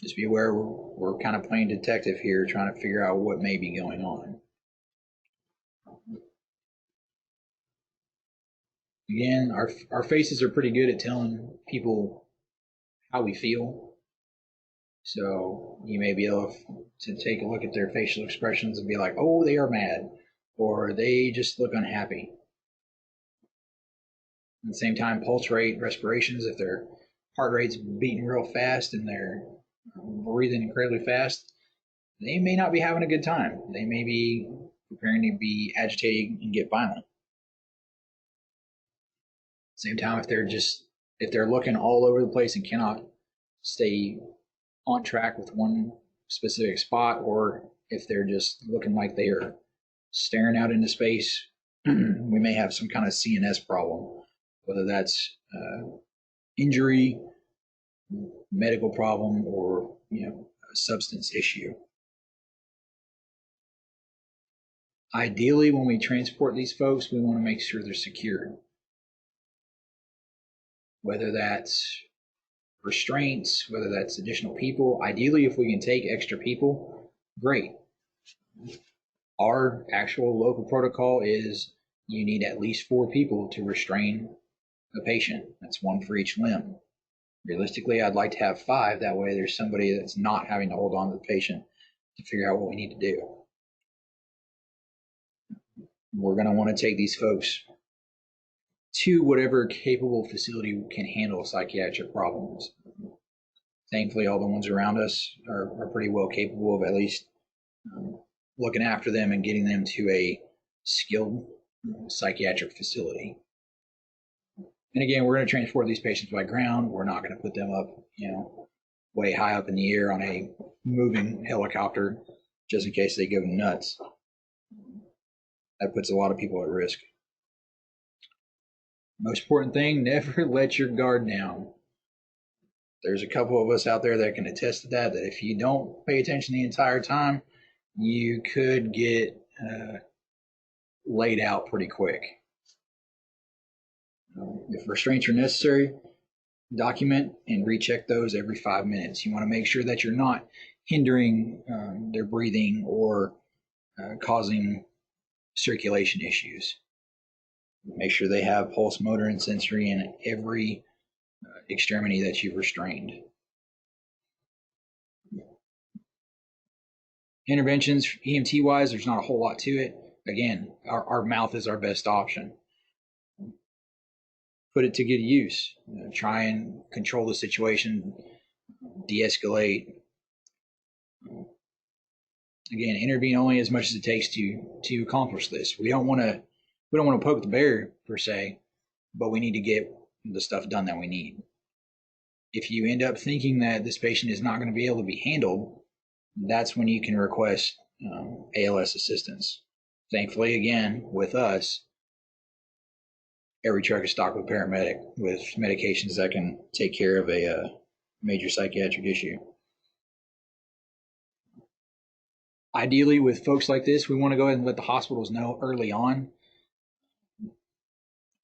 Just be aware we're kind of playing detective here, trying to figure out what may be going on. Again, our faces are pretty good at telling people how we feel. So you may be able to take a look at their facial expressions and be like, oh, they are mad, or they just look unhappy. At the same time, pulse rate, respirations, if their heart rate's beating real fast and they're breathing incredibly fast, they may not be having a good time. They may be preparing to be agitated and get violent. Same time, if they're looking all over the place and cannot stay on track with one specific spot, or if they're just looking like they are staring out into space, we may have some kind of CNS problem, whether that's injury, medical problem, or a substance issue. Ideally, when we transport these folks, we want to make sure they're secured. Whether that's restraints, whether that's additional people. Ideally, if we can take extra people, great. Our actual local protocol is you need at least 4 people to restrain a patient. That's 1 for each limb. Realistically, I'd like to have 5. That way there's somebody that's not having to hold on to the patient to figure out what we need to do. We're going to want to take these folks to whatever capable facility can handle psychiatric problems. Thankfully, all the ones around us are pretty well capable of at least looking after them and getting them to a skilled psychiatric facility. And again, we're going to transport these patients by ground. We're not going to put them up, way high up in the air on a moving helicopter just in case they go nuts. That puts a lot of people at risk. Most important thing, never let your guard down. There's a couple of us out there that can attest to that if you don't pay attention the entire time, you could get laid out pretty quick. If restraints are necessary, document and recheck those every 5 minutes. You want to make sure that you're not hindering their breathing or causing circulation issues. Make sure they have pulse, motor, and sensory in every extremity that you've restrained. Interventions, EMT wise, there's not a whole lot to it. Again, our mouth is our best option. Put it to good use. Try and control the situation, de-escalate. Again, intervene only as much as it takes to accomplish this. We don't want to poke the bear per se, but we need to get the stuff done that we need. If you end up thinking that this patient is not going to be able to be handled, that's when you can request ALS assistance. Thankfully, again, with us, every truck is stocked with paramedic with medications that can take care of a major psychiatric issue. Ideally, with folks like this, we want to go ahead and let the hospitals know early on,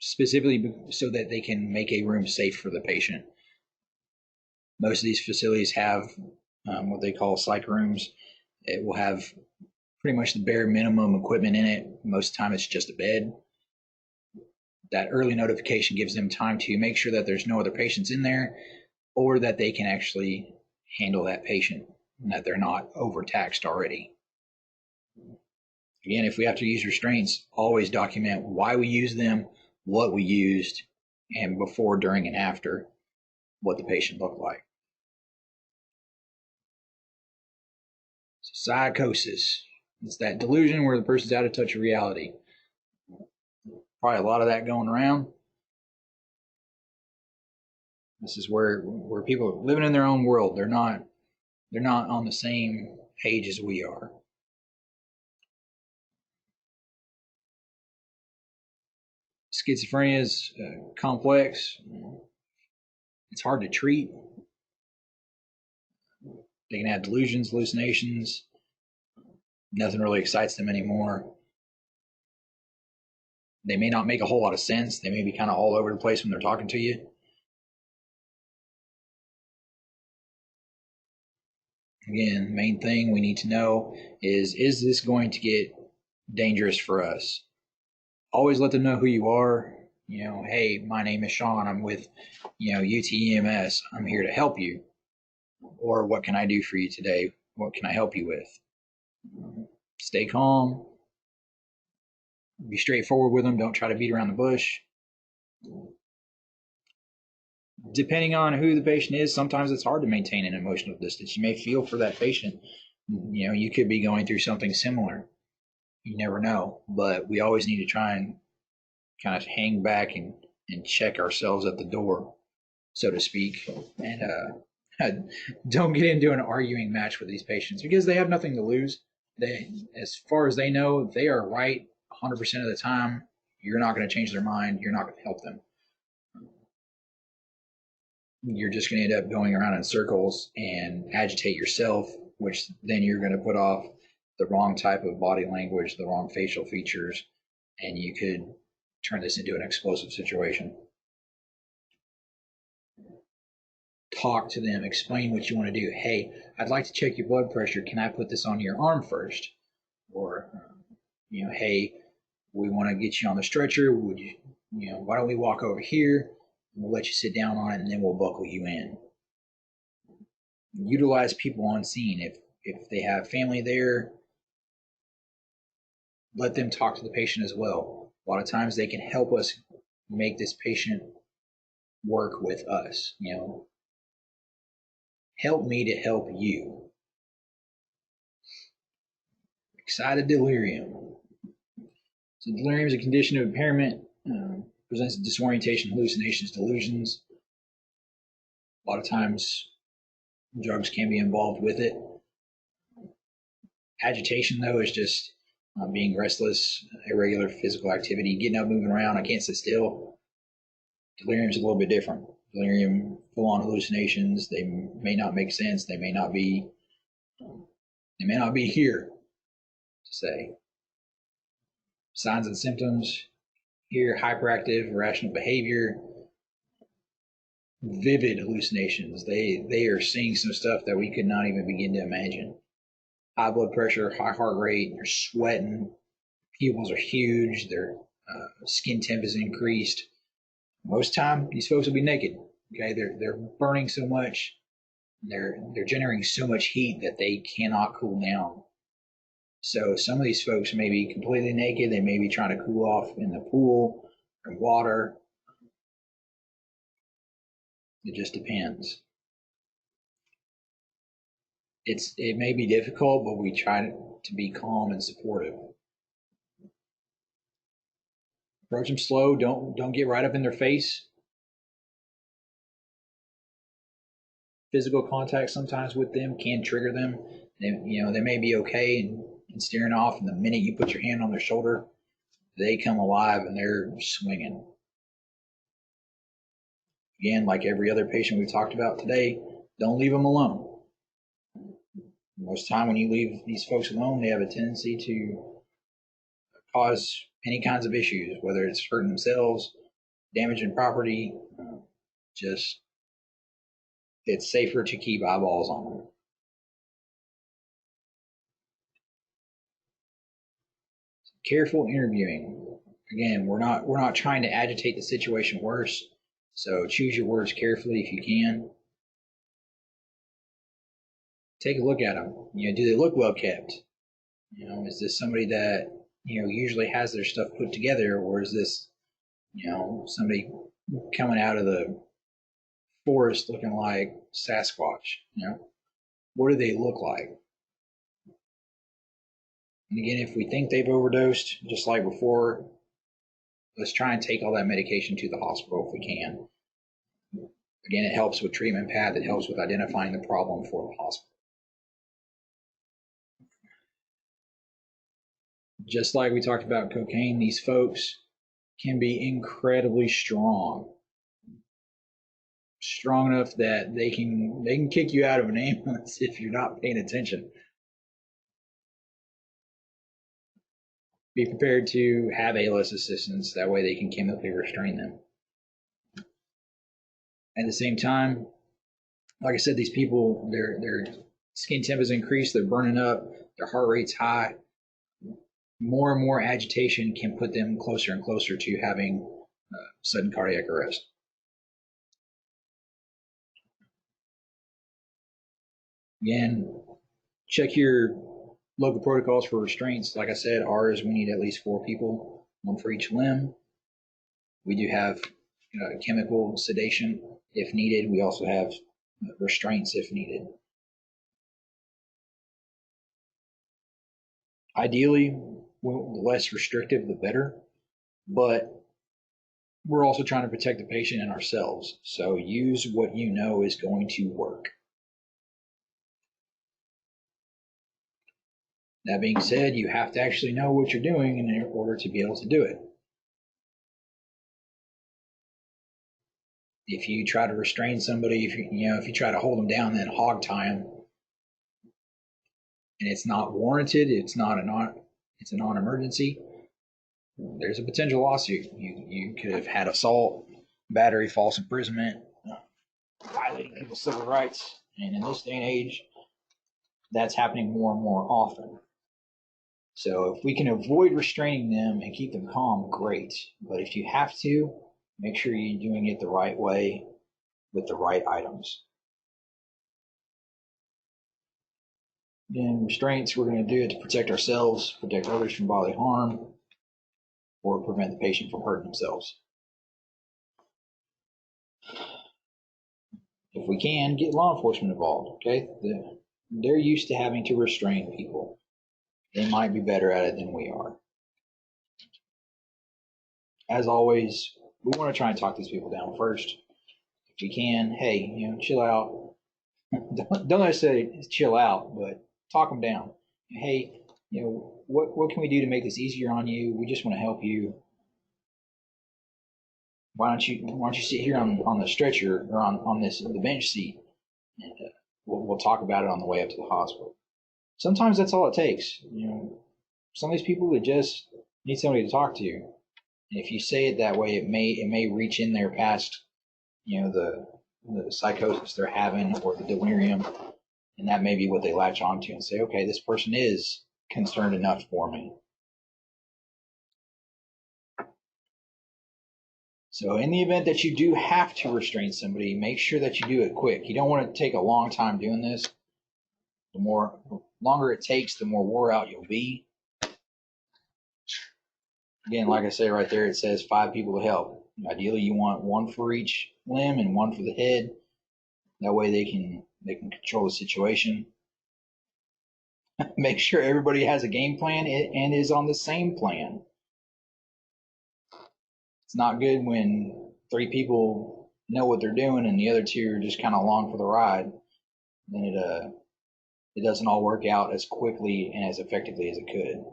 specifically so that they can make a room safe for the patient. Most of these facilities have what they call psych rooms. It will have pretty much the bare minimum equipment in it. Most of the time it's just a bed. That early notification gives them time to make sure that there's no other patients in there or that they can actually handle that patient and that they're not overtaxed already. Again, if we have to use restraints, always document why we use them, what we used, and before, during, and after, what the patient looked like. Psychosis. It's that delusion where the person's out of touch with reality. Probably a lot of that going around. This is where people are living in their own world. They're not on the same page as we are. Schizophrenia is complex. It's hard to treat. They can have delusions, hallucinations. Nothing really excites them anymore. They may not make a whole lot of sense. They may be kind of all over the place when they're talking to you. Again, main thing we need to know is this going to get dangerous for us? Always let them know who you are. Hey, my name is Sean. I'm with, UTEMS. I'm here to help you. Or what can I do for you today? What can I help you with? Stay calm. Be straightforward with them. Don't try to beat around the bush. Depending on who the patient is, sometimes it's hard to maintain an emotional distance. You may feel for that patient. You know, you could be going through something similar. You never know. But we always need to try and kind of hang back and check ourselves at the door, so to speak. And don't get into an arguing match with these patients because they have nothing to lose. They, as far as they know, they are right 100% of the time. You're not going to change their mind. You're not going to help them. You're just going to end up going around in circles and agitate yourself, which then you're going to put off the wrong type of body language, the wrong facial features, and you could turn this into an explosive situation. Talk to them, explain what you want to do. Hey, I'd like to check your blood pressure. Can I put this on your arm first? Or, you know, hey, we want to get you on the stretcher. Would you, why don't we walk over here? We'll let you sit down on it, and then we'll buckle you in. Utilize people on scene. If they have family there, let them talk to the patient as well. A lot of times they can help us make this patient work with us. You know, help me to help you. Excited delirium. So delirium is a condition of impairment, presents disorientation, hallucinations, delusions. A lot of times drugs can be involved with it. Agitation, though, is just being restless, irregular physical activity, getting up, moving around. I can't sit still. Delirium is a little bit different. Delirium, full-on hallucinations. They may not make sense. They may not be here to say. Signs and symptoms here: hyperactive, irrational behavior, vivid hallucinations. They are seeing some stuff that we could not even begin to imagine. High blood pressure, high heart rate, they're sweating, pupils are huge, their skin temp is increased. Most time, these folks will be naked. Okay, they're burning so much, they're generating so much heat that they cannot cool down. So some of these folks may be completely naked. They may be trying to cool off in the pool or water. It just depends. It may be difficult, but we try to be calm and supportive. Approach them slow. Don't get right up in their face. Physical contact sometimes with them can trigger them. They may be okay and staring off, and the minute you put your hand on their shoulder, they come alive and they're swinging. Again, like every other patient we've talked about today, don't leave them alone. Most time when you leave these folks alone, they have a tendency to cause any kinds of issues, whether it's hurting themselves, damaging property. Just, it's safer to keep eyeballs on them. Careful interviewing. Again, we're not trying to agitate the situation worse, so choose your words carefully if you can. Take a look at them. Do they look well kept? Is this somebody that usually has their stuff put together, or is this somebody coming out of the forest looking like Sasquatch? What do they look like? And again, if we think they've overdosed, just like before, let's try and take all that medication to the hospital if we can. Again, it helps with treatment path. It helps with identifying the problem for the hospital. Just like we talked about cocaine, these folks can be incredibly strong. Strong enough that they can kick you out of an ambulance if you're not paying attention. Be prepared to have ALS assistance. That way they can chemically restrain them. At the same time, like I said, these people, their skin temp is increased. They're burning up. Their heart rate's high. More and more agitation can put them closer and closer to having sudden cardiac arrest. Again, check your local protocols for restraints. Like I said, ours, we need at least 4 people, 1 for each limb. We do have chemical sedation if needed. We also have restraints if needed. Ideally, the less restrictive, the better, but we're also trying to protect the patient and ourselves. So use what you know is going to work. That being said, you have to actually know what you're doing in order to be able to do it. If you try to restrain somebody, if you try to hold them down, then hog tie them, and it's not warranted, it's a non-emergency, there's a potential lawsuit. You could have had assault, battery, false imprisonment, violating people's civil rights, and in this day and age, that's happening more and more often. So if we can avoid restraining them and keep them calm, great. But if you have to, make sure you're doing it the right way with the right items. Again, restraints, we're going to do it to protect ourselves, protect others from bodily harm, or prevent the patient from hurting themselves. If we can, get law enforcement involved, okay? They're used to having to restrain people. They might be better at it than we are. As always, we want to try and talk these people down first. If we can, hey, chill out. Don't necessarily chill out, but talk them down. Hey, what can we do to make this easier on you? We just want to help you. Why don't you sit here on the stretcher or on the bench seat, and we'll talk about it on the way up to the hospital. Sometimes that's all it takes. Some of these people that just need somebody to talk to. And if you say it that way, it may reach in there past, the psychosis they're having or the delirium, and that may be what they latch onto and say, okay, this person is concerned enough for me. So in the event that you do have to restrain somebody, make sure that you do it quick. You don't want to take a long time doing this. The longer it takes, the more wore out you'll be. Again, like I say right there, it says 5 people to help. Ideally, you want 1 for each limb and 1 for the head. That way they can control the situation. Make sure everybody has a game plan and is on the same plan. It's not good when 3 people know what they're doing and the other 2 are just kind of along for the ride. Then it doesn't all work out as quickly and as effectively as it could.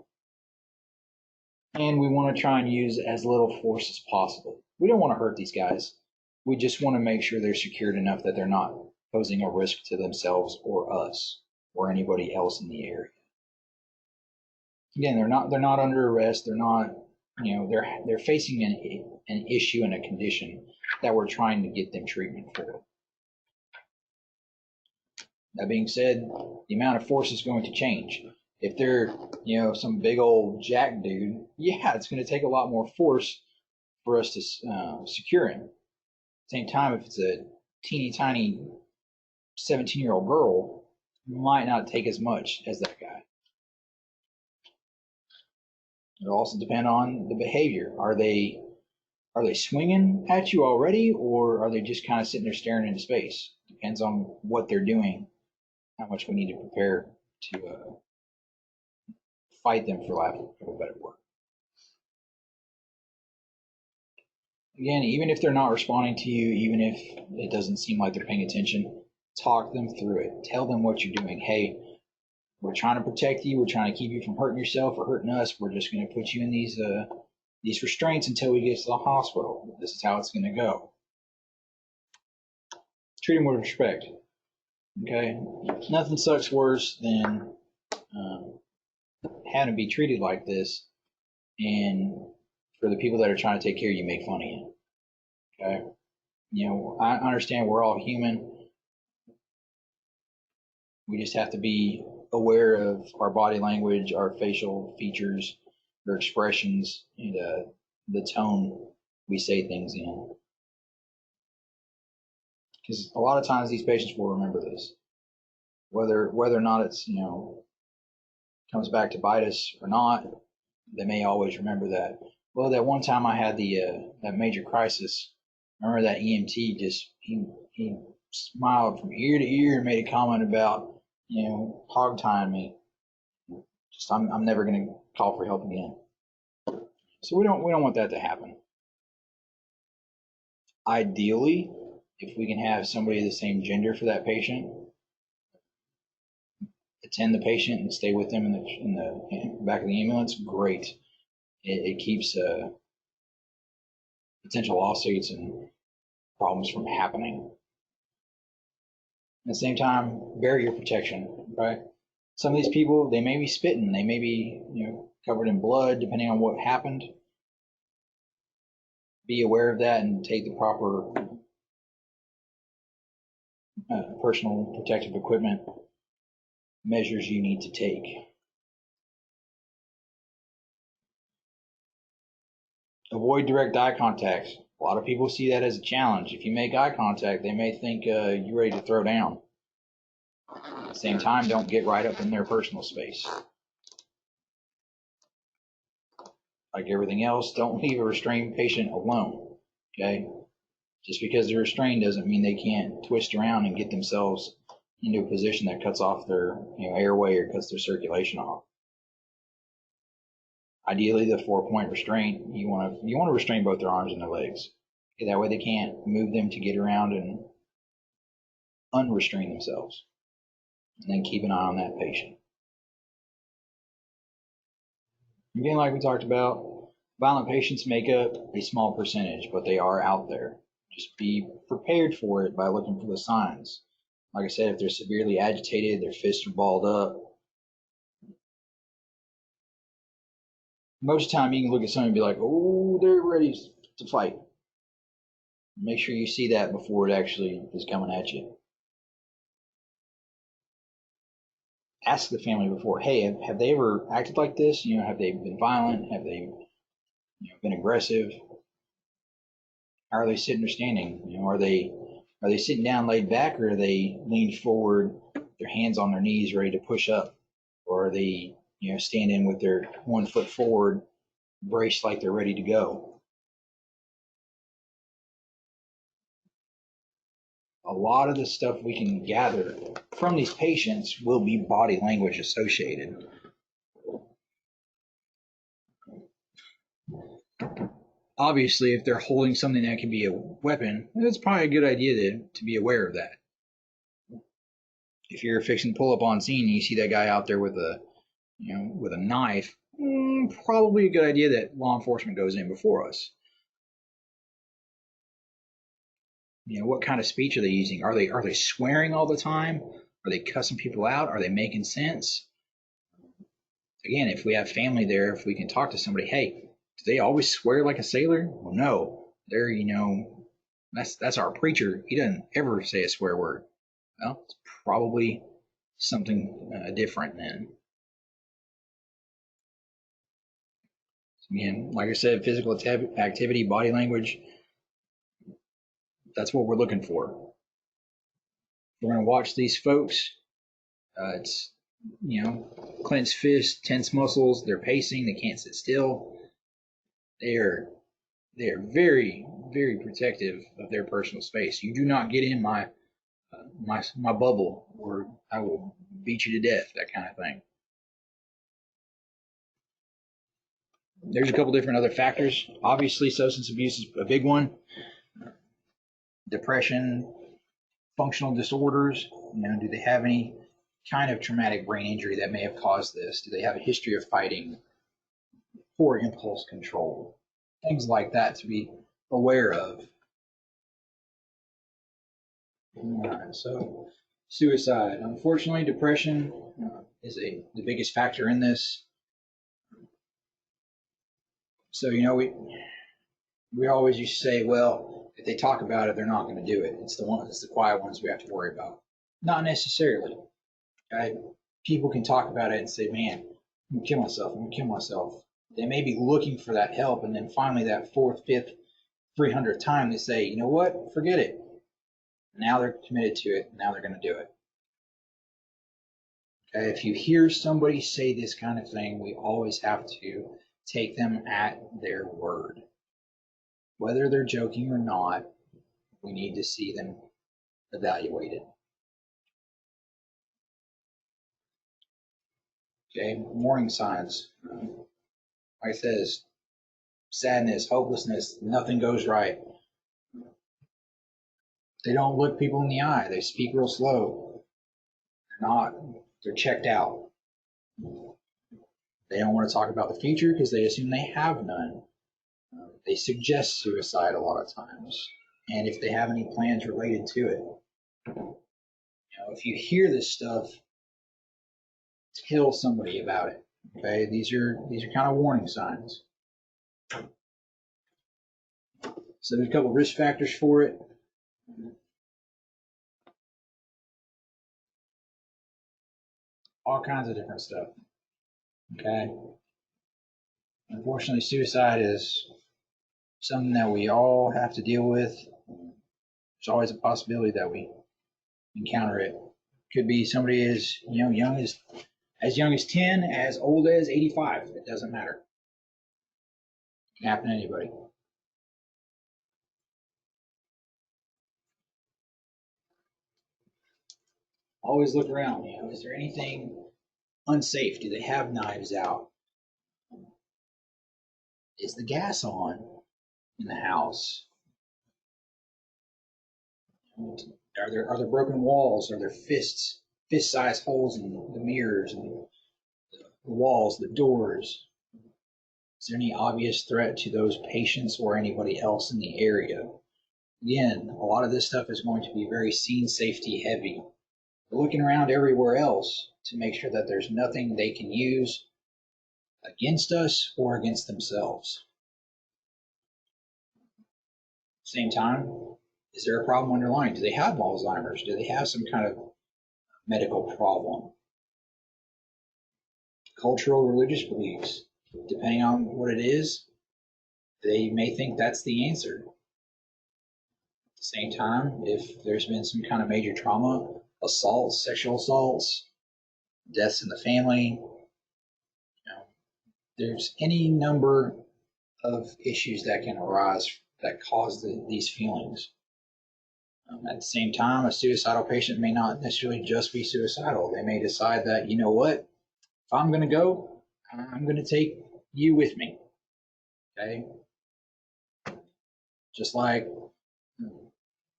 And we want to try and use as little force as possible. We don't want to hurt these guys. We just want to make sure they're secured enough that they're not posing a risk to themselves or us or anybody else in the area. Again, they're not under arrest. They're not, they're facing an issue and a condition that we're trying to get them treatment for. That being said, the amount of force is going to change. If they're, some big old jack dude, yeah, it's going to take a lot more force for us to secure him. At the same time, if it's a teeny tiny 17-year-old girl, it might not take as much as that guy. It'll also depend on the behavior. Are they swinging at you already, or are they just kind of sitting there staring into space? Depends on what they're doing, how much we need to prepare to fight them, for lack of a better word. Again, even if they're not responding to you, even if it doesn't seem like they're paying attention, talk them through it. Tell them what you're doing. Hey, we're trying to protect you. We're trying to keep you from hurting yourself or hurting us. We're just going to put you in these restraints until we get to the hospital. This is how it's going to go. Treat them with respect. Okay? Nothing sucks worse than having to be treated like this, and for the people that are trying to take care of you, make fun of you. Okay? I understand we're all human. We just have to be aware of our body language, our facial features, our expressions, and the tone we say things in. Because a lot of times these patients will remember this, whether or not it's comes back to bite us or not. They may always remember that. Well, that one time I had that major crisis. I remember that EMT he smiled from ear to ear and made a comment about, hog tying me. Just I'm never going to call for help again. So we don't want that to happen. Ideally, if we can have somebody of the same gender for that patient, attend the patient and stay with them in the back of the ambulance, great. It keeps potential lawsuits and problems from happening. At the same time, barrier protection, right? Some of these people, they may be spitting, they may be, covered in blood, depending on what happened. Be aware of that and take the proper personal protective equipment measures you need to take. Avoid direct eye contact. A lot of people see that as a challenge. If you make eye contact, they may think you're ready to throw down. At the same time, don't get right up in their personal space. Like everything else, don't leave a restrained patient alone, okay? Just because they're restrained doesn't mean they can't twist around and get themselves into a position that cuts off their airway or cuts their circulation off. Ideally, the 4-point restraint, you want to restrain both their arms and their legs. Okay, that way they can't move them to get around and unrestrain themselves. And then keep an eye on that patient. Again, like we talked about, violent patients make up a small percentage, but they are out there. Just be prepared for it by looking for the signs. Like I said, if they're severely agitated, their fists are balled up. Most of the time, you can look at somebody and be like, oh, they're ready to fight. Make sure you see that before it actually is coming at you. Ask the family before, hey, have they ever acted like this? Have they been violent? Have they been aggressive? How are they sitting or standing? Are they sitting down laid back, or are they leaned forward, their hands on their knees ready to push up? Or are they standing with their 1 foot forward, braced like they're ready to go? A lot of the stuff we can gather from these patients will be body language associated. Obviously, if they're holding something that can be a weapon, it's probably a good idea to be aware of that. If you're fixing to pull up on scene and you see that guy out there with a knife, probably a good idea that law enforcement goes in before us. What kind of speech are they using? Are they swearing all the time? Are they cussing people out? Are they making sense? Again, if we have family there, if we can talk to somebody, hey, do they always swear like a sailor? Well, no. They're, that's our preacher. He doesn't ever say a swear word. Well, it's probably something different then. Again, like I said, physical activity, body language, that's what we're looking for. We're going to watch these folks. It's, clenched fists, tense muscles, they're pacing, they can't sit still. They are very, very protective of their personal space. You do not get in my bubble, or I will beat you to death, that kind of thing. There's a couple different other factors. Obviously, substance abuse is a big one. Depression, functional disorders. Do they have any kind of traumatic brain injury that may have caused this? Do they have a history of fighting? Poor impulse control? Things like that to be aware of. All right, so suicide. Unfortunately, depression is the biggest factor in this. So, we always used to say, well, if they talk about it, they're not going to do it. It's the quiet ones we have to worry about. Not necessarily. Okay? People can talk about it and say, man, I'm going to kill myself. I'm going to kill myself. They may be looking for that help, and then finally that 4th, 5th, 300th time they say, you know what, forget it. Now they're committed to it. Now they're going to do it. Okay? If you hear somebody say this kind of thing, we always have to take them at their word. Whether they're joking or not, we need to see them evaluated. Okay, warning signs. Like I said, sadness, hopelessness, nothing goes right. They don't look people in the eye. They speak real slow. They're checked out. They don't want to talk about the future because they assume they have none. They suggest suicide a lot of times. And if they have any plans related to it. If you hear this stuff, tell somebody about it. Okay, these are kind of warning signs. So there's a couple of risk factors for it. All kinds of different stuff. Okay. Unfortunately, suicide is something that we all have to deal with. There's always a possibility that we encounter it. Could be somebody as young as 10, as old as 85. It doesn't matter. It can happen to anybody. Always look around. Is there anything unsafe? Do they have knives out? Is the gas on in the house? Are there broken walls? Are there fist-sized holes in the mirrors and the walls, the doors? Is there any obvious threat to those patients or anybody else in the area? Again, a lot of this stuff is going to be very scene safety heavy. They're looking around everywhere else to make sure that there's nothing they can use against us or against themselves. Same time, is there a problem underlying? Do they have Alzheimer's? Do they have some kind of medical problem? Cultural, religious beliefs, depending on what it is, they may think that's the answer. At the same time, if there's been some kind of major trauma, assaults, sexual assaults, deaths in the family, there's any number of issues that can arise that cause these feelings. At the same time, a suicidal patient may not necessarily just be suicidal. They may decide that, you know what, if I'm going to go, I'm going to take you with me. Okay? Just like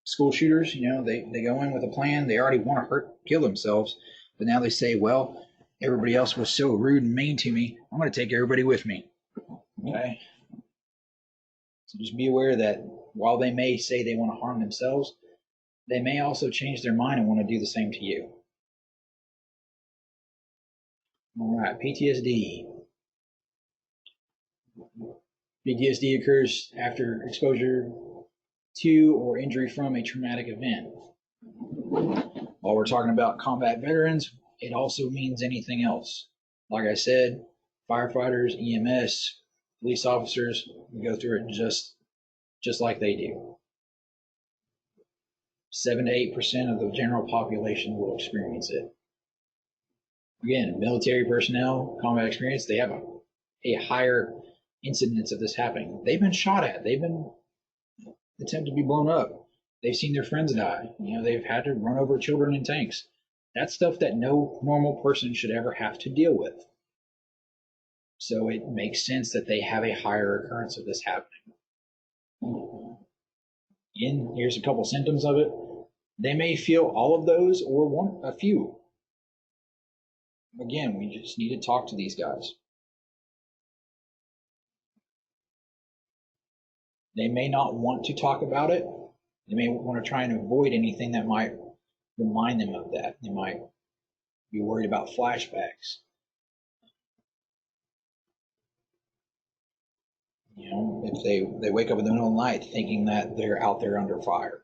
school shooters, they go in with a plan. They already want to kill themselves, but now they say, well, everybody else was so rude and mean to me, I'm going to take everybody with me. Okay? So just be aware that while they may say they want to harm themselves, they may also change their mind and want to do the same to you. All right, PTSD. PTSD occurs after exposure to or injury from a traumatic event. While we're talking about combat veterans, it also means anything else. Like I said, firefighters, EMS, police officers go through it just like they do. 7 to 8% of the general population will experience it. Again, military personnel, combat experience, they have a higher incidence of this happening. They've been shot at. They've been attempted to be blown up. They've seen their friends die. They've had to run over children in tanks. That's stuff that no normal person should ever have to deal with. So it makes sense that they have a higher occurrence of this happening. Again, here's a couple symptoms of it. They may feel all of those or a few. Again, we just need to talk to these guys. They may not want to talk about it. They may want to try and avoid anything that might remind them of that. They might be worried about flashbacks. If they wake up in the middle of the night thinking that they're out there under fire.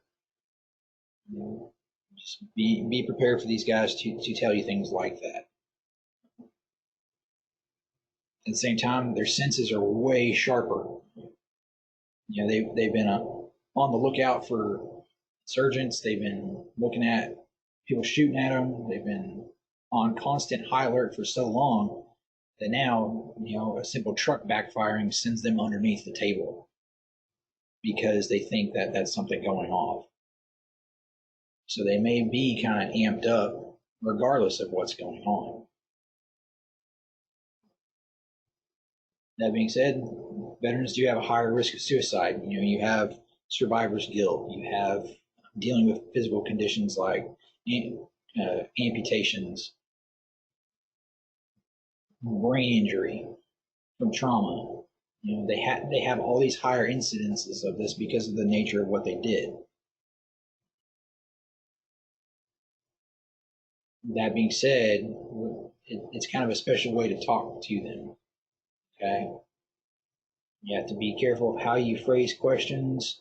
Just be prepared for these guys to tell you things like that. At the same time, their senses are way sharper. They've been on the lookout for insurgents. They've been looking at people shooting at them. They've been on constant high alert for so long that now, a simple truck backfiring sends them underneath the table. because they think that that's something going off. So they may be kind of amped up regardless of what's going on. That being said, veterans do have a higher risk of suicide. You have survivor's guilt. You have dealing with physical conditions like amputations, brain injury from trauma. They have all these higher incidences of this because of the nature of what they did. That being said, it's kind of a special way to talk to them. Okay? You have to be careful of how you phrase questions.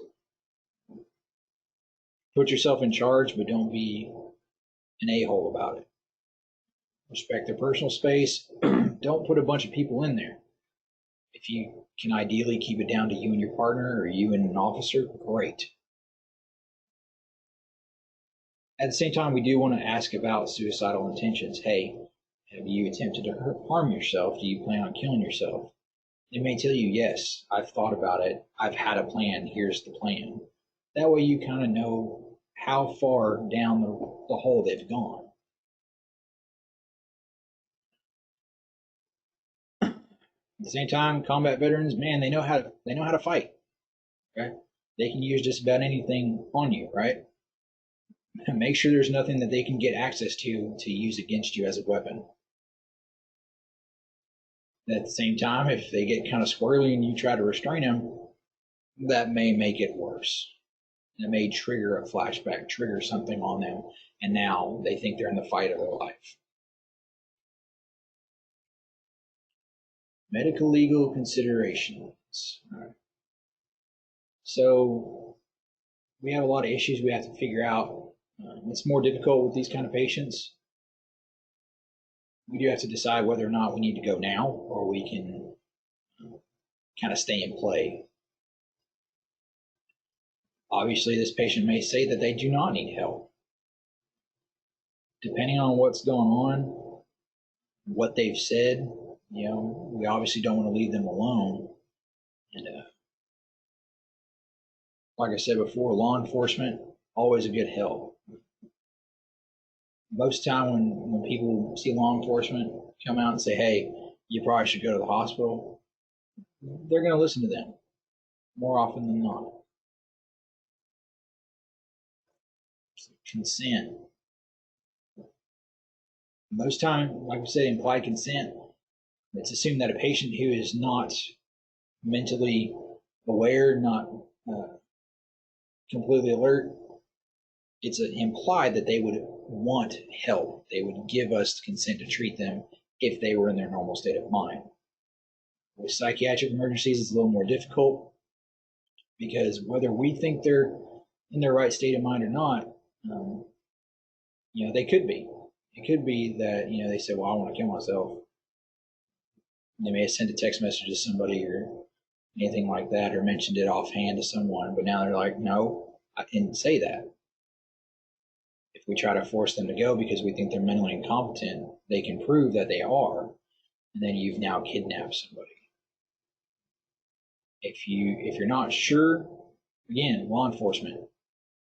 Put yourself in charge, but don't be an a-hole about it. Respect their personal space. Don't put a bunch of people in there. If you can ideally keep it down to you and your partner or you and an officer, great. At the same time, we do want to ask about suicidal intentions. Hey, have you attempted to harm yourself? Do you plan on killing yourself? They may tell you, yes, I've thought about it. I've had a plan. Here's the plan. That way you kind of know how far down the hole they've gone. At the same time, combat veterans, man, they know how to fight. Okay? They can use just about anything on you, right? Make sure there's nothing that they can get access to use against you as a weapon. At the same time, if they get kind of squirrely and you try to restrain them, that may make it worse. It may trigger a flashback, trigger something on them, and now they think they're in the fight of their life. Medical legal considerations. All right. So we have a lot of issues we have to figure out. It's more difficult with these kind of patients. We do have to decide whether or not we need to go now or we can kind of stay in play. Obviously, this patient may say that they do not need help. Depending on what's going on, what they've said, we obviously don't want to leave them alone. And like I said before, law enforcement, always a good help. Most time when people see law enforcement come out and say, hey, you probably should go to the hospital, they're going to listen to them more often than not. Consent. Most time, like we said, implied consent, it's assumed that a patient who is not mentally aware, not completely alert, it's implied that they would want help. They would give us consent to treat them if they were in their normal state of mind. With psychiatric emergencies, it's a little more difficult because whether we think they're in their right state of mind or not, they could be. It could be that, they say, well, I want to kill myself. They may have sent a text message to somebody or anything like that, or mentioned it offhand to someone, but now they're like, no, I didn't say that. If we try to force them to go because we think they're mentally incompetent, they can prove that they are, and then you've now kidnapped somebody. If you're not sure, again, law enforcement,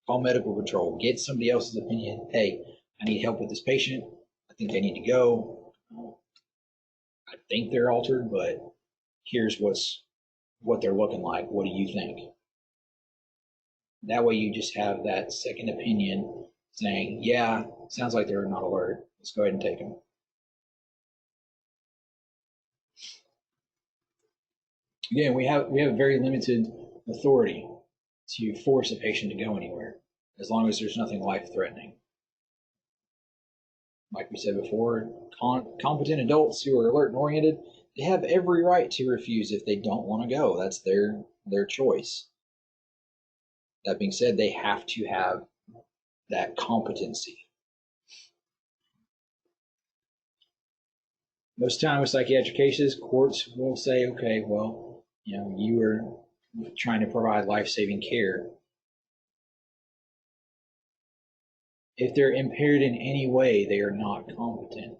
call medical patrol, get somebody else's opinion. Hey, I need help with this patient. I think they need to go. I think they're altered, but here's what they're looking like. What do you think? That way you just have that second opinion saying, yeah, sounds like they're not alert. Let's go ahead and take them. Again, we have very limited authority to force a patient to go anywhere, as long as there's nothing life-threatening. Like we said before, competent adults who are alert and oriented, they have every right to refuse if they don't want to go. That's their choice. That being said, they have to have that competency. Most time with psychiatric cases, courts will say, okay, well, you were trying to provide life-saving care. If they're impaired in any way, they are not competent.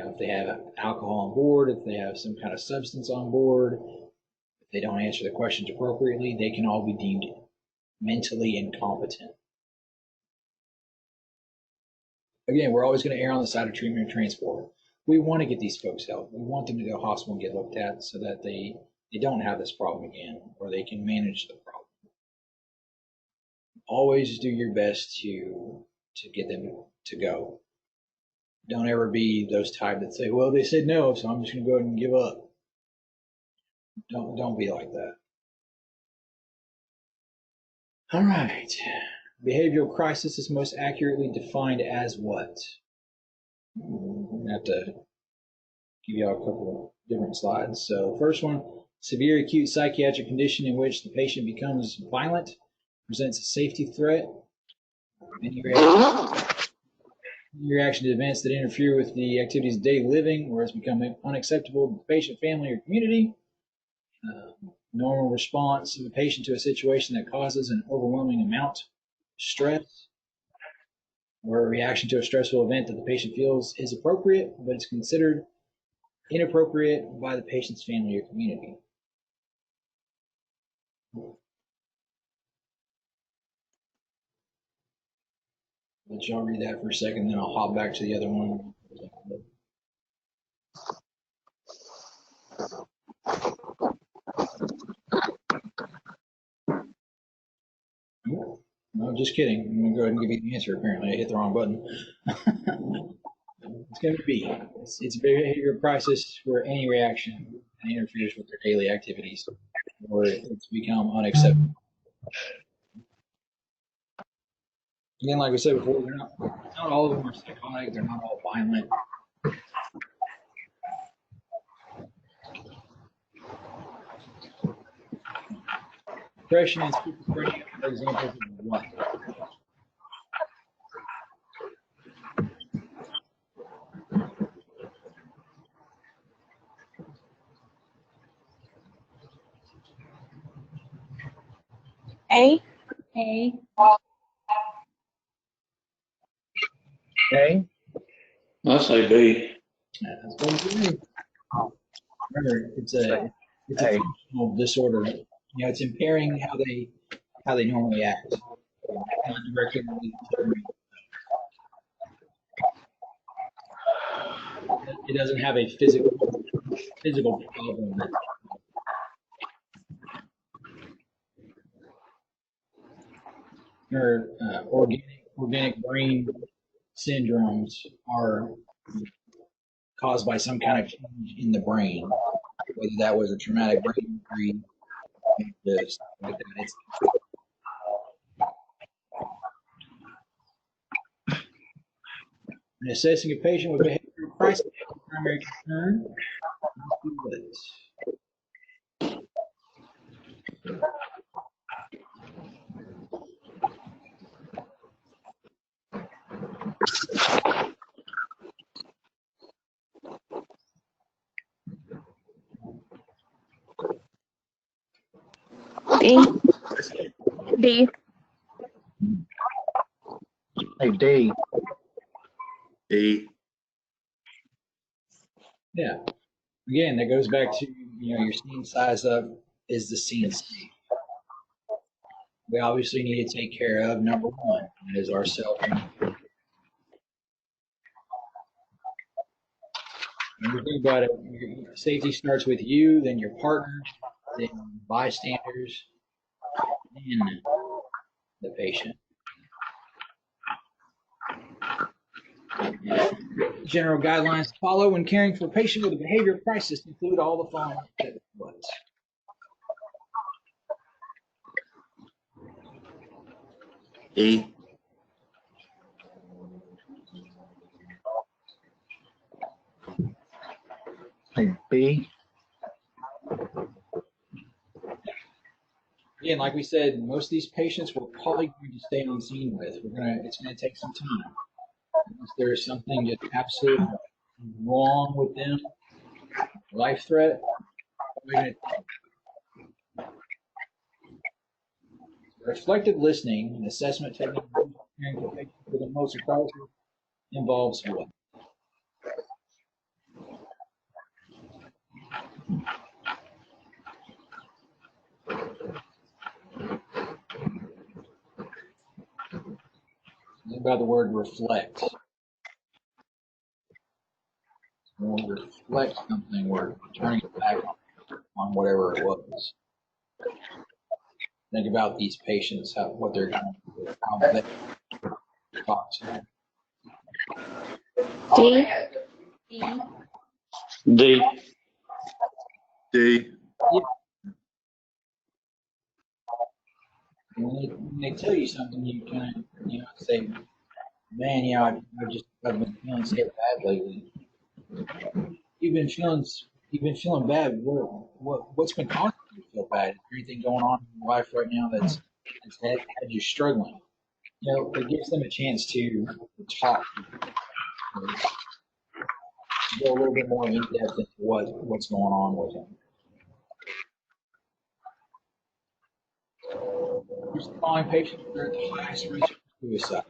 if they have alcohol on board, if they have some kind of substance on board, if they don't answer the questions appropriately, they can all be deemed mentally incompetent. Again, we're always going to err on the side of treatment and transport. We want to get these folks help. We want them to go to the hospital and get looked at so that they don't have this problem again, or they can manage the problem. Always do your best to get them to go. Don't ever be those type that say, well, they said no, so I'm just going to go ahead and give up. Don't be like that. All right. Behavioral crisis is most accurately defined as what? I have to give you all a couple of different slides. So first one, severe acute psychiatric condition in which the patient becomes violent, presents a safety threat, any reaction to events that interfere with the activities of daily living or has become unacceptable to the patient, family, or community. Normal response of the patient to a situation that causes an overwhelming amount of stress, or a reaction to a stressful event that the patient feels is appropriate, but it's considered inappropriate by the patient's family or community. Let y'all read that for a second, then I'll hop back to the other one. No, just kidding. I'm going to go ahead and give you the answer. Apparently, I hit the wrong button. It's going to be. It's a behavioral crisis where any reaction interferes with their daily activities or it's become unacceptable. Again, like I said before, not all of them are psychotic. They're not all violent. Depression and schizophrenia are examples of what? A. A. A. I say B. That's going to be. Remember, it's a functional disorder. It's impairing how they normally act. Not directly related to the brain. It doesn't have a physical problem. Or organic brain syndromes are caused by some kind of change in the brain, whether that was a traumatic brain injury, stuff like that. In assessing a patient with behavioral crisis, the primary concern is D. D. Hey, D. D. Yeah. Again, that goes back to your scene size up. Is the scene safe? We obviously need to take care of number one, that is ourselves. When you think about it, your safety starts with you, then your partner, then bystanders, then the patient. General guidelines to follow when caring for a patient with a behavioral crisis include all the following. What? E. Hey, B. Again, like we said, most of these patients we're probably going to stay on scene with. It's gonna take some time. Unless there is something just absolutely wrong with them, life threat, we're gonna reflective listening and assessment technique for the most crisis involves what? Think about the word reflect. When we reflect something, we're turning it back on whatever it was. Think about these patients, what they're going through, how they talk to them. D. D. D. When they tell you something, you kind of, say, man, I've been feeling so bad lately. You've been feeling bad. What's been causing you to feel bad? Is there anything going on in your life right now that's had you struggling? It gives them a chance to talk, go a little bit more in depth into what's going on with them. Here's the following patients that are at the highest risk of suicide.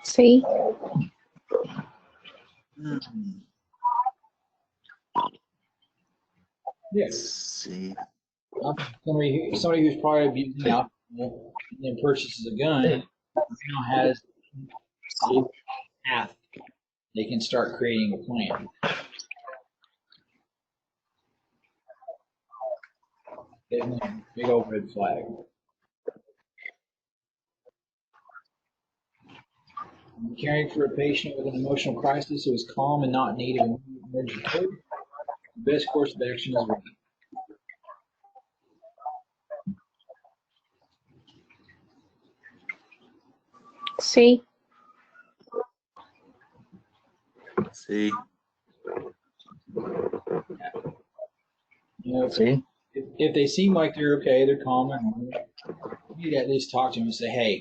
C. Yes. C. Somebody who's probably abusing alcohol and then purchases a gun now has a path. They can start creating a plan. Big old red flag. I'm caring for a patient with an emotional crisis who is calm and not in need of emergency care. The best course of action is waiting. C. C. C. If they seem like they're okay, they're calm, you need to at least talk to them and say, hey,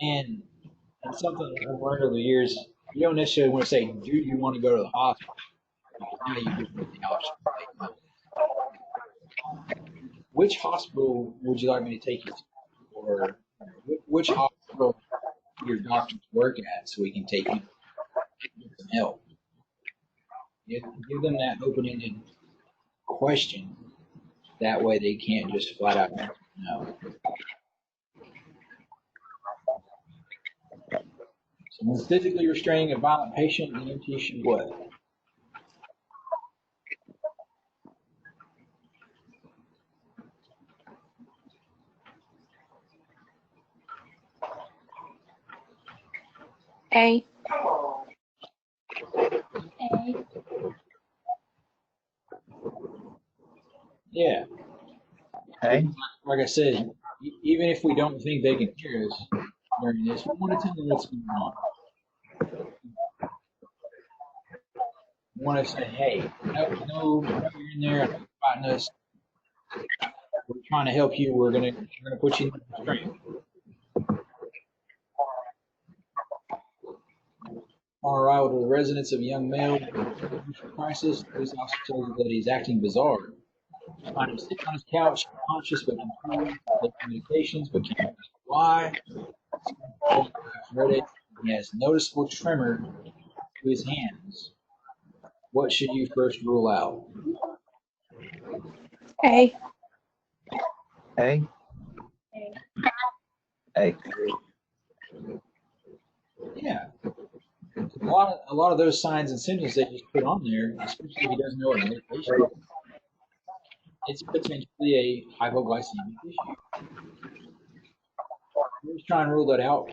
and something I've learned over the years, you don't necessarily want to say, do you want to go to the hospital? Now you give them the option. Which hospital would you like me to take you to? Or which hospital do your doctors work at so we can take you to get some help? Give them that open-ended question. That way they can't just flat out answer no. So when physically restraining a violent patient, the EMT should what? A. Yeah. A. Like I said, even if we don't think they can hear us during this, we want to tell them what's going on. We want to say, hey, no, you're in there fighting us. We're trying to help you. We're gonna put you in restraint. On arrival to the residence of a young male with crisis, the police officer tells us that he's acting bizarre. Find him sitting on his couch, conscious but confused, taking medications but can't understand why. He has noticeable tremor to his hands. What should you first rule out? A. A. A. Yeah. A lot of those signs and symptoms they just put on there, especially if he doesn't know what medication is, it's potentially a hypoglycemic issue. We're just trying to rule that out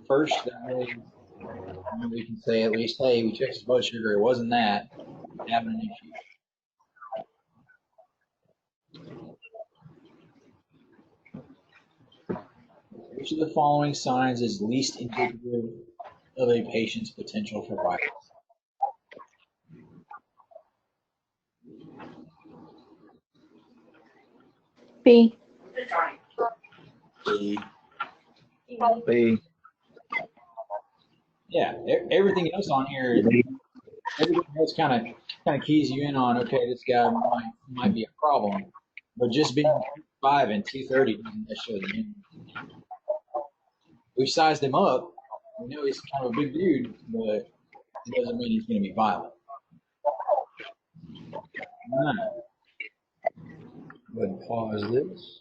first. That way we can say at least, hey, we checked his blood sugar. It wasn't that. We're having an issue. Which of the following signs is least indicative of a patient's potential for violence? B. B. B. Yeah, everything else on here, everything else kind of keys you in on. Okay, this guy might be a problem, but just being 5 and 230 doesn't necessarily mean. We've sized him up. We know he's kind of a big dude, but it doesn't mean he's going to be violent. All right. Go ahead and pause this.